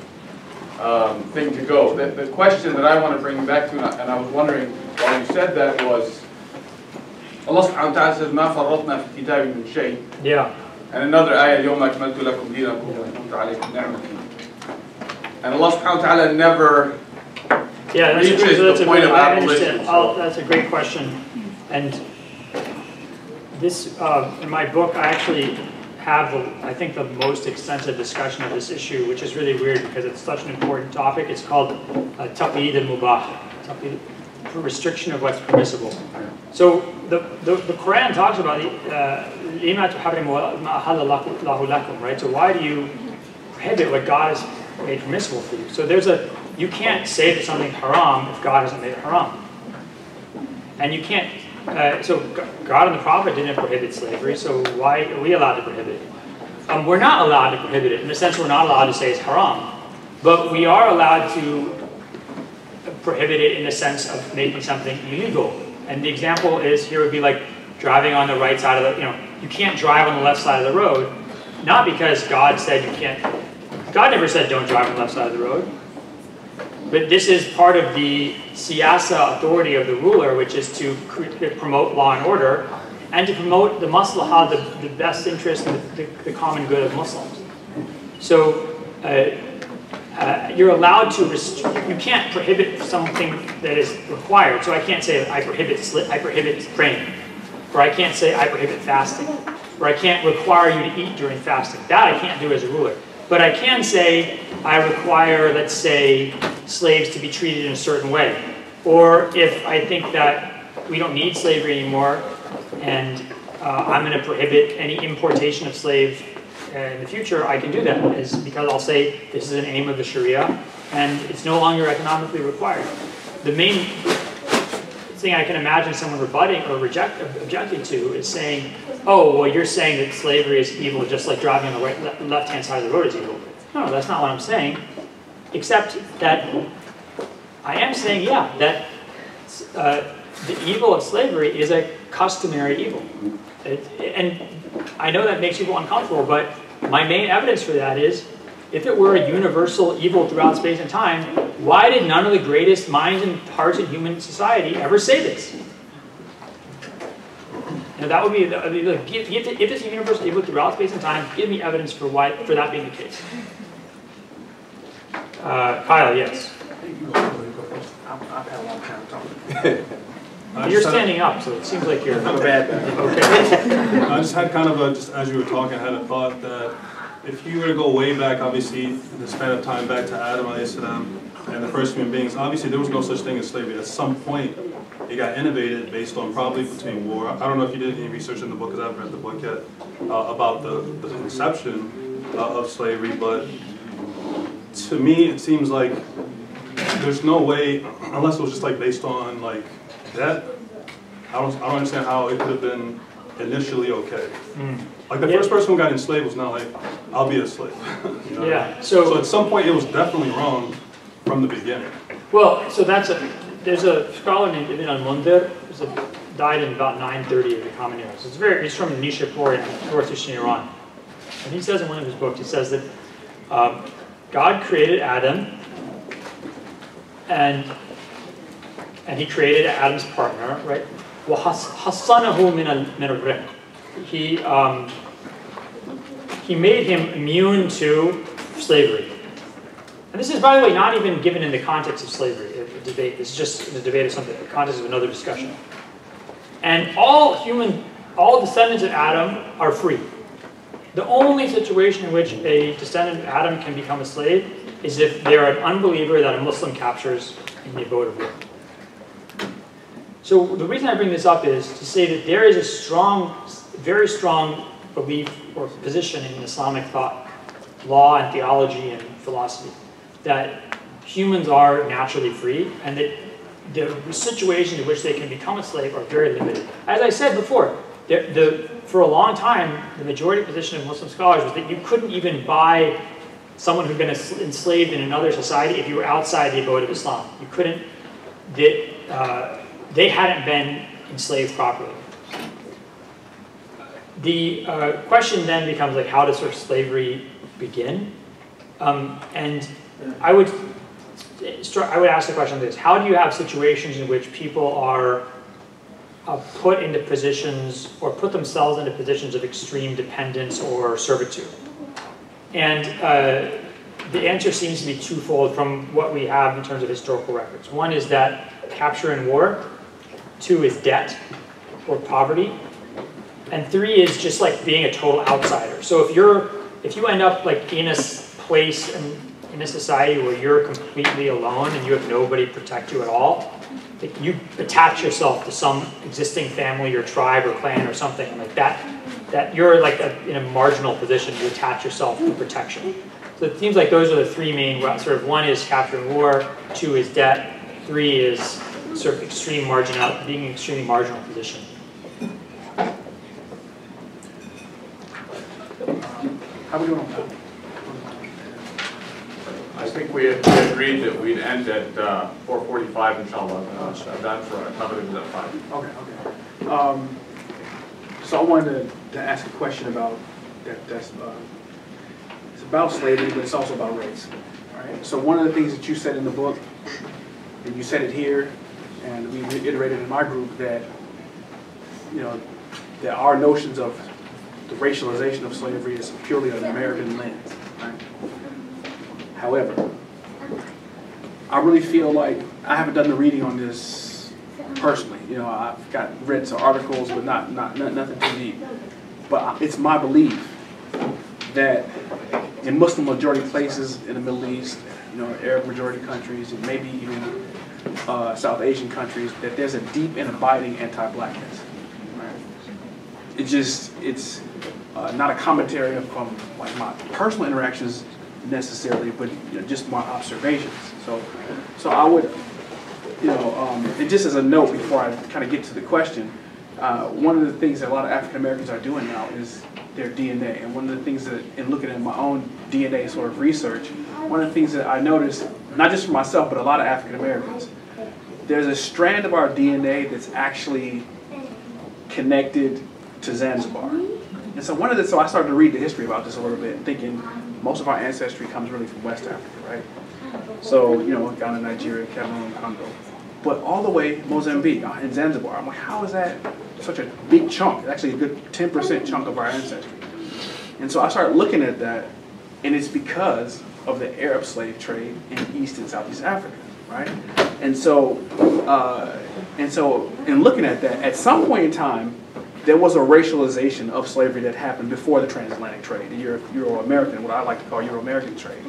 thing to go. The question that I want to bring you back to, and I was wondering while you said that, was Allah subhanahu wa ta'ala says, مَا فَرَّطْنَا فِي الْكِتَابِ مِنْ شَيْءٍ. Yeah. And another ayah, يَوْمَ أَكْمَلْتُ لَكُمْ دِينَكُمْ وَأَتْمَمْتُ عَلَيْكُمْ نِعْمَتِي. And Allah subhanahu wa ta'ala never reaches the point of abolition. That's a great question. And this, in my book, I actually have, I think, the most extensive discussion of this issue, which is really weird because it's such an important topic. It's called Taqeed al-Mubah, restriction of what's permissible. So the Quran talks about لِمَا تُحَرِّمُ مَا أَحَلَّ اللَّهُ لَكُمْ, right? So why do you prohibit what God has made permissible for you? So you can't say that something's haram if God hasn't made it haram. And you can't, so God and the Prophet didn't prohibit slavery, so why are we allowed to prohibit it? We're not allowed to prohibit it. In a sense, we're not allowed to say it's haram. But we are allowed to prohibit it in the sense of making something illegal. And the example is, here would be like driving on the right side of the, you can't drive on the left side of the road, not because God said you can't. God never said don't drive on the left side of the road. But this is part of the siyasa authority of the ruler, which is to promote law and order, and to promote the maslahah, the best interest, and the common good of Muslims. So you're allowed to you can't prohibit something that is required. So I can't say I prohibit praying, or I can't say I prohibit fasting, or I can't require you to eat during fasting. That I can't do as a ruler. But I can say I require, let's say, slaves to be treated in a certain way. Or if I think that we don't need slavery anymore, and I'm going to prohibit any importation of slaves in the future, I can do that, because I'll say this is an aim of the Sharia, and it's no longer economically required. The main thing I can imagine someone rebutting or objecting to is saying, oh, well, you're saying that slavery is evil just like driving on the left-hand side of the road is evil. No, that's not what I'm saying, except that I am saying, yeah, that the evil of slavery is a customary evil. And I know that makes people uncomfortable, but my main evidence for that is, if it were a universal evil throughout space and time, why did none of the greatest minds and hearts in human society ever say this? That would be, if it's a universal evil throughout space and time, give me evidence for that being the case. Kyle, yes. I've had a long time talking. You're standing up, so it seems like you're... I'm a bad guy. Okay. I just had kind of just as you were talking, I had a thought that if you were to go way back, obviously, in the span of time back to Adam alayhi salam and the first human beings, obviously there was no such thing as slavery. At some point, it got innovated based on probably between war. I don't know if you did any research in the book, because I haven't read the book yet, about the conception of slavery, but to me it seems like there's no way, unless it was just like based on like that, I don't understand how it could have been initially okay. Like the first person who got enslaved was not like, I'll be a slave. You know? Yeah. So at some point it was definitely wrong from the beginning. Well, so there's a scholar named Ibn al-Mundhir, who's died in about 930 of the Common Era. So it's from Nishapur in northeastern Iran. And he says in one of his books, he says that God created Adam, and he created Adam's partner, right? وَحَصَّنَهُ مِنَ الرِّقِّ. He made him immune to slavery. And this is, by the way, not even given in the context of slavery, a debate. This is just the debate of something, the context of another discussion. And all descendants of Adam are free. The only situation in which a descendant of Adam can become a slave is if they're an unbeliever that a Muslim captures in the abode of war. So the reason I bring this up is to say that there is a strong, very strong belief or position in Islamic thought, law and theology and philosophy, that humans are naturally free and that the situations in which they can become a slave are very limited. As I said before, for a long time, the majority position of Muslim scholars was that you couldn't even buy someone who'd been enslaved in another society if you were outside the abode of Islam. You couldn't, they hadn't been enslaved properly. The question then becomes like, how does sort of slavery begin? And I would ask the question like this: how do you have situations in which people are put into positions or put themselves into positions of extreme dependence or servitude? And the answer seems to be twofold from what we have in terms of historical records. One is that capture and war. Two is debt or poverty. And three is just like being a total outsider. So if you end up like in a place in a society where you're completely alone and you have nobody to protect you at all, like you attach yourself to some existing family or tribe or clan or something like that you're like in a marginal position. You attach yourself to protection. So it seems like those are the three main sort of: one is capture and war, two is debt, three is sort of being in an extremely marginal position. How are we doing on time? I think we had agreed that we'd end at 4:45 inshallah. That's right. Covered it at 5. Okay. So I wanted to ask a question about that. It's about slavery, but it's also about race. Right? So one of the things that you said in the book, and you said it here, and we reiterated in my group, that there are notions of the racialization of slavery is purely an American lens. Right? However, I really feel like I haven't done the reading on this personally. I've read some articles, but nothing too deep. But it's my belief that in Muslim majority places in the Middle East, Arab majority countries, and maybe even South Asian countries, that there's a deep and abiding anti-blackness. Right? It's not a commentary from like my personal interactions necessarily, but just my observations. So I would, and just as a note before I kind of get to the question, one of the things that a lot of African Americans are doing now is their DNA. And one of the things that, in looking at my own DNA sort of research, one of the things that I noticed, not just for myself, but a lot of African Americans, there's a strand of our DNA that's actually connected to Zanzibar. And so so I started to read the history about this a little bit, thinking most of our ancestry comes really from West Africa, right? So, Ghana, Nigeria, Cameroon, Congo. But all the way Mozambique and Zanzibar. I'm like, how is that such a big chunk? Actually a good 10% chunk of our ancestry. And so I started looking at that, and it's because of the Arab slave trade in East and Southeast Africa, right? And so in looking at that, at some point in time, there was a racialization of slavery that happened before the transatlantic trade, the Euro-American, what I like to call Euro-American trade.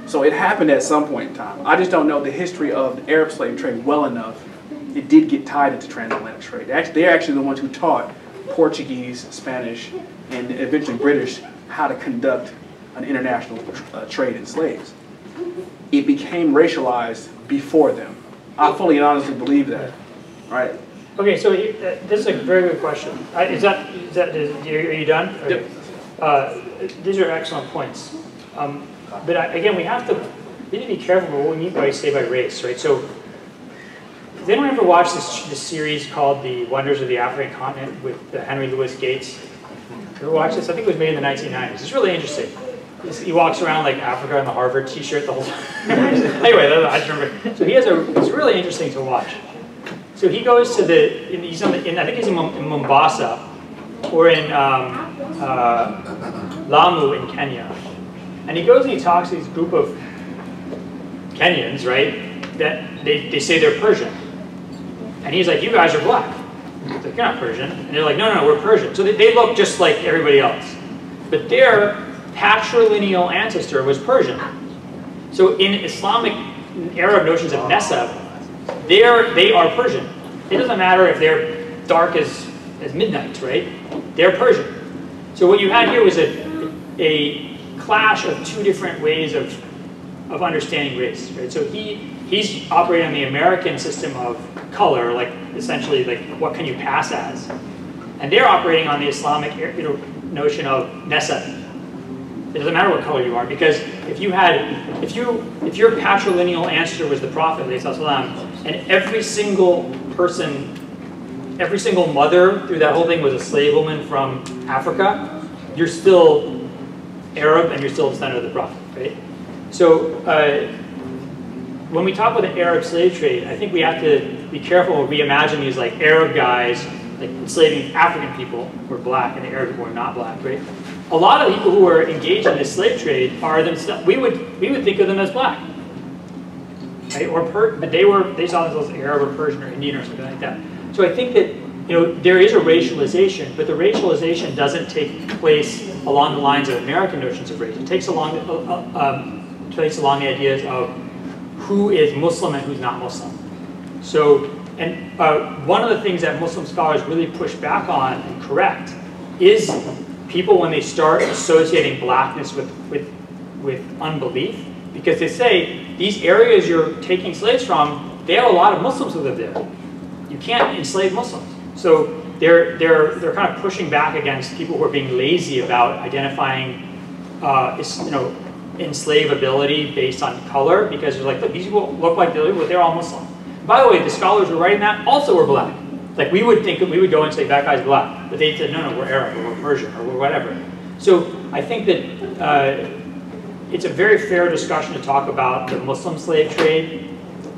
So it happened at some point in time. I just don't know the history of the Arab slave trade well enough. It did get tied into transatlantic trade. They're actually the ones who taught Portuguese, Spanish, and eventually British how to conduct an international trade in slaves. It became racialized before them. I fully and honestly believe that, right? Okay, so this is a very good question. Are you done? Okay. Yep. These are excellent points. But again, we need to be careful about what we mean by race, right? So Has anyone ever watched this series called The Wonders of the African Continent with Henry Louis Gates? Ever watched this? I think it was made in the 1990s. It's really interesting. He walks around like Africa in the Harvard t-shirt the whole time. Anyway, I just remember. So it's really interesting to watch. So he goes to I think he's in Mombasa, or in Lamu in Kenya. And he goes and he talks to this group of Kenyans, right, that they say they're Persian. And he's like, you guys are black. He's like, you're not Persian. And they're like, no, we're Persian. So they look just like everybody else. But their patrilineal ancestor was Persian. So in Islamic, Arab notions of nesab, they are Persian. It doesn't matter if they're dark as midnight, right? They're Persian. So what you had here was a clash of two different ways of understanding race, right? So he's operating on the American system of color, like essentially like what can you pass as, and they're operating on the Islamic notion of nesab. It doesn't matter what color you are, because if your patrilineal ancestor was the Prophet, and every single person, every single mother through that whole thing was a slave woman from Africa, you're still Arab and you're still a descendant of the Prophet, right? So when we talk about the Arab slave trade, I think we have to be careful when we imagine these like Arab guys like enslaving African people who are black and the Arab people who are not black, right? A lot of the people who are engaged in this slave trade are themselves. We would think of them as black, right? But they saw themselves as Arab or Persian or Indian or something like that. So I think that there is a racialization, but the racialization doesn't take place along the lines of American notions of race. It takes along the ideas of who is Muslim and who's not Muslim. So, and one of the things that Muslim scholars really push back on and correct is people when they start associating blackness with unbelief, because they say these areas you're taking slaves from, they have a lot of Muslims who live there. You can't enslave Muslims. So they're kind of pushing back against people who are being lazy about identifying enslavability based on color, because they're like, look, these people look like they're all Muslim. By the way, the scholars who were writing that also were black. Like we would go and say that guy's black, but they said no, we're Arab or we're Persian or we're whatever. So I think that it's a very fair discussion to talk about the Muslim slave trade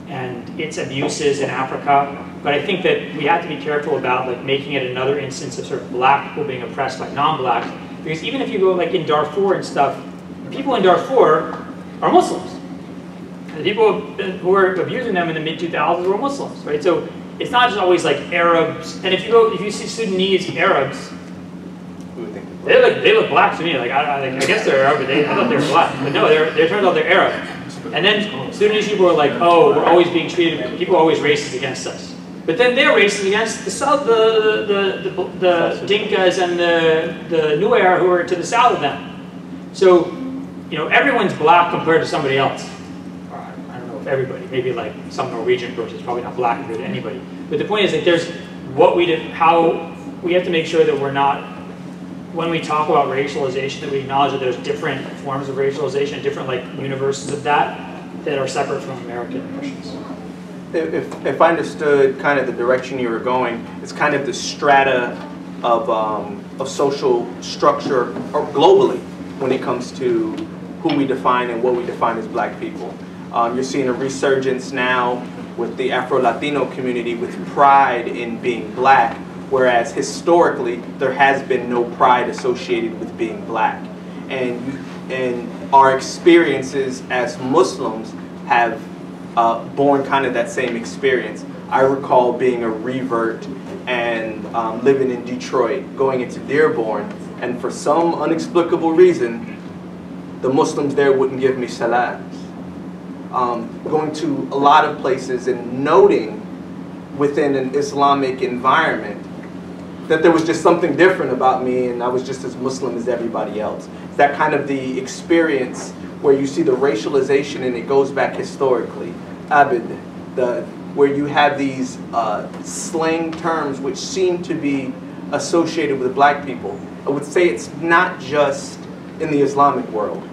and its abuses in Africa. But I think that we have to be careful about like making it another instance of sort of black people being oppressed by non-blacks, because even if you go like in Darfur and stuff, people in Darfur are Muslims. The people who were abusing them in the mid-2000s were Muslims, right? So it's not just always like Arabs. And if you see Sudanese Arabs, they look black to me. Like I guess they're Arab, but I thought they were black. But no, they turned out they're Arab. And then Sudanese people are like, oh, we're always being treated. People are always racist against us. But then they're racist against the south, the Dinkas and the Nuer who are to the south of them. So everyone's black compared to somebody else. I don't know if everybody. Maybe like some Norwegian person is probably not black compared to anybody. But the point is that there's how we have to make sure that we're not, when we talk about racialization, that we acknowledge that there's different forms of racialization, different like universes of that are separate from American impressions. If I understood kind of the direction you were going, it's kind of the strata of social structure or globally when it comes to who we define and what we define as black people. You're seeing a resurgence now with the Afro-Latino community with pride in being black, whereas historically there has been no pride associated with being black. And our experiences as Muslims have born kind of that same experience. I recall being a revert and living in Detroit, going into Dearborn, and for some inexplicable reason, the Muslims there wouldn't give me salams. Going to a lot of places and noting within an Islamic environment that there was just something different about me and I was just as Muslim as everybody else. It's that kind of the experience where you see the racialization and it goes back historically. Abid, where you have these slang terms which seem to be associated with black people. I would say it's not just in the Islamic world.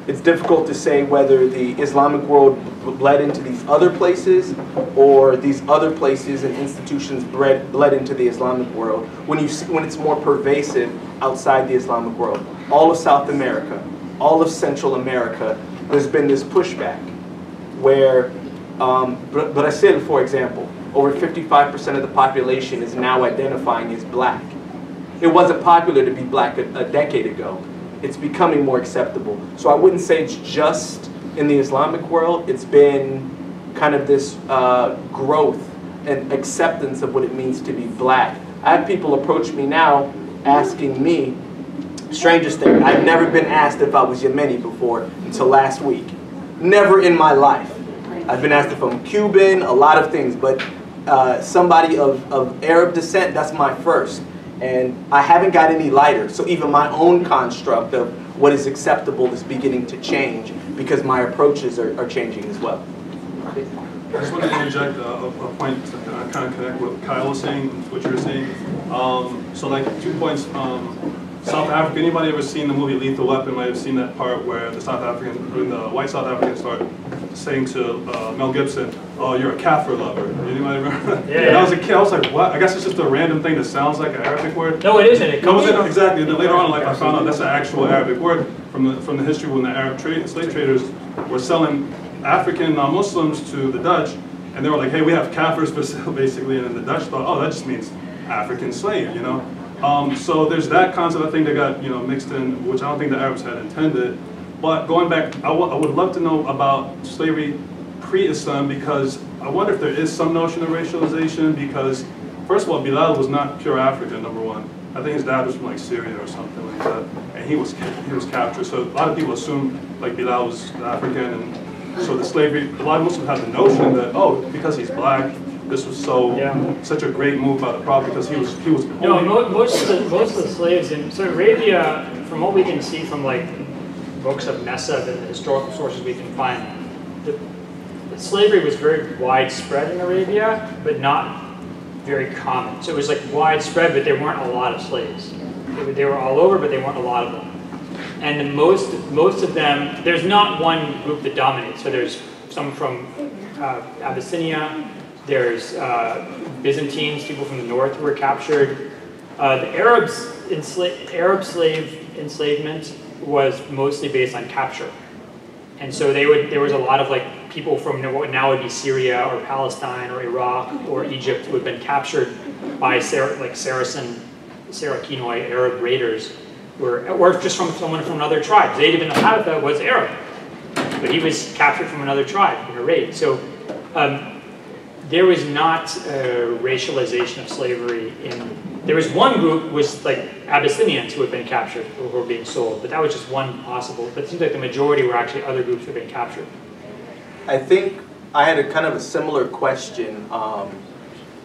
It's difficult to say whether the Islamic world bled into these other places, or these other places and institutions bled into the Islamic world, when it's more pervasive outside the Islamic world. All of South America, all of Central America, there's been this pushback where Brazil, for example, over 55% of the population is now identifying as black. It wasn't popular to be black a decade ago. It's becoming more acceptable. So I wouldn't say it's just in the Islamic world. It's been kind of this growth and acceptance of what it means to be black. I have people approach me now asking me, strangest thing, I've never been asked if I was Yemeni before until last week. Never in my life. I've been asked if I'm Cuban, a lot of things, but somebody of Arab descent, that's my first. And I haven't got any lighter, so even my own construct of what is acceptable is beginning to change because my approaches are changing as well. I just want to interject a point to kind of connect what Kyle was saying, what you were saying. So like 2 points. South Africa, anybody ever seen the movie Lethal Weapon might have seen that part where the white South Africans start saying to Mel Gibson, "Oh, you're a Kafir lover." Anybody remember? Yeah. And I was a kid, I was like, what? I guess it's just a random thing that sounds like an Arabic word. No, it isn't. It comes from exactly. And then later on, like I found out that's an actual Arabic word from the history when the Arab slave traders were selling African Muslims to the Dutch, and they were like, "Hey, we have Kafirs basically," and then the Dutch thought, "Oh, that just means African slave," you know. So there's that concept I think that got mixed in, which I don't think the Arabs had intended. But going back, I would love to know about slavery pre-Islam, because I wonder if there is some notion of racialization, because first of all, Bilal was not pure African, number one. I think his dad was from like Syria or something like that, and he was captured. So a lot of people assume like Bilal was African, and so the slavery, a lot of Muslims have the notion that, oh, because he's black, this was such a great move by the Prophet because he was. No, most of the slaves in Saudi Arabia, from what we can see from like books of Nesab and the historical sources we can find, the slavery was very widespread in Arabia, but not very common. So it was like widespread, but there weren't a lot of slaves. They were all over, but they weren't a lot of them. And most of them, there's not one group that dominates. So there's some from Abyssinia. There's Byzantines, people from the north who were captured. The Arab slave enslavement was mostly based on capture. And so there was a lot of like people from what now would be Syria or Palestine or Iraq or Egypt who had been captured by Saracen, Saracenoi Arab raiders, or just from someone from another tribe. Zayd ibn Haritha was Arab, but he was captured from another tribe in a raid. So there was not a racialization of slavery there was one group, was like Abyssinians who had been captured or who were being sold, but that was just one possible. But it seems like the majority were actually other groups who had been captured. I think I had a kind of a similar question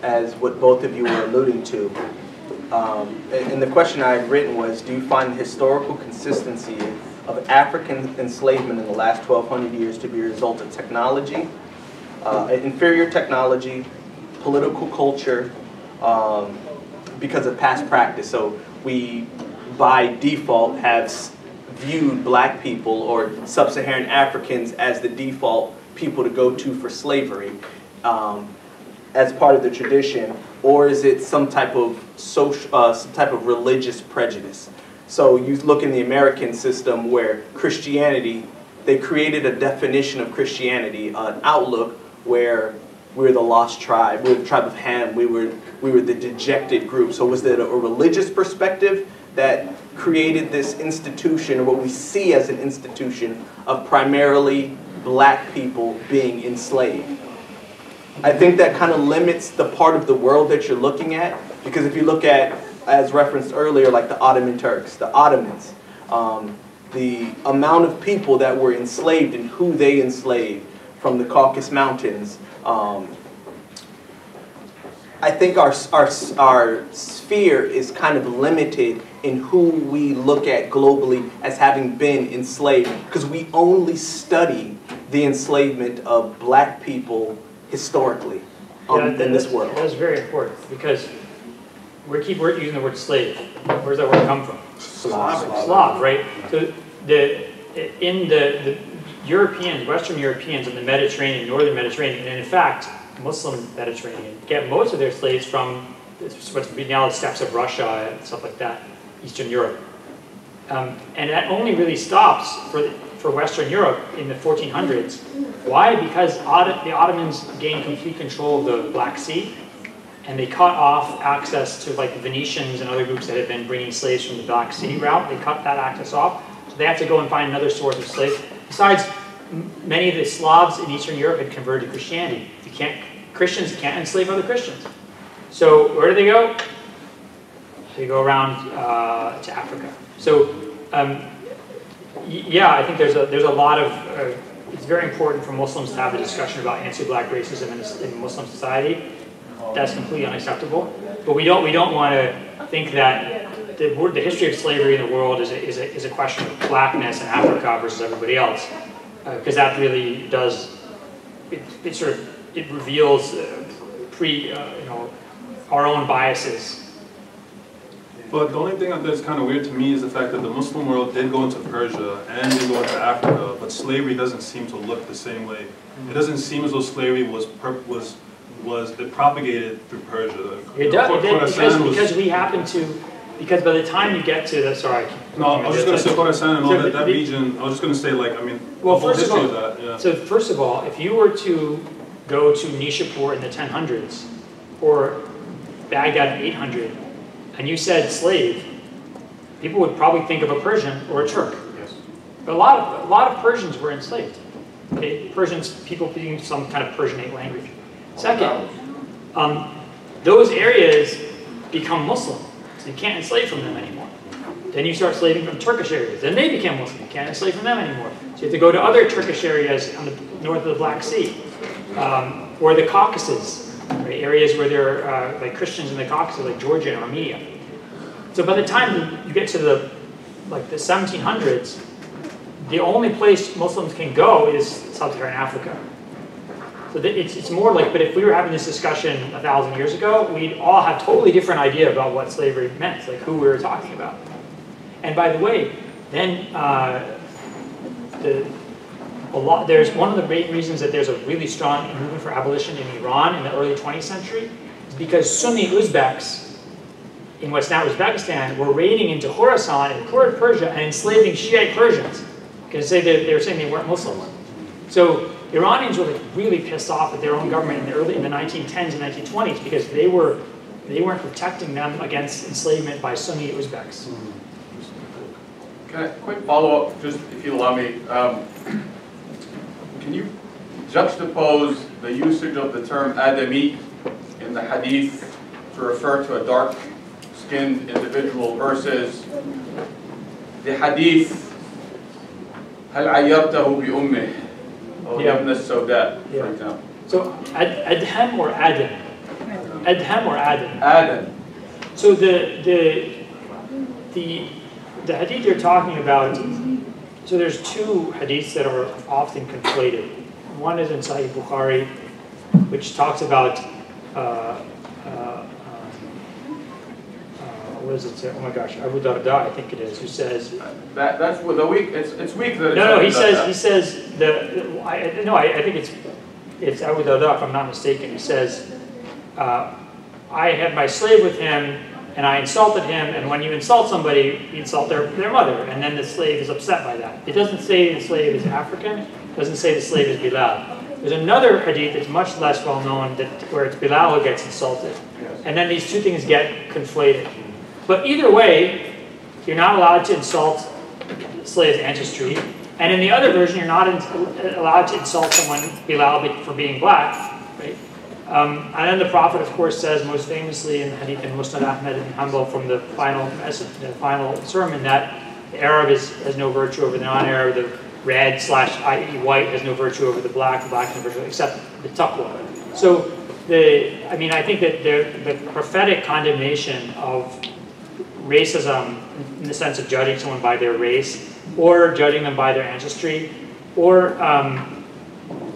as what both of you were alluding to. And the question I had written was, do you find the historical consistency of African enslavement in the last 1,200 years to be a result of technology, inferior technology, political culture, because of past practice? So we, by default, have viewed black people or sub-Saharan Africans as the default people to go to for slavery as part of the tradition, or is it some type of some type of religious prejudice? So you look in the American system where Christianity, they created a definition of Christianity, an outlook where we're the lost tribe, we're the tribe of Ham, we were the dejected group. So was there a religious perspective that created this institution, or what we see as an institution, of primarily black people being enslaved? I think that kind of limits the part of the world that you're looking at, because if you look at, as referenced earlier, like the Ottoman Turks, the Ottomans, the amount of people that were enslaved and who they enslaved from the Caucasus Mountains, I think our sphere is kind of limited in who we look at globally as having been enslaved, because we only study the enslavement of black people historically in this world. That's very important, because we keep using the word slave. Where does that word come from? Slav. Slav, right? So Europeans, Western Europeans in the Mediterranean, Northern Mediterranean, and in fact, Muslim Mediterranean, get most of their slaves from what's now the steppes of Russia and stuff like that, Eastern Europe. And that only really stops for Western Europe in the 1400s. Why? Because the Ottomans gained complete control of the Black Sea, and they cut off access to like the Venetians and other groups that had been bringing slaves from the Black Sea route. They cut that access off, so they had to go and find another source of slaves. Besides, many of the Slavs in Eastern Europe had converted to Christianity. Christians can't enslave other Christians. So where do they go? They go around to Africa. So yeah, I think there's a lot of it's very important for Muslims to have a discussion about anti-black racism in Muslim society. That's completely unacceptable. But we don't want to think that the history of slavery in the world is a question of blackness in Africa versus everybody else, because that really does it reveals our own biases. But the only thing that's kind of weird to me is the fact that the Muslim world did go into Persia and did go into Africa, but slavery doesn't seem to look the same way. It doesn't seem as though slavery was propagated through Persia. It does, because we happen to, because by the time you get to the, sorry. No, I was just going to say Khorasan and all that region, I was just going to say, like, I mean, well, the whole history of that. Yeah. So first of all, if you were to go to Nishapur in the 1000s, or Baghdad in 800, and you said slave, people would probably think of a Persian or a Turk. Yes. But a lot of Persians were enslaved. Okay? Persians, people speaking some kind of Persianate language. Second, those areas become Muslim, so you can't enslave from them anymore. Then you start slaving from Turkish areas, then they become Muslim, you can't enslave from them anymore. So you have to go to other Turkish areas on the north of the Black Sea, or the Caucasus. Right, areas where there are like Christians in the Caucasus, like Georgia and Armenia. So by the time you get to the 1700s, the only place Muslims can go is sub-Saharan Africa. So it's more like, but if we were having this discussion 1,000 years ago, we'd all have totally different idea about what slavery meant, like who we were talking about. And by the way, then there's one of the main reasons that there's a really strong movement for abolition in Iran in the early 20th century is because Sunni Uzbeks in what's now Uzbekistan were raiding into Khorasan and Persia and enslaving Shiite Persians because they were saying they weren't Muslim. So Iranians were like really pissed off at their own government in the 1910s and 1920s because they weren't protecting them against enslavement by Sunni Uzbeks. Can I quick follow up, just if you allow me? Can you juxtapose the usage of the term Adami in the Hadith to refer to a dark-skinned individual versus the Hadith هل عيرته بأمه أو ابن السوداء, for example? So Adham or Adam? Adham or Adam? Adam. So the Hadith you're talking about. So there's two hadiths that are often conflated. One is in Sahih Bukhari, which talks about what does it say? Oh my gosh, Abu Darda, I think it is, who says that's the weak. It's weak that. No, he says I think it's Abu Darda, if I'm not mistaken. He says, I had my slave with him, and I insulted him, and when you insult somebody, you insult their mother, and then the slave is upset by that. It doesn't say the slave is African, it doesn't say the slave is Bilal. There's another hadith that's much less well known where it's Bilal who gets insulted. And then these two things get conflated. But either way, you're not allowed to insult the slave's ancestry, and in the other version, you're not allowed to insult someone, Bilal, for being black. Right? And then the Prophet, of course, says most famously in Hadith and Musnad Ahmed and Hanbal from the final sermon that the Arab has no virtue over the non-Arab, the red / i.e. white has no virtue over the black has no virtue except the taqwa. So I think that the prophetic condemnation of racism in the sense of judging someone by their race or judging them by their ancestry or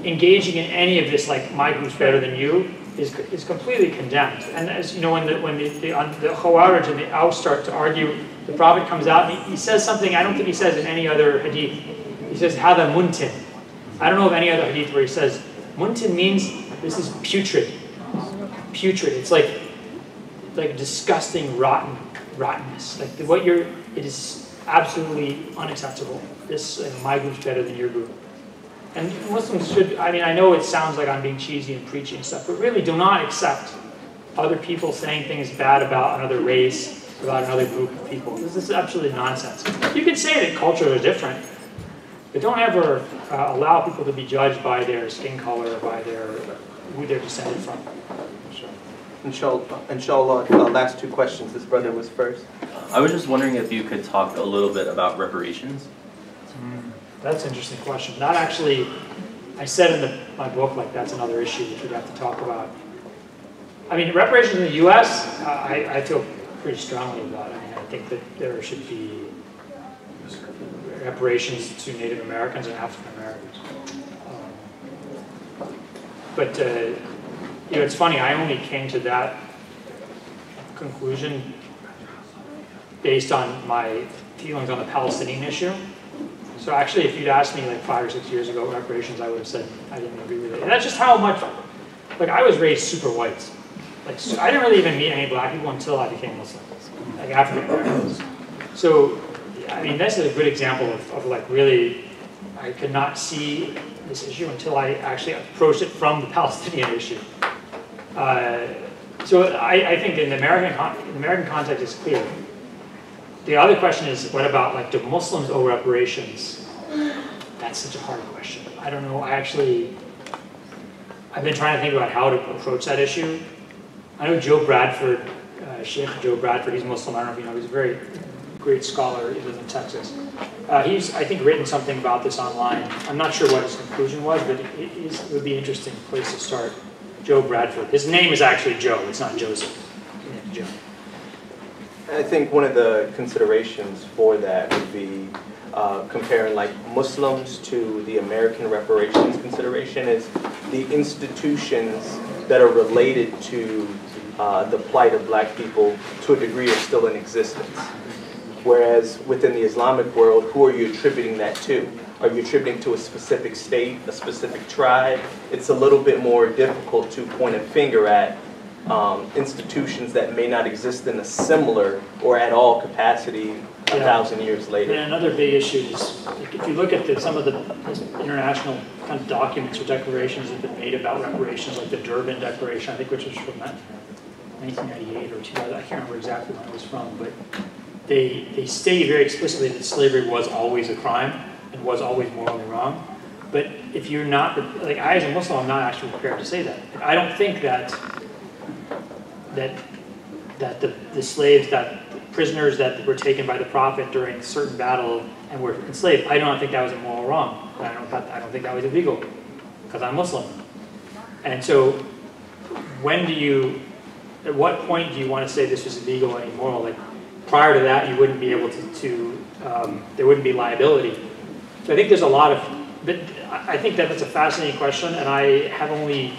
engaging in any of this, like my group's better than you, is completely condemned. And as you know, when the Khawarij and the Aus start to argue, the Prophet comes out and he says something I don't think he says in any other hadith. He says, "Hada muntin." I don't know of any other hadith where he says, muntin means this is putrid. Putrid. It's like disgusting rottenness. Like it is absolutely unacceptable. This, my group's better than your group. And Muslims should, I mean, I know it sounds like I'm being cheesy and preaching and stuff, but really do not accept other people saying things bad about another race, about another group of people. This is absolutely nonsense. You can say that cultures are different, but don't ever allow people to be judged by their skin color or by who they're descended from. Inshallah, last two questions. This brother was first. I was just wondering if you could talk a little bit about reparations. That's an interesting question. Not actually, I said in my book, like that's another issue which we'd have to talk about. I mean, reparations in the U.S., I feel pretty strongly about it. I mean, I think that there should be reparations to Native Americans and African Americans. But you know, it's funny. I only came to that conclusion based on my feelings on the Palestinian issue. So actually, if you'd asked me like 5 or 6 years ago reparations, I would have said I didn't agree with it. And that's just how much. Like I was raised super white. Like I didn't really even meet any black people until I became Muslim, like African Americans. So I mean, that's a good example of like really, I could not see this issue until I actually approached it from the Palestinian issue. So I think in the American context it's clear. The other question is, what about like, do Muslims owe reparations? That's such a hard question. I don't know. I've been trying to think about how to approach that issue. I know Joe Bradford, Sheikh Joe Bradford, he's Muslim. I don't know if you know, he's a very great scholar. He lives in Texas. He's, I think, written something about this online. I'm not sure what his conclusion was, but it would be an interesting place to start. Joe Bradford. His name is actually Joe. It's not Joseph. It's Joe. I think one of the considerations for that would be comparing like Muslims to the American reparations consideration is the institutions that are related to the plight of black people to a degree are still in existence. Whereas within the Islamic world, who are you attributing that to? Are you attributing to a specific state, a specific tribe? It's a little bit more difficult to point a finger at institutions that may not exist in a similar or at all capacity 1,000 years later. And another big issue is, like, if you look at some of the international kind of documents or declarations that have been made about reparations, like the Durban Declaration, I think, which was from 1998 or 2000, I can't remember exactly when it was from, but they state very explicitly that slavery was always a crime and was always morally wrong. But if you're not, like I as a Muslim, I'm not actually prepared to say that. I don't think that the slaves, that the prisoners that were taken by the Prophet during a certain battle and were enslaved, I don't think that was a moral wrong. I don't think that was illegal because I'm Muslim. And so at what point do you want to say this was illegal and immoral? Like prior to that, you wouldn't be able there wouldn't be liability. So I think there's a lot of, but I think that's a fascinating question, and I have only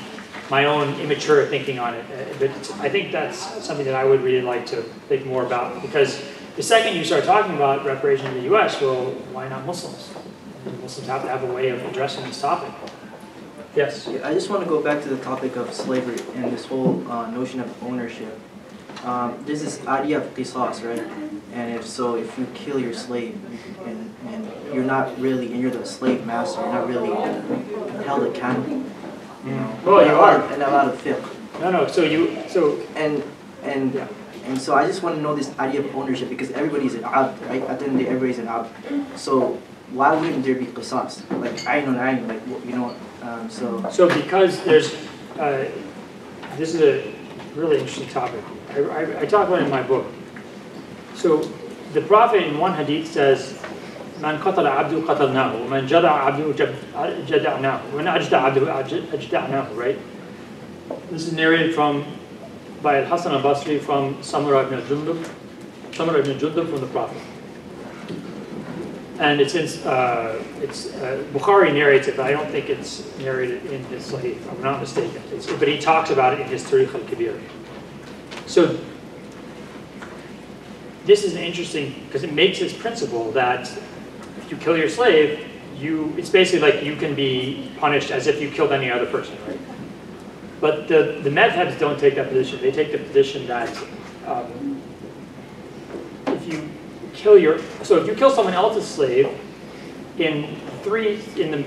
my own immature thinking on it. But I think that's something that I would really like to think more about, because the second you start talking about reparations in the U.S., well, why not Muslims? Muslims have to have a way of addressing this topic. Yes? I just want to go back to the topic of slavery and this whole notion of ownership. There's this idea of qisas, right? And if you kill your slave and you're not really, and you're the slave master, you're not really held accountable. You know? Well, you are. And a lot of fiqh. No. And so I just want to know this idea of ownership, because everybody's an abd, right? At the end of the day, everybody's an abd. So why wouldn't there be qisas? Like ayn on ayn, like, you know, So because there's, this is a really interesting topic. I talk about it in my book. So the Prophet in one hadith says, "Man qatala abdu qatalnahu, man jada'a abdu jada'nahu, man ajda' abdu ajda'nahu," right? This is narrated by Al-Hasan al-Basri from Samura ibn Jundub from the Prophet. And Bukhari narrates it, but I don't think it's narrated in his Sahih, if I'm not mistaken. But he talks about it in his Tarikh al-Kabir. So this is interesting because it makes this principle that if you kill your slave, it's basically like you can be punished as if you killed any other person, right? But the madhabs don't take that position. They take the position that if you kill someone else's slave, in the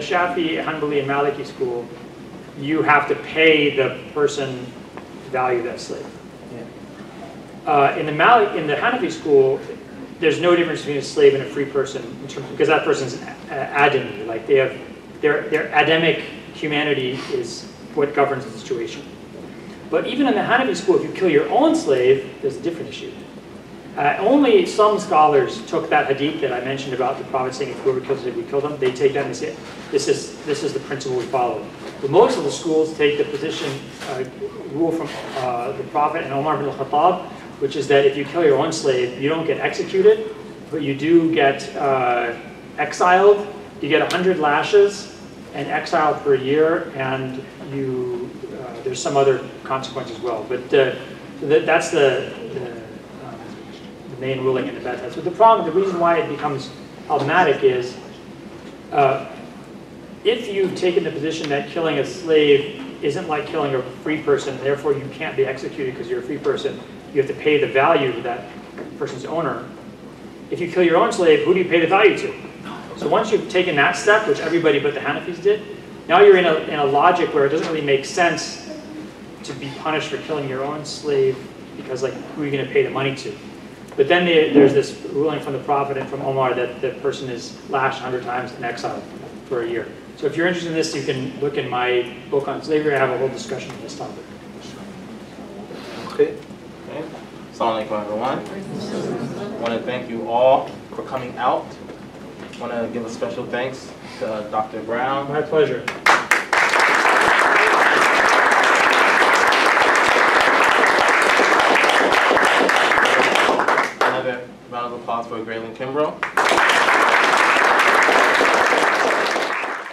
Shafi, Hanbali, and Maliki school, you have to pay the person to value that slave. In the Hanafi school, there's no difference between a slave and a free person in terms because that person's Adami, like they have their Adamic humanity is what governs the situation. But even in the Hanafi school, if you kill your own slave, there's a different issue. Only some scholars took that hadith that I mentioned about the Prophet saying, if whoever kills it, we kill them. They take that and they say, this is the principle we follow. But most of the schools take the position, rule from the Prophet and Umar ibn al-Khattab, which is that if you kill your own slave, you don't get executed, but you do get exiled. You get 100 lashes and exiled for a year, and there's some other consequence as well. But that's the main ruling in the madhab. So the reason why it becomes problematic is if you've taken the position that killing a slave isn't like killing a free person, therefore you can't be executed because you're a free person, you have to pay the value to that person's owner. If you kill your own slave, who do you pay the value to? So once you've taken that step, which everybody but the Hanafis did, now you're in a logic where it doesn't really make sense to be punished for killing your own slave because like who are you going to pay the money to? But then there's this ruling from the Prophet and from Omar that the person is lashed 100 times and exiled for a year. So if you're interested in this, you can look in my book on slavery. I have a whole discussion on this topic. Okay. Assalamu alaikum, everyone. I want to thank you all for coming out. I want to give a special thanks to Dr. Brown. My pleasure. Another round of applause for Graylin Kimbrough.